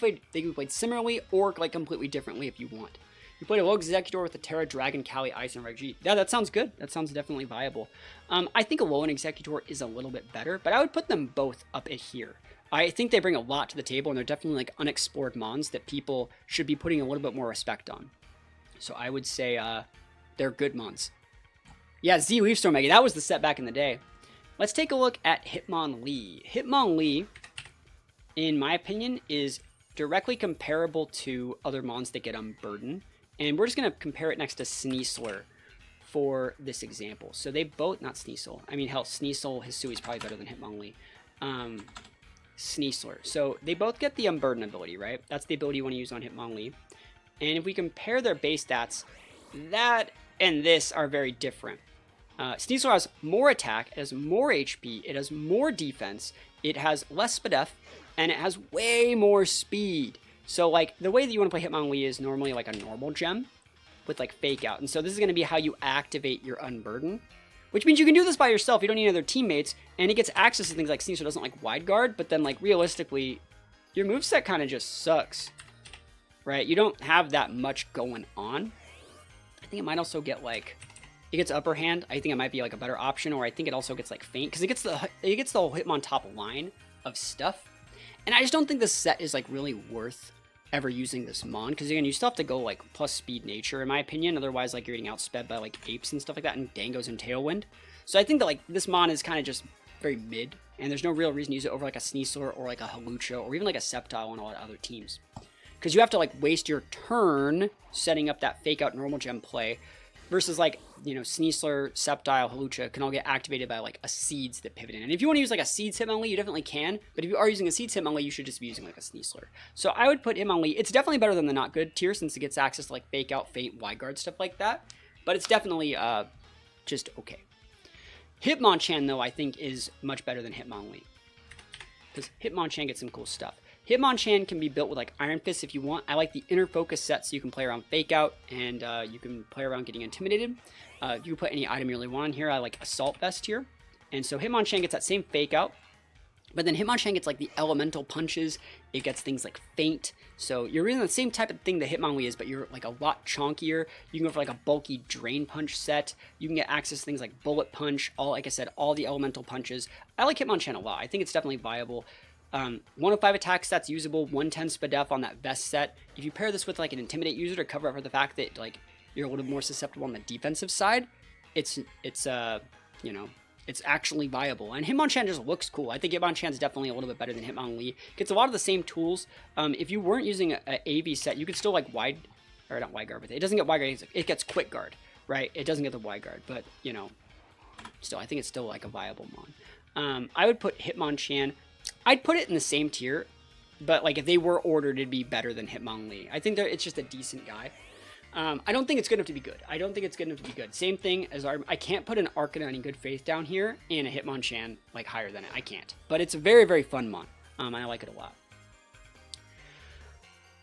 played similarly or like completely differently if you want. You played a low Exeggutor with the Terra, Dragon, Kali, Ice, and Reg. Yeah, that sounds good. That sounds definitely viable. I think a Alolan Exeggutor is a little bit better, but I would put them both up at here. I think they bring a lot to the table, and they're definitely like unexplored mons that people should be putting a little bit more respect on. So I would say they're good mons. Yeah, Z Leaf Storm Mega, that was the set back in the day. Let's take a look at Hitmonlee. Hitmonlee, in my opinion, is directly comparable to other mons that get Unburden. And we're just going to compare it next to Sneasler for this example. So they both, not Sneasel, I mean, hell, Sneasel, Hisui is probably better than Hitmonlee. Sneasler. So they both get the Unburden ability, right? That's the ability you want to use on Hitmonlee. And if we compare their base stats, that and this are very different. Sneasler has more attack, it has more HP, it has more defense, it has less Spadef, and it has way more speed. So like the way that you want to play Hitmonlee is normally like a normal gem with like Fake Out. And so this is going to be how you activate your Unburden, which means you can do this by yourself. You don't need other teammates, and it gets access to things like Sneasler doesn't like Wide Guard, but then like realistically, your moveset kind of just sucks, right? You don't have that much going on. I think it might also get like, it gets Upper Hand. I think it might be like a better option, or I think it also gets like Feint, because it gets the whole Hitmon top line of stuff. And I just don't think this set is like really worth ever using this mon, because again, you still have to go like plus speed nature in my opinion, otherwise like you're getting outsped by like apes and stuff like that, and Dangos and Tailwind. So I think that like this mon is kind of just very mid, and there's no real reason to use it over like a Sneasler or like a Hawlucha or even like a Sceptile on a lot of other teams, because you have to like waste your turn setting up that Fake Out normal gem play, versus like, you know, Sneasler, Sceptile, Hawlucha can all get activated by like a Seeds that pivot in. And if you want to use like a Seeds Hitmonlee, you definitely can. But if you are using a Seeds Hitmonlee, you should just be using like a Sneasler. So I would put Hitmonlee. It's definitely better than the not good tier since it gets access to like Fake Out, Fate, Wide Guard, stuff like that. But it's definitely just okay. Hitmonchan though I think is much better than Hitmonlee because Hitmonchan gets some cool stuff. Hitmonchan can be built with like Iron Fist if you want. I like the Inner Focus set so you can play around Fake Out and you can play around getting intimidated. You can put any item you really want in here. I like Assault Vest here. And so Hitmonchan gets that same Fake Out. But then Hitmonchan gets like the Elemental Punches. It gets things like Feint. So you're really the same type of thing that Hitmonlee is, but you're like a lot chunkier. You can go for like a bulky Drain Punch set. You can get access to things like Bullet Punch. All, like I said, all the Elemental Punches. I like Hitmonchan a lot. I think it's definitely viable. 105 attack stats usable, 110 Spadef on that Vest set. If you pair this with like an Intimidate user to cover up for the fact that like you're a little more susceptible on the defensive side, it's you know, it's actually viable. And Hitmonchan just looks cool. I think Hitmonchan is definitely a little bit better than Hitmonlee. Gets a lot of the same tools. If you weren't using an AV set, you could still like not wide guard with it. It doesn't get wide guard. It gets quick guard, right? It doesn't get the wide guard, but you know, still, I think it's still like a viable mon. I would put Hitmonchan. I'd put it in the same tier, but like if they were ordered, it'd be better than Hitmonlee. I think it's just a decent guy. I don't think it's good enough to be good. I don't think it's good enough to be good. Same thing as I can't put an Arcanine in Good Faith down here and a Hitmonchan like higher than it. I can't. But it's a very, very fun mon. And I like it a lot.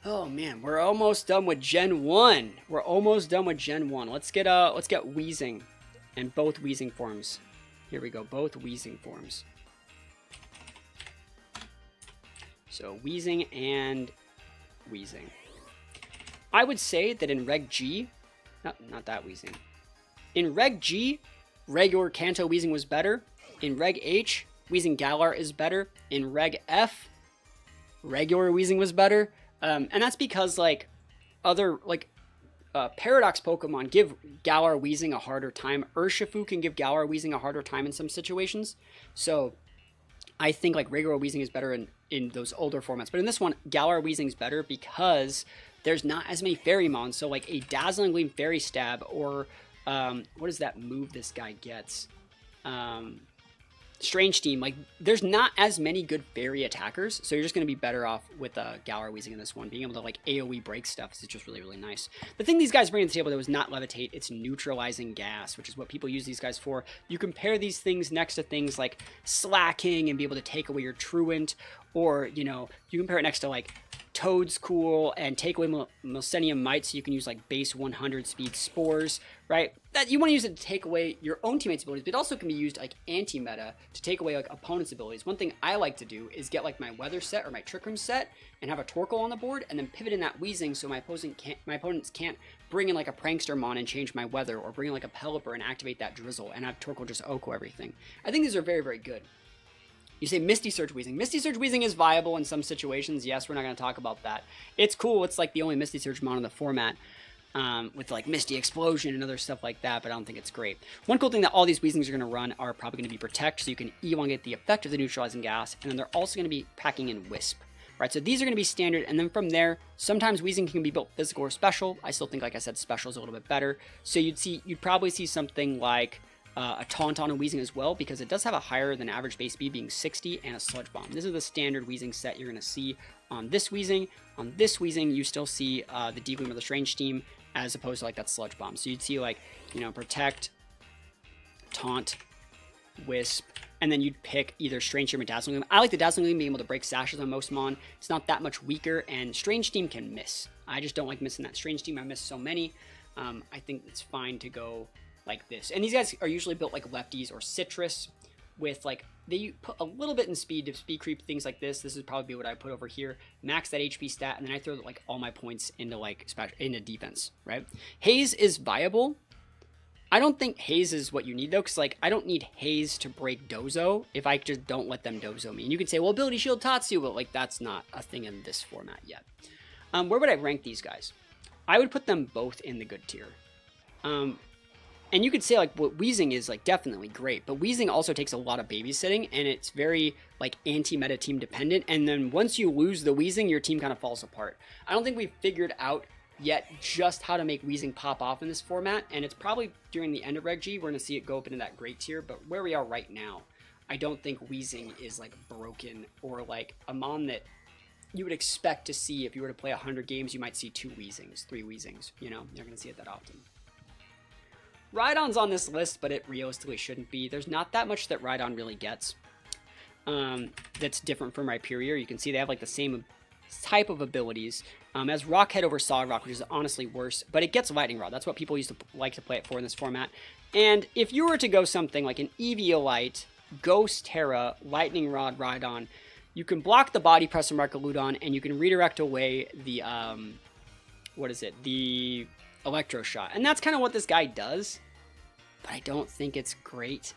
Oh man, we're almost done with Gen 1. We're almost done with Gen 1. Let's get Weezing and both Weezing forms. Here we go, both Weezing forms. So Weezing and Weezing. I would say that in Reg G, not that Weezing. In Reg G, regular Kanto Weezing was better. In Reg H, Weezing Galar is better. In Reg F, regular Weezing was better. And that's because like other like Paradox Pokemon give Galar Weezing a harder time. Urshifu can give Galar Weezing a harder time in some situations. So I think like regular Weezing is better in those older formats. But in this one, Galar Weezing is better because there's not as many Fairy Mons. So like a Dazzling Gleam Fairy Stab or what is that move this guy gets? Strange Team. Like there's not as many good fairy attackers. So you're just going to be better off with Galar Weezing in this one. Being able to like AoE break stuff is just really, really nice. The thing these guys bring to the table that was not Levitate, it's Neutralizing Gas, which is what people use these guys for. You compare these things next to things like Slacking and be able to take away your Truant, or, you know, you compare it next to like Toadscool and take away Millennium Might, so you can use like base 100 speed Spores, right? That you want to use it to take away your own teammates' abilities, but it also can be used like anti-meta to take away like opponents' abilities. One thing I like to do is get like my Weather set or my Trick Room set and have a Torkoal on the board, and then pivot in that Weezing so my opponents can't bring in like a Prankster Mon and change my Weather, or bring in like a Pelipper and activate that Drizzle and have Torkoal just Oko everything. I think these are very, very good. You say Misty Surge Weezing. Misty Surge Weezing is viable in some situations. Yes, we're not going to talk about that. It's cool. It's like the only Misty Surge mon in the format with like Misty Explosion and other stuff like that, but I don't think it's great. One cool thing that all these Weezings are going to run are probably going to be Protect, so you can elongate the effect of the Neutralizing Gas, and then they're also going to be packing in Wisp. Right, so these are going to be standard, and then from there, sometimes Weezing can be built physical or special. I still think, like I said, special is a little bit better. So you'd probably see something like a Taunt on a Weezing as well, because it does have a higher than average base speed, being 60, and a Sludge Bomb. This is the standard Weezing set you're going to see on this Weezing. On this Weezing, you still see the D-Gleam or the Strange Team, as opposed to like that Sludge Bomb. So you'd see like, you know, Protect, Taunt, Wisp, and then you'd pick either Strange Team or Dazzling Gleam. I like the Dazzling Gleam being able to break sashes on most mon. It's not that much weaker, and Strange Team can miss. I just don't like missing that Strange Team. I miss so many. I think it's fine to go like this. And these guys are usually built like lefties or citrus, with like, they put a little bit in speed to speed creep things like this. This is probably what I put over here. Max that HP stat, and then I throw like all my points into like into defense, right? Haze is viable. I don't think Haze is what you need though, because like I don't need Haze to break Dozo if I just don't let them Dozo me. And you could say, well, Ability Shield Tatsu, but like that's not a thing in this format yet. Where would I rank these guys? I would put them both in the good tier. And you could say like what Weezing is like definitely great, but Weezing also takes a lot of babysitting, and it's very like anti-meta team dependent. And then once you lose the Weezing, your team kind of falls apart. I don't think we've figured out yet just how to make Weezing pop off in this format, and it's probably during the end of Reg G we're going to see it go up into that great tier, but where we are right now, I don't think Weezing is like broken or like a mon that you would expect to see. If you were to play 100 games, you might see 2 Weezings, 3 Weezings, you know, you're going to see it that often. Rhydon's on this list, but it realistically shouldn't be. There's not that much that Rhydon really gets that's different from Rhyperior. You can see they have like the same type of abilities as Rockhead over Solid Rock, which is honestly worse, but it gets Lightning Rod. That's what people used to like to play it for in this format. And if you were to go something like an Eviolite, Ghost Terra, Lightning Rod, Rhydon, you can block the Body Press from Markaludon, and you can redirect away the, the Electro Shot. And that's kind of what this guy does, but I don't think it's great.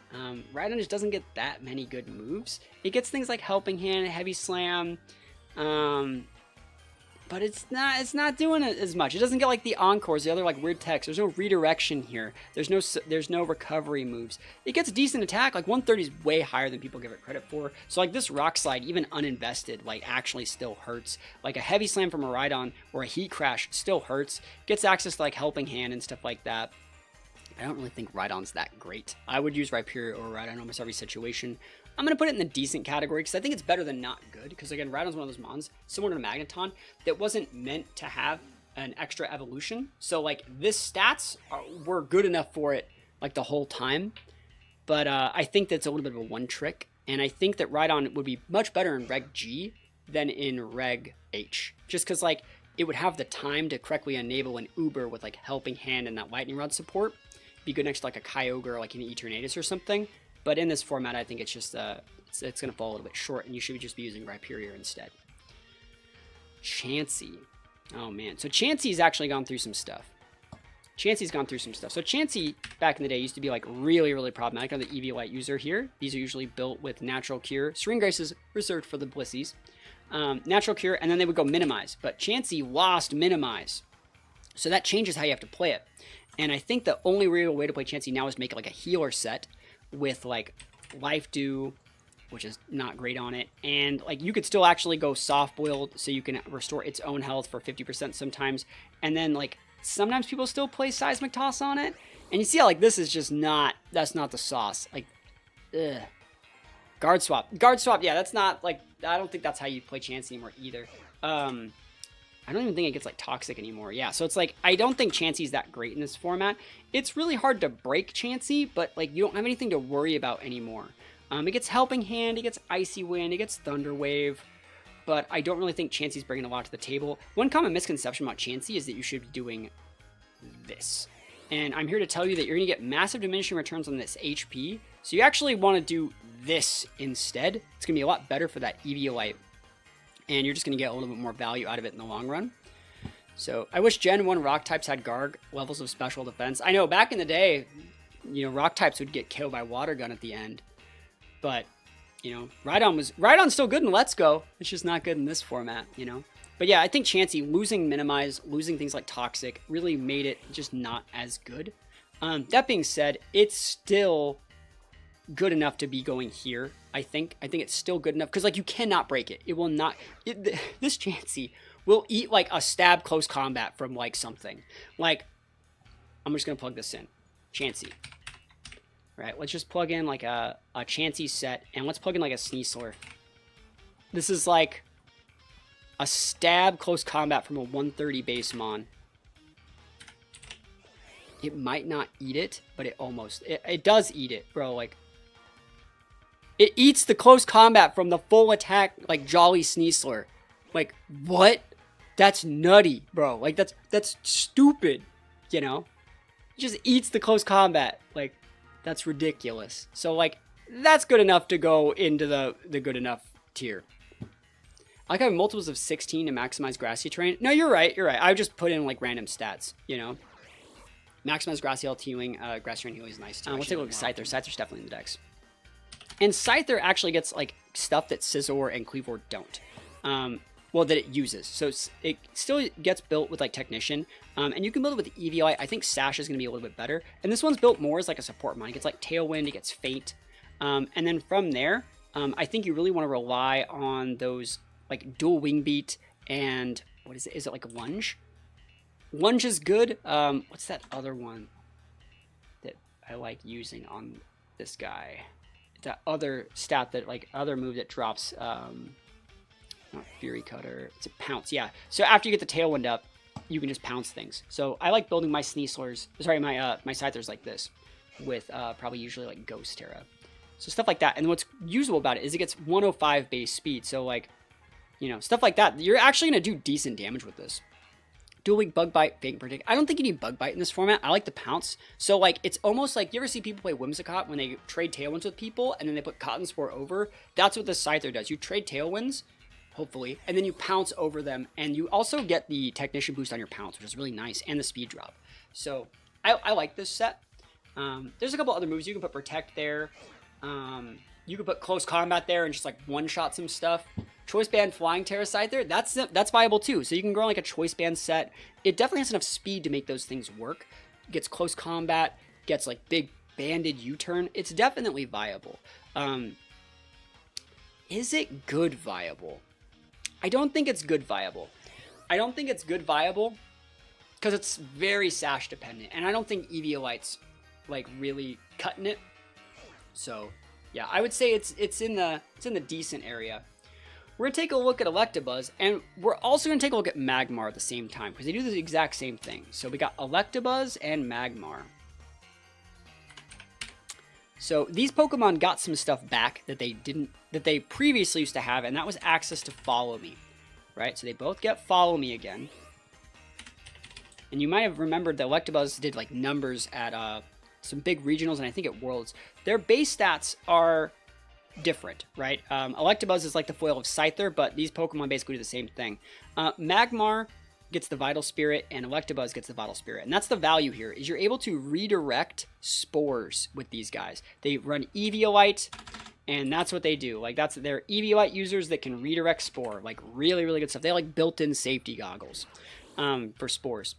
Rhydon just doesn't get that many good moves. It gets things like Helping Hand, Heavy Slam, but it's not doing it as much. It doesn't get like the Encores, the other like weird techs. There's no redirection here. There's no recovery moves. It gets decent attack. Like 130 is way higher than people give it credit for. So like this Rock Slide, even uninvested, like actually still hurts. Like a Heavy Slam from a Rhydon or a Heat Crash still hurts. Gets access to like Helping Hand and stuff like that. I don't really think Rhydon's that great. I would use Rhyperior or Rhydon in almost every situation. I'm going to put it in the decent category because I think it's better than not good. Because again, Rhydon's one of those mons, similar to Magneton, that wasn't meant to have an extra evolution. So like this stats were good enough for it like the whole time. But I think that's a little bit of a one trick. And I think that Rhydon would be much better in Reg G than in Reg H. Just because like it would have the time to correctly enable an Uber with like Helping Hand and that Lightning Rod support. Be good next to like a Kyogre or like an Eternatus or something. But in this format, I think it's just it's going to fall a little bit short, and you should just be using Rhyperior instead. Chansey. Oh, man. So Chansey's actually gone through some stuff. So Chansey, back in the day, used to be like really, really problematic. I'm the Eviolite user here. These are usually built with Natural Cure. Serene Grace is reserved for the Blissies. Natural Cure, and then they would go Minimize. But Chansey lost Minimize. So that changes how you have to play it. And I think the only real way to play Chansey now is make it like a healer set with like Life Dew, which is not great on it, and like you could still actually go soft boiled so you can restore its own health for 50% sometimes, and then like sometimes people still play Seismic Toss on it, and you see how like this is just not, that's not the sauce. Like ugh. Guard swap, yeah, that's not like, I don't think that's how you play Chansey anymore either. I don't even think it gets like toxic anymore. Yeah, so it's like, I don't think Chansey's that great in this format. It's really hard to break Chansey, but like you don't have anything to worry about anymore. It gets Helping Hand, it gets Icy Wind, it gets Thunder Wave, but I don't really think Chansey's bringing a lot to the table. One common misconception about Chansey is that you should be doing this. And I'm here to tell you that you're going to get massive diminishing returns on this HP, so you actually want to do this instead. It's going to be a lot better for that Eviolite. And you're just going to get a little bit more value out of it in the long run. So I wish Gen 1 rock types had Garg levels of special defense. I know back in the day, you know, rock types would get killed by Water Gun at the end. But, you know, Rhydon's still good in Let's Go. It's just not good in this format, you know. But yeah, I think Chansey losing Minimize, losing things like Toxic, really made it just not as good. That being said, it's still good enough to be going here. I think it's still good enough because like you cannot break it. It will not. This Chansey will eat like a stab close combat from like something. Like I'm just gonna plug this in. Chansey. All right, let's just plug in like a Chansey set, and let's plug in like a Sneasler. This is like a stab close combat from a 130 base mon. It might not eat it, but it does eat it, bro. Like. It eats the close combat from the full attack, like Jolly Sneasler. Like, what? That's nutty, bro. Like, that's stupid, you know? It just eats the close combat. Like, that's ridiculous. So, like, that's good enough to go into the good enough tier. I like having multiples of 16 to maximize Grassy Terrain. No, you're right. I just put in, like, random stats, you know? Maximize Grassy Health healing. Grassy Terrain healing is nice, too. Let's take a look at Scyther. Scyther's definitely in the decks. And Scyther actually gets like stuff that Scizor and Kleavor don't. Well, that it uses. So it still gets built with like Technician. And you can build it with Eviolite. I think Sash is going to be a little bit better. And this one's built more as like a support mon. It gets like Tailwind, it gets Fate. And then from there, I think you really want to rely on those like Dual Wing Beat and what is it? Is it like Lunge? Lunge is good. What's that other one that I like using on this guy? That other stat that, like, other move that drops, not Fury Cutter, it's a Pounce, yeah. So after you get the Tailwind up, you can just pounce things. So I like building my Sneaslers, sorry, my Scythers like this, with probably usually like Ghost Terra. So stuff like that. And what's usable about it is it gets 105 base speed. So, like, you know, stuff like that. You're actually going to do decent damage with this. Dual Weak, Bug Bite, Fake Predict. I don't think you need Bug Bite in this format. I like the Pounce. So, like, it's almost like, you ever see people play Whimsicott when they trade Tailwinds with people and then they put Cotton Spore over? That's what the Scyther does. You trade Tailwinds, hopefully, and then you pounce over them, and you also get the Technician boost on your Pounce, which is really nice, and the speed drop. So, I like this set. There's a couple other moves. You can put Protect there. You can put Close Combat there and just, like, one-shot some stuff. Choice Band Flying Terra Scyther, that's viable too. So you can grow like a Choice Band set. It definitely has enough speed to make those things work. Gets Close Combat, gets like big banded U-turn. It's definitely viable. Is it good viable? I don't think it's good viable. I don't think it's good viable because it's very Sash dependent, and I don't think Eviolite's like really cutting it. So yeah, I would say it's in the decent area. We're going to take a look at Electabuzz, and we're also going to take a look at Magmar at the same time, because they do the exact same thing. So we got Electabuzz and Magmar. So these Pokemon got some stuff back that they previously used to have, and that was access to Follow Me, right? So they both get Follow Me again. And you might have remembered that Electabuzz did like numbers at some big regionals, and I think at Worlds. Their base stats are different, right? Electabuzz is like the foil of Scyther, but these Pokemon basically do the same thing. Magmar gets the Vital Spirit, and Electabuzz gets the Vital Spirit. And that's the value here, is you're able to redirect spores with these guys. They run Eviolite, and that's what they do. Like, they're Eviolite users that can redirect spore. Like, really, really good stuff. They have, like, built-in safety goggles for spores.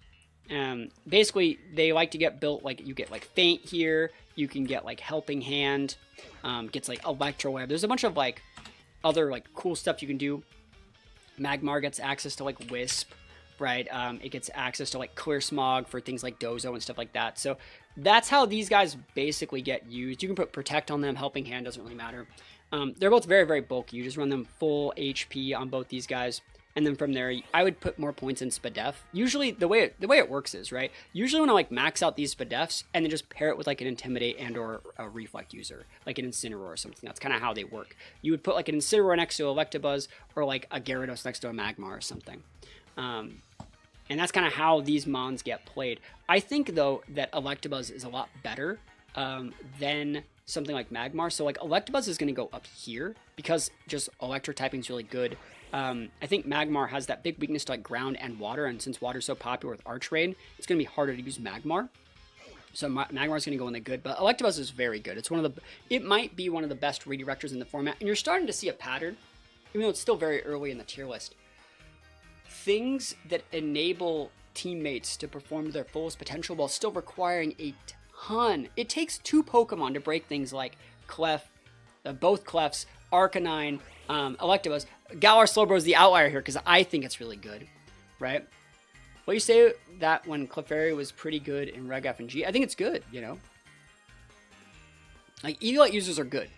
Basically, they like to get built, like, you get, like, Feint here. You can get, like, Helping Hand. Gets, like, Electro Web. There's a bunch of, like, other, like, cool stuff you can do. Magmar gets access to, like, Wisp, right? It gets access to, like, Clear Smog for things like Dozo and stuff like that. So that's how these guys basically get used. You can put Protect on them. Helping Hand doesn't really matter. They're both very, very bulky. You just run them full HP on both these guys. And then from there, I would put more points in Spadef. Usually, the way it works is, right? Usually when I, like, max out these Spadefs and then just pair it with, like, an Intimidate and or a Reflect user, like an Incineroar or something. That's kind of how they work. You would put, like, an Incineroar next to Electabuzz or, like, a Gyarados next to a Magmar or something. And that's kind of how these Mons get played. I think, though, that Electabuzz is a lot better than something like Magmar. So, like, Electabuzz is going to go up here because just Electric typing is really good. I think Magmar has that big weakness to, like, ground and water, and since water is so popular with Arch Raid, it's going to be harder to use Magmar. So Magmar is going to go in the good, but Electabuzz is very good. It might be one of the best redirectors in the format, and you're starting to see a pattern, even though it's still very early in the tier list. Things that enable teammates to perform to their fullest potential while still requiring a ton. It takes 2 Pokemon to break things like both Clefs, Arcanine, Electabuzz. Galar Slowbro is the outlier here because I think it's really good, right? Well, you say that when Clefairy was pretty good in Reg F and G. I think it's good, you know? Like, Eviolite users are good.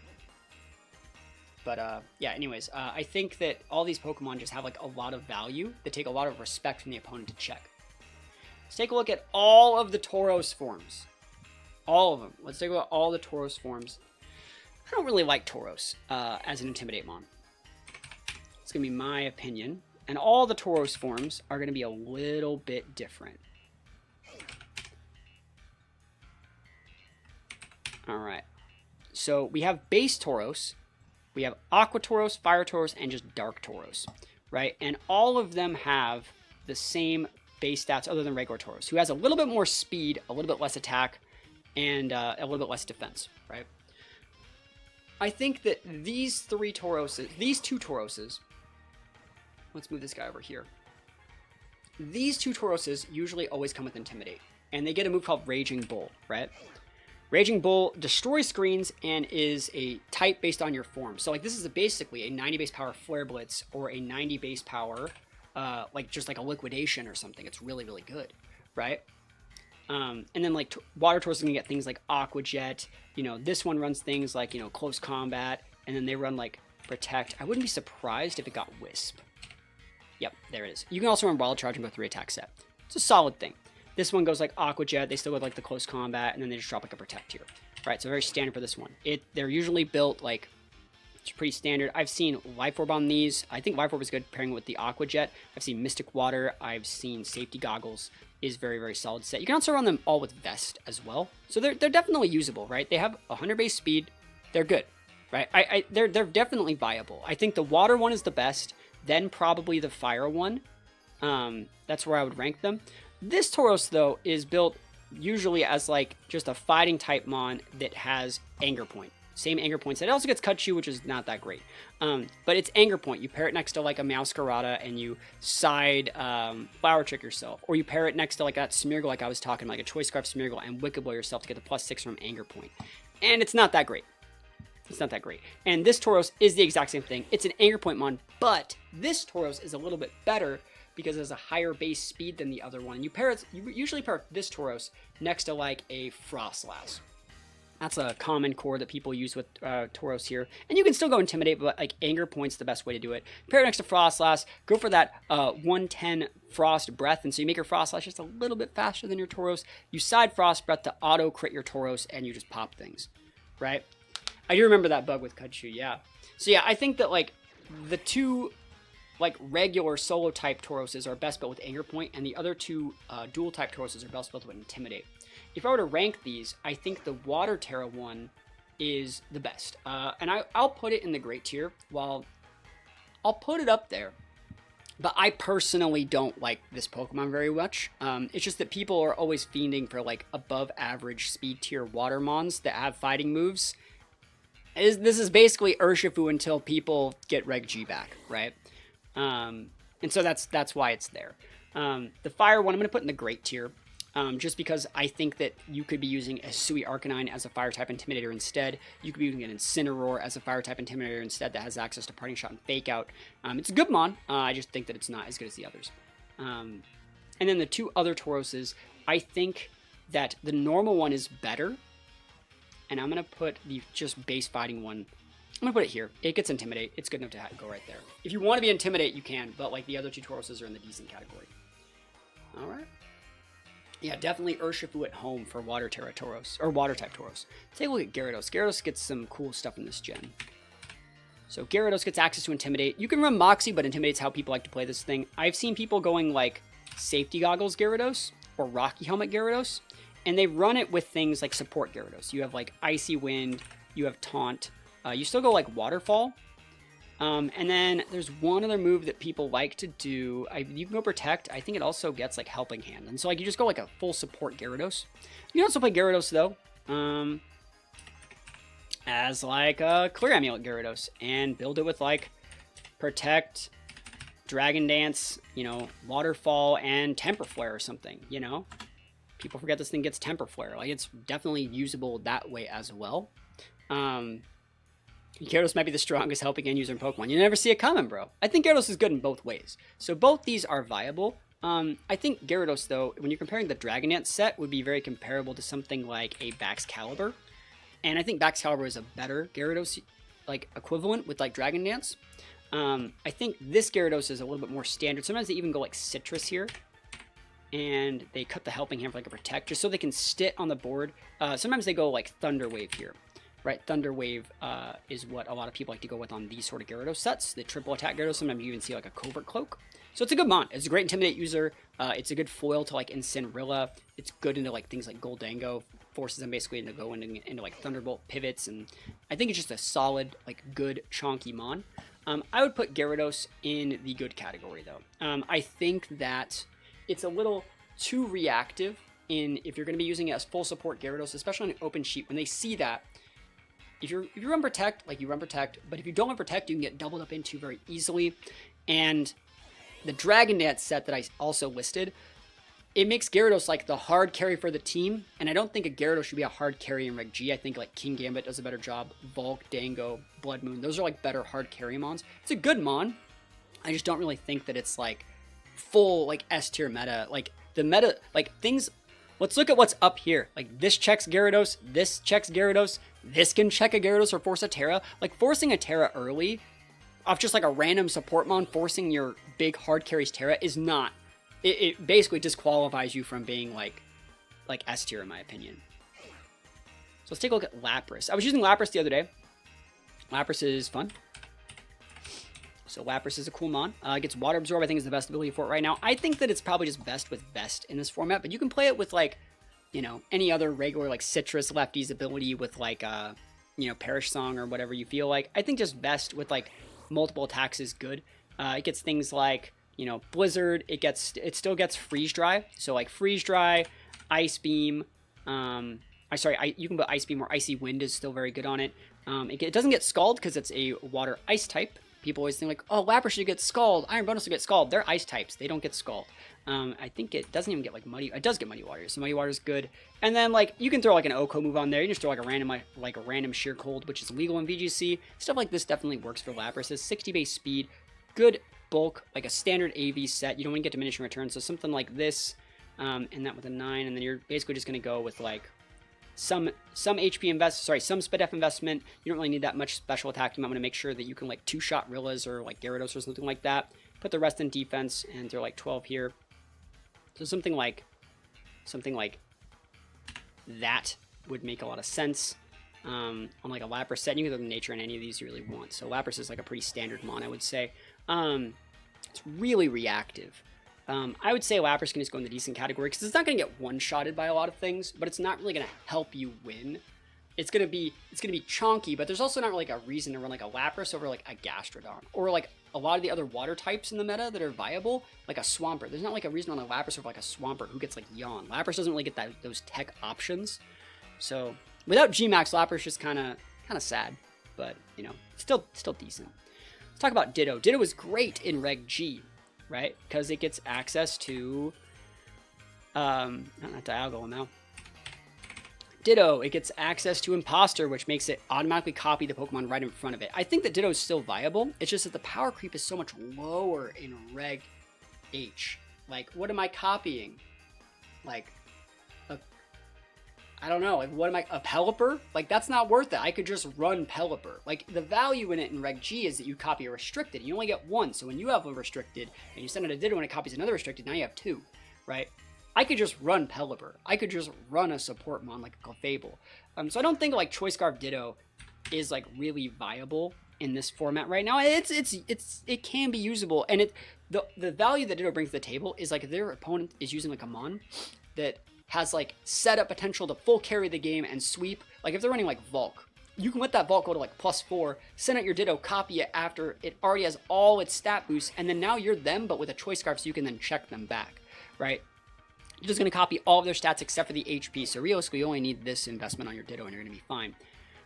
But, yeah, anyways, I think that all these Pokemon just have, like, a lot of value that take a lot of respect from the opponent to check. Let's take a look at all of the Tauros forms. All of them. Let's take a look at all the Tauros forms. I don't really like Tauros as an Intimidate Mon. It's going to be my opinion. And all the Tauros forms are going to be a little bit different. Alright. So we have base Tauros. We have Aqua Tauros, Fire Tauros, and just Dark Tauros. Right? And all of them have the same base stats other than regular Tauros, who has a little bit more speed, a little bit less attack, and a little bit less defense. Right? I think that these two Tauroses, let's move this guy over here. These 2 Tauroses usually always come with Intimidate, and they get a move called Raging Bull, right? Raging Bull destroys screens and is a type based on your form. So, like, this is basically a 90 base power Flare Blitz or a 90 base power like just like a liquidation or something. It's really, really good, right? And then like Water Tauros is gonna get things like Aqua Jet. You know, this one runs things like, you know, Close Combat, and then they run like Protect. I wouldn't be surprised if it got Wisp. Yep, there it is. You can also run Wild Charge and go 3 attack set. It's a solid thing. This one goes like Aqua Jet. They still go like the Close Combat, and then they just drop like a Protect here. Right, so very standard for this one. They're usually built like, it's pretty standard. I've seen Life Orb on these. I think Life Orb is good pairing with the Aqua Jet. I've seen Mystic Water. I've seen Safety Goggles is very, very solid set. You can also run them all with Vest as well. So they're definitely usable, right? They have 100 base speed. They're good, right? They're definitely viable. I think the Water one is the best, then probably the Fire one. That's where I would rank them. This Tauros, though, is built usually as like just a fighting type mon that has Anger Point. Same Anger Point set. It also gets Kachu, which is not that great. But it's Anger Point. You pair it next to like a Meowscarada and you side Flower Trick yourself. Or you pair it next to like that Smeargle like I was talking about, like a Choice Scarf Smeargle, and Wicked Blow yourself to get the +6 from Anger Point. And it's not that great. It's not that great. And this Tauros is the exact same thing. It's an Anger Point mon, but this Tauros is a little bit better because it has a higher base speed than the other one. And you usually pair this Tauros next to like a Frostlass. That's a common core that people use with Tauros here. And you can still go Intimidate, but like Anger Point's the best way to do it. Pair it next to Frostlass. Go for that 110 Frost Breath. And so you make your Frostlass just a little bit faster than your Tauros. You side Frost Breath to auto crit your Tauros, and you just pop things, right? I do remember that bug with Kachu, yeah. So yeah, I think that like the two like regular solo type Tauroses are best built with Anger Point, and the other two dual type Tauroses are best built with Intimidate. If I were to rank these, I think the Water Terra one is the best. And I'll put it in the great tier. Well, I'll put it up there. But I personally don't like this Pokemon very much. It's just that people are always fiending for like above average speed tier water mons that have fighting moves. This is basically Urshifu until people get Reg G back, right? And so that's why it's there. The Fire one I'm going to put in the great tier. Just because I think that you could be using a Sui Arcanine as a Fire-type Intimidator instead. You could be using an Incineroar as a Fire-type Intimidator instead that has access to Parting Shot and Fake Out. It's a good mon. I just think that it's not as good as the others. And then the two other Tauroses, I think that the normal one is better. And I'm going to put the just base fighting one. I'm going to put it here. It gets Intimidate. It's good enough to go right there. If you want to be Intimidate, you can. But like the other two Tauroses are in the decent category. All right. Yeah, definitely Urshifu at home for Water Terra Tauros, or Water-type Tauros. Take a look at Gyarados. Gyarados gets some cool stuff in this gen. So Gyarados gets access to Intimidate. You can run Moxie, but Intimidate's how people like to play this thing. I've seen people going like Safety Goggles Gyarados, or Rocky Helmet Gyarados, and they run it with things like Support Gyarados. You have like Icy Wind, you have Taunt, you still go like Waterfall. And then there's one other move that people like to do. You can go Protect. I think it also gets like Helping Hand. And so like you just go like a full support Gyarados. You can also play Gyarados though. As like a Clear Amulet Gyarados. And build it with like Protect, Dragon Dance, you know, Waterfall, and Temper Flare or something, you know? People forget this thing gets Temper Flare. Like it's definitely usable that way as well. Gyarados might be the strongest helping end user in Pokemon. You never see it coming, bro. I think Gyarados is good in both ways. So both these are viable. I think Gyarados, though, when you're comparing the Dragon Dance set, would be very comparable to something like a Baxcalibur. And I think Baxcalibur is a better Gyarados like equivalent with like Dragon Dance. I think this Gyarados is a little bit more standard. Sometimes they even go like Citrus here. And they cut the Helping Hand for like a Protect, just so they can sit on the board. Sometimes they go like Thunder Wave here. Right, Thunder Wave is what a lot of people like to go with on these sort of Gyarados sets. The triple attack Gyarados, sometimes you even see like a Covert Cloak. So it's a good mon. It's a great Intimidate user. It's a good foil to like Incineroar. It's good into like things like Goldango. Forces them basically to go into like Thunderbolt pivots. And I think it's just a solid, like good, chonky mon. I would put Gyarados in the good category though. I think that it's a little too reactive if you're going to be using it as full support Gyarados, especially on an open sheet. When they see that, if you run Protect, like you run Protect, but if you don't run Protect, you can get doubled up into very easily. And the Dragon Dance set that I also listed, it makes Gyarados like the hard carry for the team. And I don't think a Gyarados should be a hard carry in Reg G. I think like King Gambit does a better job. Volk, Dango, Blood Moon, those are like better hard carry mons. It's a good mon. I just don't really think that it's like full like S tier meta. Like the meta, like things. Let's look at what's up here. Like this checks Gyarados, this checks Gyarados, this can check a Gyarados or force a Terra. Like forcing a Terra early off just like a random support mon, forcing your big hard carries Terra is not. It basically disqualifies you from being like S tier in my opinion. So let's take a look at Lapras. I was using Lapras the other day. Lapras is fun. So Lapras is a cool mon. It gets Water Absorb, I think is the best ability for it right now. I think that it's probably just best with Vest in this format, but you can play it with like, you know, any other regular like Citrus lefty's ability with like, you know, Perish Song or whatever you feel like. I think just Vest with like multiple attacks is good. It gets things like, you know, Blizzard. It still gets Freeze Dry. So like Freeze Dry, Ice Beam. You can put Ice Beam or Icy Wind is still very good on it. It doesn't get Scald because it's a Water Ice type. People always think like, oh, Lapras should get Scald. Iron Bonus will get Scald. They're Ice types. They don't get Scald. I think it doesn't even get like Muddy. It does get Muddy Water. So Muddy Water is good. And then like you can throw like an Oko move on there. You can just throw like a random Sheer Cold, which is legal in VGC. Stuff like this definitely works for Lapras. It's 60 base speed, good bulk, like a standard AV set. You don't want to get diminishing return. So something like this, and that with a 9, and then you're basically just going to go with like some HP some Sped F investment. You don't really need that much special attack. You might want to make sure that you can like 2-shot Rillas or like Gyarados or something like that. Put the rest in defense, and they're like 12 here. So something like that would make a lot of sense on like a Lapras set. You can throw Nature in any of these you really want. So Lapras is like a pretty standard mon, I would say. It's really reactive. I would say Lapras can just go in the decent category because it's not going to get one-shotted by a lot of things, but it's not really going to help you win. It's going to be chonky, but there's also not really like a reason to run like a Lapras over like a Gastrodon or like a lot of the other water types in the meta that are viable, like a Swampert. There's not like a reason on a Lapras over like a Swampert who gets like Yawn. Lapras doesn't really get those tech options. So without Gmax, Lapras just kind of sad, but you know, still decent. Let's talk about Ditto. Ditto is great in Reg G. Right? Because it gets access to, not Dialga now. Ditto, it gets access to Imposter, which makes it automatically copy the Pokemon right in front of it. I think that Ditto is still viable. It's just that the power creep is so much lower in Reg H. Like, what am I copying? Like, I don't know, like what am I, a Pelipper? Like that's not worth it. I could just run Pelipper. Like the value in it in Reg G is that you copy a restricted. You only get one, so when you have a restricted and you send it a Ditto and it copies another restricted, now you have 2, right? I could just run Pelipper. I could just run a support mon like a Clefable. So I don't think like Choice Scarf Ditto is like really viable in this format right now. It can be usable, and the value that Ditto brings to the table is like if their opponent is using like a mon that has like setup potential to full carry the game and sweep. Like if they're running like Volk, you can let that Volk go to like +4, send out your Ditto, copy it after it already has all its stat boosts, and then now you're them, but with a Choice Scarf so you can then check them back, right? You're just going to copy all of their stats except for the HP, so realistically you only need this investment on your Ditto and you're going to be fine.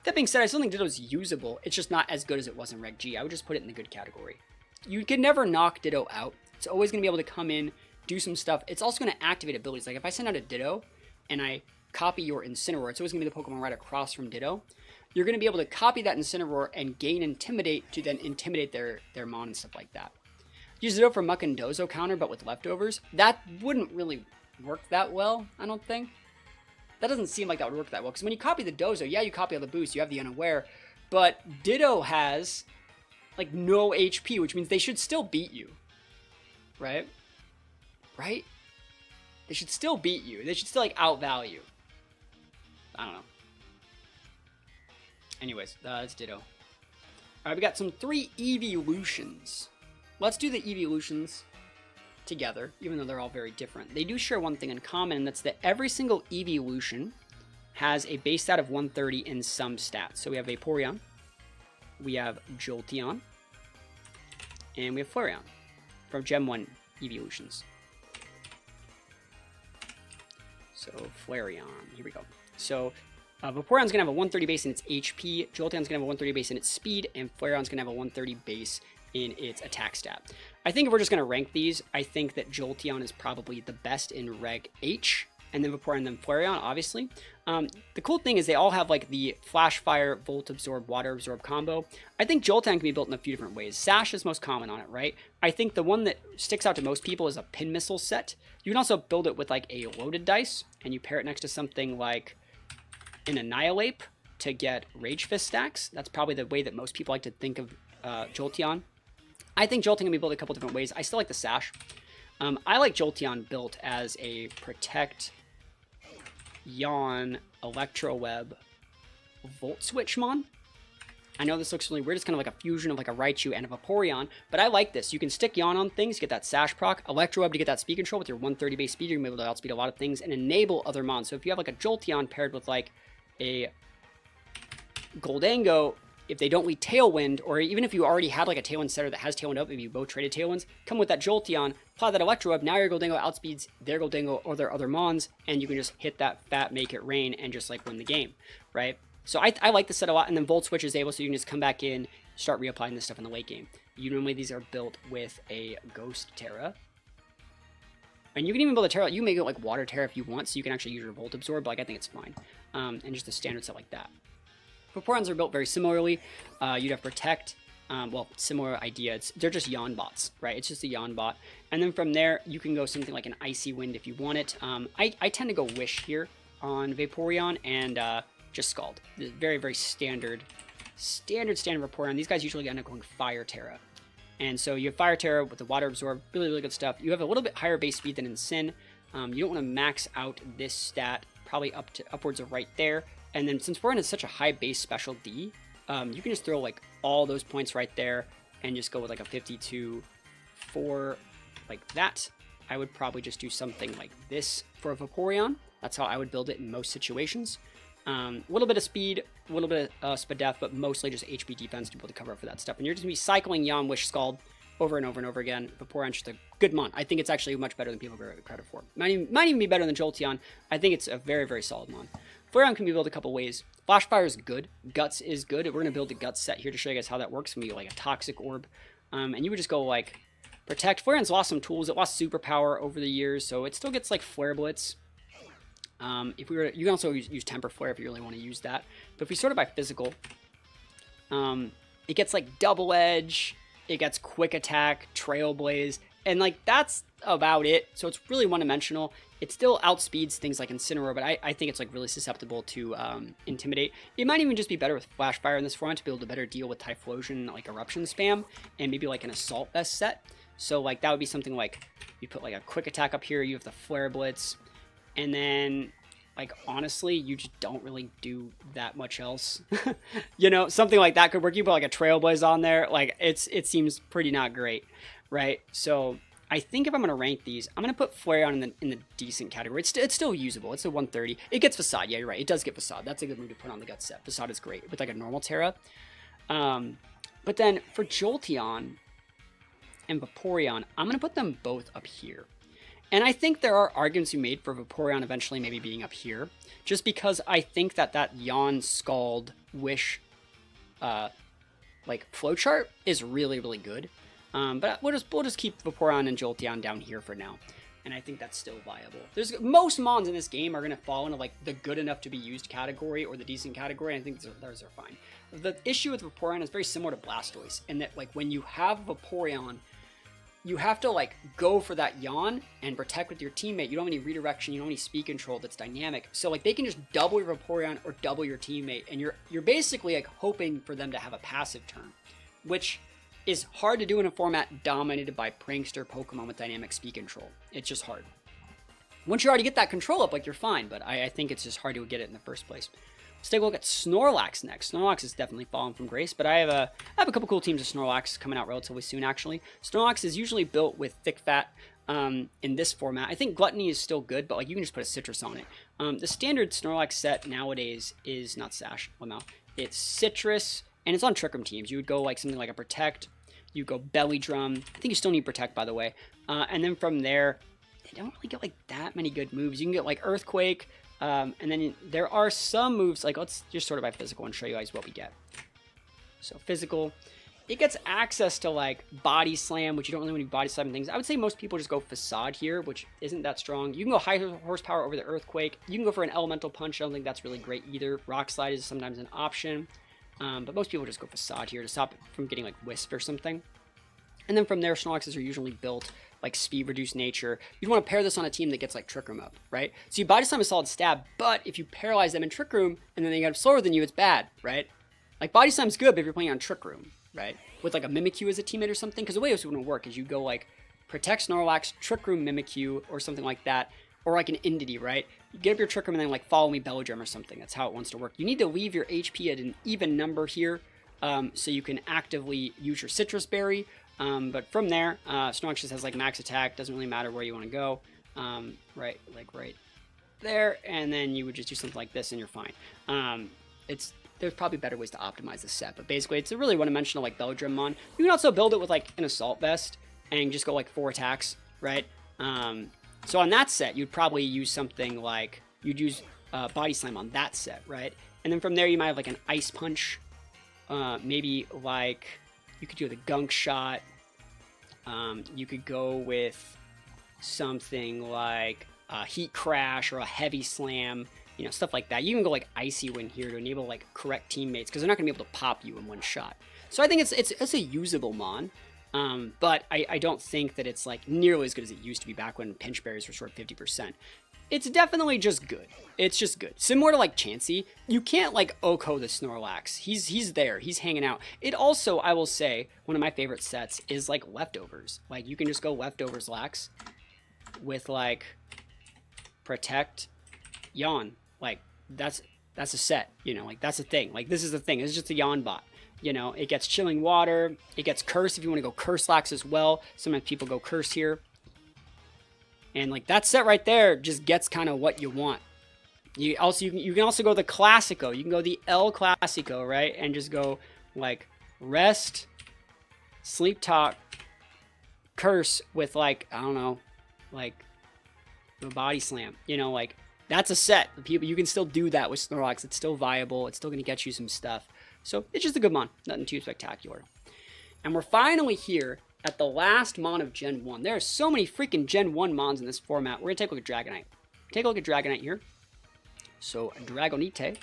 That being said, I still think Ditto's usable. It's just not as good as it was in Reg G. I would just put it in the good category. You can never knock Ditto out. It's always going to be able to come in, do some stuff. It's also going to activate abilities. Like if I send out a Ditto and I copy your Incineroar, it's always going to be the Pokemon right across from Ditto. You're going to be able to copy that Incineroar and gain Intimidate to then intimidate their mon and stuff like that. Use Ditto for Muck and Dozo counter, but with leftovers. That wouldn't really work that well, I don't think. That doesn't seem like that would work that well, because when you copy the Dozo, yeah, you copy all the boosts, you have the Unaware, but Ditto has like no HP, which means they should still beat you. Right? Right? They should still beat you. They should still like outvalue. I don't know. Anyways, that's Ditto. Alright, we got some 3 evolutions. Let's do the evolutions together, even though they're all very different. They do share one thing in common, and that's that every single evolution has a base stat of 130 in some stats. So we have Vaporeon, we have Jolteon, and we have Flareon from Gen 1 evolutions. So Flareon, here we go. So Vaporeon's gonna have a 130 base in its HP, Jolteon's gonna have a 130 base in its speed, and Flareon's gonna have a 130 base in its attack stat. I think if we're just gonna rank these, I think that Jolteon is probably the best in Reg H. and then Vaporeon, and then Flareon, obviously. The cool thing is they all have like the Flash Fire, Volt Absorb, Water Absorb combo. I think Jolteon can be built in a few different ways. Sash is most common on it, right? I think the one that sticks out to most people is a Pin Missile set. You can also build it with like a loaded dice, and you pair it next to something like an Annihilape to get Rage Fist stacks. That's probably the way that most people like to think of Jolteon. I think Jolteon can be built a couple different ways. I still like the Sash. I like Jolteon built as a Protect, Yawn, Electro Web, Volt Switchmon. I know this looks really weird. It's kind of like a fusion of like a Raichu and a Vaporeon, but I like this. You can stick Yawn on things, get that Sash proc, Electro Web to get that speed control with your 130 base speed. You're going to be able to outspeed a lot of things and enable other mons. So if you have like a Jolteon paired with like a Goldango, if they don't lead Tailwind, or even if you already had like a Tailwind setter that has Tailwind up, maybe you both traded Tailwinds, come with that Jolteon, apply that Electro Web, now your Goldango outspeeds their Goldango or their other mons, and you can just hit that fat, make it rain, and just like win the game, right? So I like this set a lot, and then Volt Switch is able, so you can just come back in, start reapplying this stuff in the late game. Normally these are built with a Ghost Terra. And you can even build a Terra, you can make it like Water Terra if you want, so you can actually use your Volt Absorb, but like, I think it's fine. And just a standard set like that. Vaporeons are built very similarly. You'd have Protect, well, similar idea. They're just Yawn bots, right? It's just a Yawn bot. And then from there, you can go something like an Icy Wind if you want it. I tend to go Wish here on Vaporeon and just Scald. Very, very standard Vaporeon. These guys usually end up going Fire Terra. And so you have Fire Terra with the Water Absorb, really, really good stuff. You have a little bit higher base speed than in Sin. You don't want to max out this stat, probably upwards of right there. And then since Vaporeon is such a high base special D, you can just throw like all those points right there and just go with like a 52 for like that. I would probably just do something like this for a Vaporeon. That's how I would build it in most situations. A little bit of speed, a little bit of Spadef, but mostly just HP defense to be able to cover up for that stuff. And you're just going to be cycling Yawn, Wish, Scald over and over and over again. Vaporeon's just a good mon. I think it's actually much better than people give it credit for. Might even be better than Jolteon. I think it's a very, very solid mon. Flareon can be built a couple ways. Flash Fire is good. Guts is good. We're going to build a Guts set here to show you guys how that works. It's going to be like a Toxic Orb. And you would just go like Protect. Flareon's lost some tools. It lost Superpower over the years, so it still gets like Flare Blitz. If we were, you can also use Temper Flare if you really want to use that. But if we sort it by physical, it gets like Double Edge. It gets Quick Attack, Trailblaze, and like that's about it. So it's really one-dimensional. It still outspeeds things like Incineroar, but I think it's like really susceptible to Intimidate. It might even just be better with Flash Fire in this format to be able to better deal with Typhlosion, like Eruption spam, and maybe like an Assault Vest set. So like that would be something like you put like a Quick Attack up here, you have the Flare Blitz, and then like honestly, you just don't really do that much else. You know, something like that could work. You put like a Trailblaze on there, like it seems pretty not great, right? So I think if I'm going to rank these, I'm going to put Flareon in the decent category. It's still usable. It's a 130. It gets Facade. Yeah, you're right. It does get Facade. That's a good move to put on the Gut set. Facade is great with like a normal Terra. But then for Jolteon and Vaporeon, I'm going to put them both up here. And I think there are arguments you made for Vaporeon eventually maybe being up here, just because I think that Yawn, Scald, Wish, like flowchart is really, really good. But we'll just keep Vaporeon and Jolteon down here for now, and I think that's still viable. Most mons in this game are going to fall into like the good enough to be used category or the decent category, and I think those are fine. The issue with Vaporeon is very similar to Blastoise, in that like when you have Vaporeon, you have to like go for that Yawn and protect with your teammate. You don't have any redirection, you don't have any speed control that's dynamic. So like they can just double your Vaporeon or double your teammate, and you're basically like hoping for them to have a passive turn, which is hard to do in a format dominated by prankster Pokemon with dynamic speed control. It's just hard. Once you already get that control up, like you're fine, but I think it's just hard to get it in the first place. Let's take a look at Snorlax next. Snorlax has definitely fallen from grace, but I have a couple cool teams of Snorlax coming out relatively soon, actually. Snorlax is usually built with thick fat in this format. I think Gluttony is still good, but like you can just put a Citrus on it. The standard Snorlax set nowadays is not Sash, Lamau. It's Citrus, and it's on Trick Room teams. You would go like something like a Protect. You go Belly Drum. I think you still need Protect, by the way. And then from there, they don't really get like that many good moves. You can get like Earthquake. And then there are some moves, like let's just sort it by physical and show you guys what we get. So physical, it gets access to like Body Slam, which you don't really want to Body Slam things. I would say most people just go Facade here, which isn't that strong. You can go high horsepower over the Earthquake. You can go for an Elemental Punch. I don't think that's really great either. Rock Slide is sometimes an option. But most people just go Facade here to stop it from getting like Wisp or something. And then from there, Snorlaxes are usually built like speed reduced nature. You'd want to pair this on a team that gets like Trick Room up, right? So you Body Slam a solid stab, but if you paralyze them in Trick Room and then they get slower than you, it's bad, right? Like Body Slam's good, but if you're playing on Trick Room, right? With like a Mimikyu as a teammate or something, because the way this would work is you go like Protect Snorlax, Trick Room Mimikyu, or something like that, or like an Indity, right? You get up your Trick Room and then like Follow Me Belladrum or something. That's how it wants to work. You need to leave your HP at an even number here, so you can actively use your Citrus Berry. But from there, Snorlax just has like max attack. Doesn't really matter where you want to go. Right there, and then you would just do something like this, and you're fine. There's probably better ways to optimize the set, but basically it's a really one-dimensional like Belladrum mon. You can also build it with like an Assault Vest and just go like 4 attacks, right? So on that set, you'd probably use something like you'd use Body Slam on that set, right? And then from there, you might have like an Ice Punch, maybe like you could do the Gunk Shot. You could go with something like a Heat Crash or a Heavy Slam. You know, stuff like that. You can go like Icy Wind here to enable like correct teammates because they're not going to be able to pop you in one shot. So I think it's a usable mon, but I don't think that it's like nearly as good as it used to be back when Pinch Berries were short 50%. It's definitely just good. It's just good. Similar to like Chansey, you can't like Oko the Snorlax. He's there. He's hanging out. It also, I will say, one of my favorite sets is like Leftovers. Like you can just go Leftovers Lax with like Protect, Yawn. Like that's a set, you know, like that's a thing. Like this is the thing. It's just a Yawn bot. You know, it gets Chilling Water. It gets Curse if you want to go Curse Lax as well. Sometimes people go Curse here. And like that set right there just gets kind of what you want. You can also go the Classico. You can go the El Classico, right? And just go like Rest, Sleep Talk, Curse with like, I don't know, like the Body Slam. You know, like that's a set. People, you can still do that with Snorlax. It's still viable. It's still going to get you some stuff. So it's just a good mon. Nothing too spectacular. And we're finally here at the last mon of Gen 1. There are so many freaking Gen 1 mons in this format. We're going to take a look at Dragonite. Take a look at Dragonite here. So Dragonite.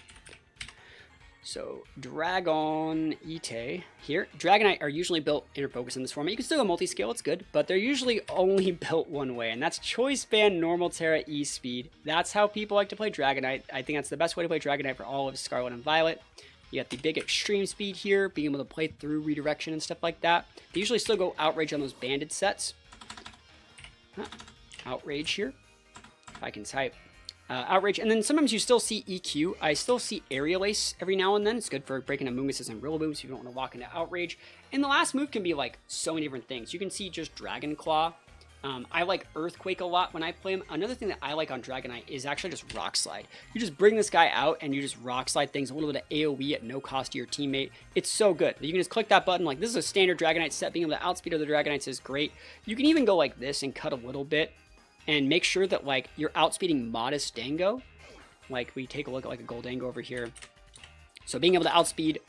So Dragonite here. Dragonite are usually built inner focus in this format. You can still go multi-scale, it's good, but they're usually only built one way, and that's Choice Band, Normal Terra, E-Speed. That's how people like to play Dragonite. I think that's the best way to play Dragonite for all of Scarlet and Violet. You got the big extreme speed here, being able to play through redirection and stuff like that. They usually still go Outrage on those banded sets. Outrage here, if I can type. Outrage, and then sometimes you still see EQ. I still see Aerial Ace every now and then. It's good for breaking Amoonguses and Rillaboom, so you don't want to walk into Outrage. And the last move can be like so many different things. You can see just Dragon Claw. I like Earthquake a lot when I play him. Another thing that I like on Dragonite is actually just Rock Slide. You just bring this guy out and you just Rock Slide things, a little bit of AoE at no cost to your teammate. It's so good. You can just click that button. Like, this is a standard Dragonite set. Being able to outspeed other Dragonites is great. You can even go like this and cut a little bit and make sure that like you're outspeeding Modest Dango. Like we take a look at like a Goldango over here. So being able to outspeed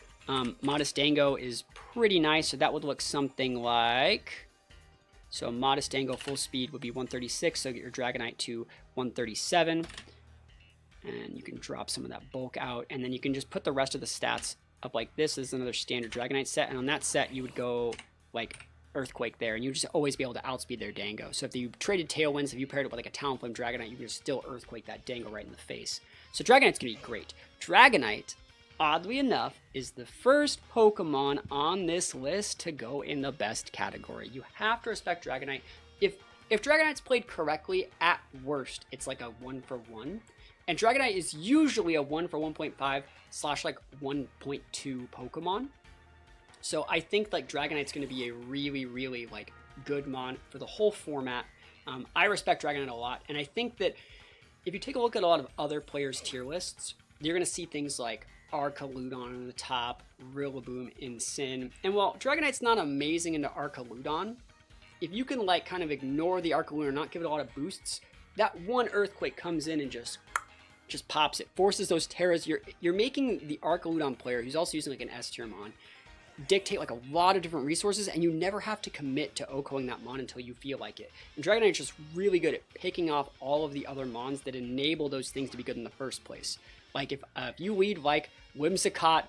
Modest Dango is pretty nice. So that would look something like, so Modest Dango full speed would be 136. So get your Dragonite to 137. And you can drop some of that bulk out. And then you can just put the rest of the stats up like this. This is another standard Dragonite set. And on that set, you would go like Earthquake there, and you just always be able to outspeed their Dango. So if you traded Tailwinds, if you paired it with like a Talonflame Dragonite, you can just still Earthquake that Dango right in the face. So Dragonite's gonna be great. Dragonite, oddly enough, is the first Pokemon on this list to go in the best category. You have to respect Dragonite. If Dragonite's played correctly, at worst, it's like a 1-for-1. And Dragonite is usually a 1-for-1.5 / like 1.2 Pokemon. So I think like Dragonite's going to be a really, really like good mon for the whole format. I respect Dragonite a lot, and I think that if you take a look at a lot of other players' tier lists, you're going to see things like Arcanine on the top, Rillaboom in Sin. And while Dragonite's not amazing into Arcanine, if you can like kind of ignore the Arcanine or not give it a lot of boosts, that one Earthquake comes in and just pops it, forces those Terras. You're making the Arcanine player, who's also using like an S tier mon, dictate like a lot of different resources, and you never have to commit to OHKOing that mon until you feel like it. And Dragonite is just really good at picking off all of the other mons that enable those things to be good in the first place. Like if you lead like Whimsicott,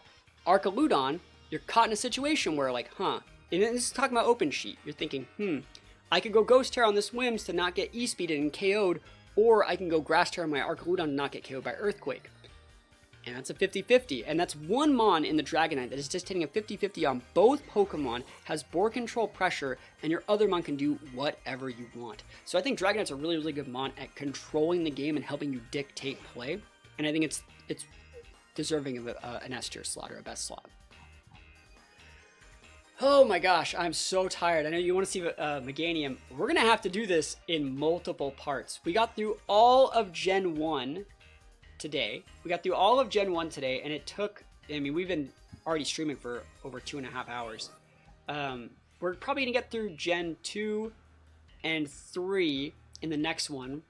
Archaludon, you're caught in a situation where like, and this is talking about open sheet, you're thinking, I could go Ghost Terror on this Whims to not get E-speeded and KO'd, or I can go Grass Terror on my Archaludon and not get KO'd by Earthquake. And that's a 50-50, and that's one mon in the Dragonite that is just hitting a 50-50 on both Pokemon, has board control pressure, and your other mon can do whatever you want. So I think Dragonite's a really, really good mon at controlling the game and helping you dictate play, and I think it's deserving of an S tier slot or a best slot. Oh my gosh, I'm so tired. I know you want to see Meganium. We're going to have to do this in multiple parts. We got through all of Gen 1 today. We got through all of Gen 1 today, and it took, I mean, we've been already streaming for over 2.5 hours. We're probably going to get through Gen 2 and 3 in the next one,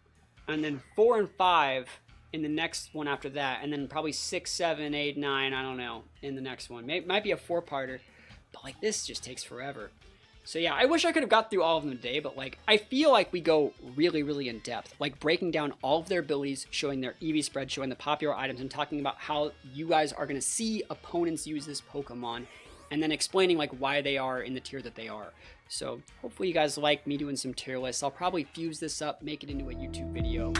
and then 4 and 5 in the next one after that, and then probably 6, 7, 8, 9, I don't know, in the next one. Might be a 4-parter, but like this just takes forever. So yeah, I wish I could have got through all of them today, but like I feel like we go really, really in depth, like breaking down all of their abilities, showing their EV spread, showing the popular items, and talking about how you guys are going to see opponents use this Pokemon, and then explaining like why they are in the tier that they are. So hopefully you guys like me doing some tier lists. I'll probably fuse this up, make it into a YouTube video.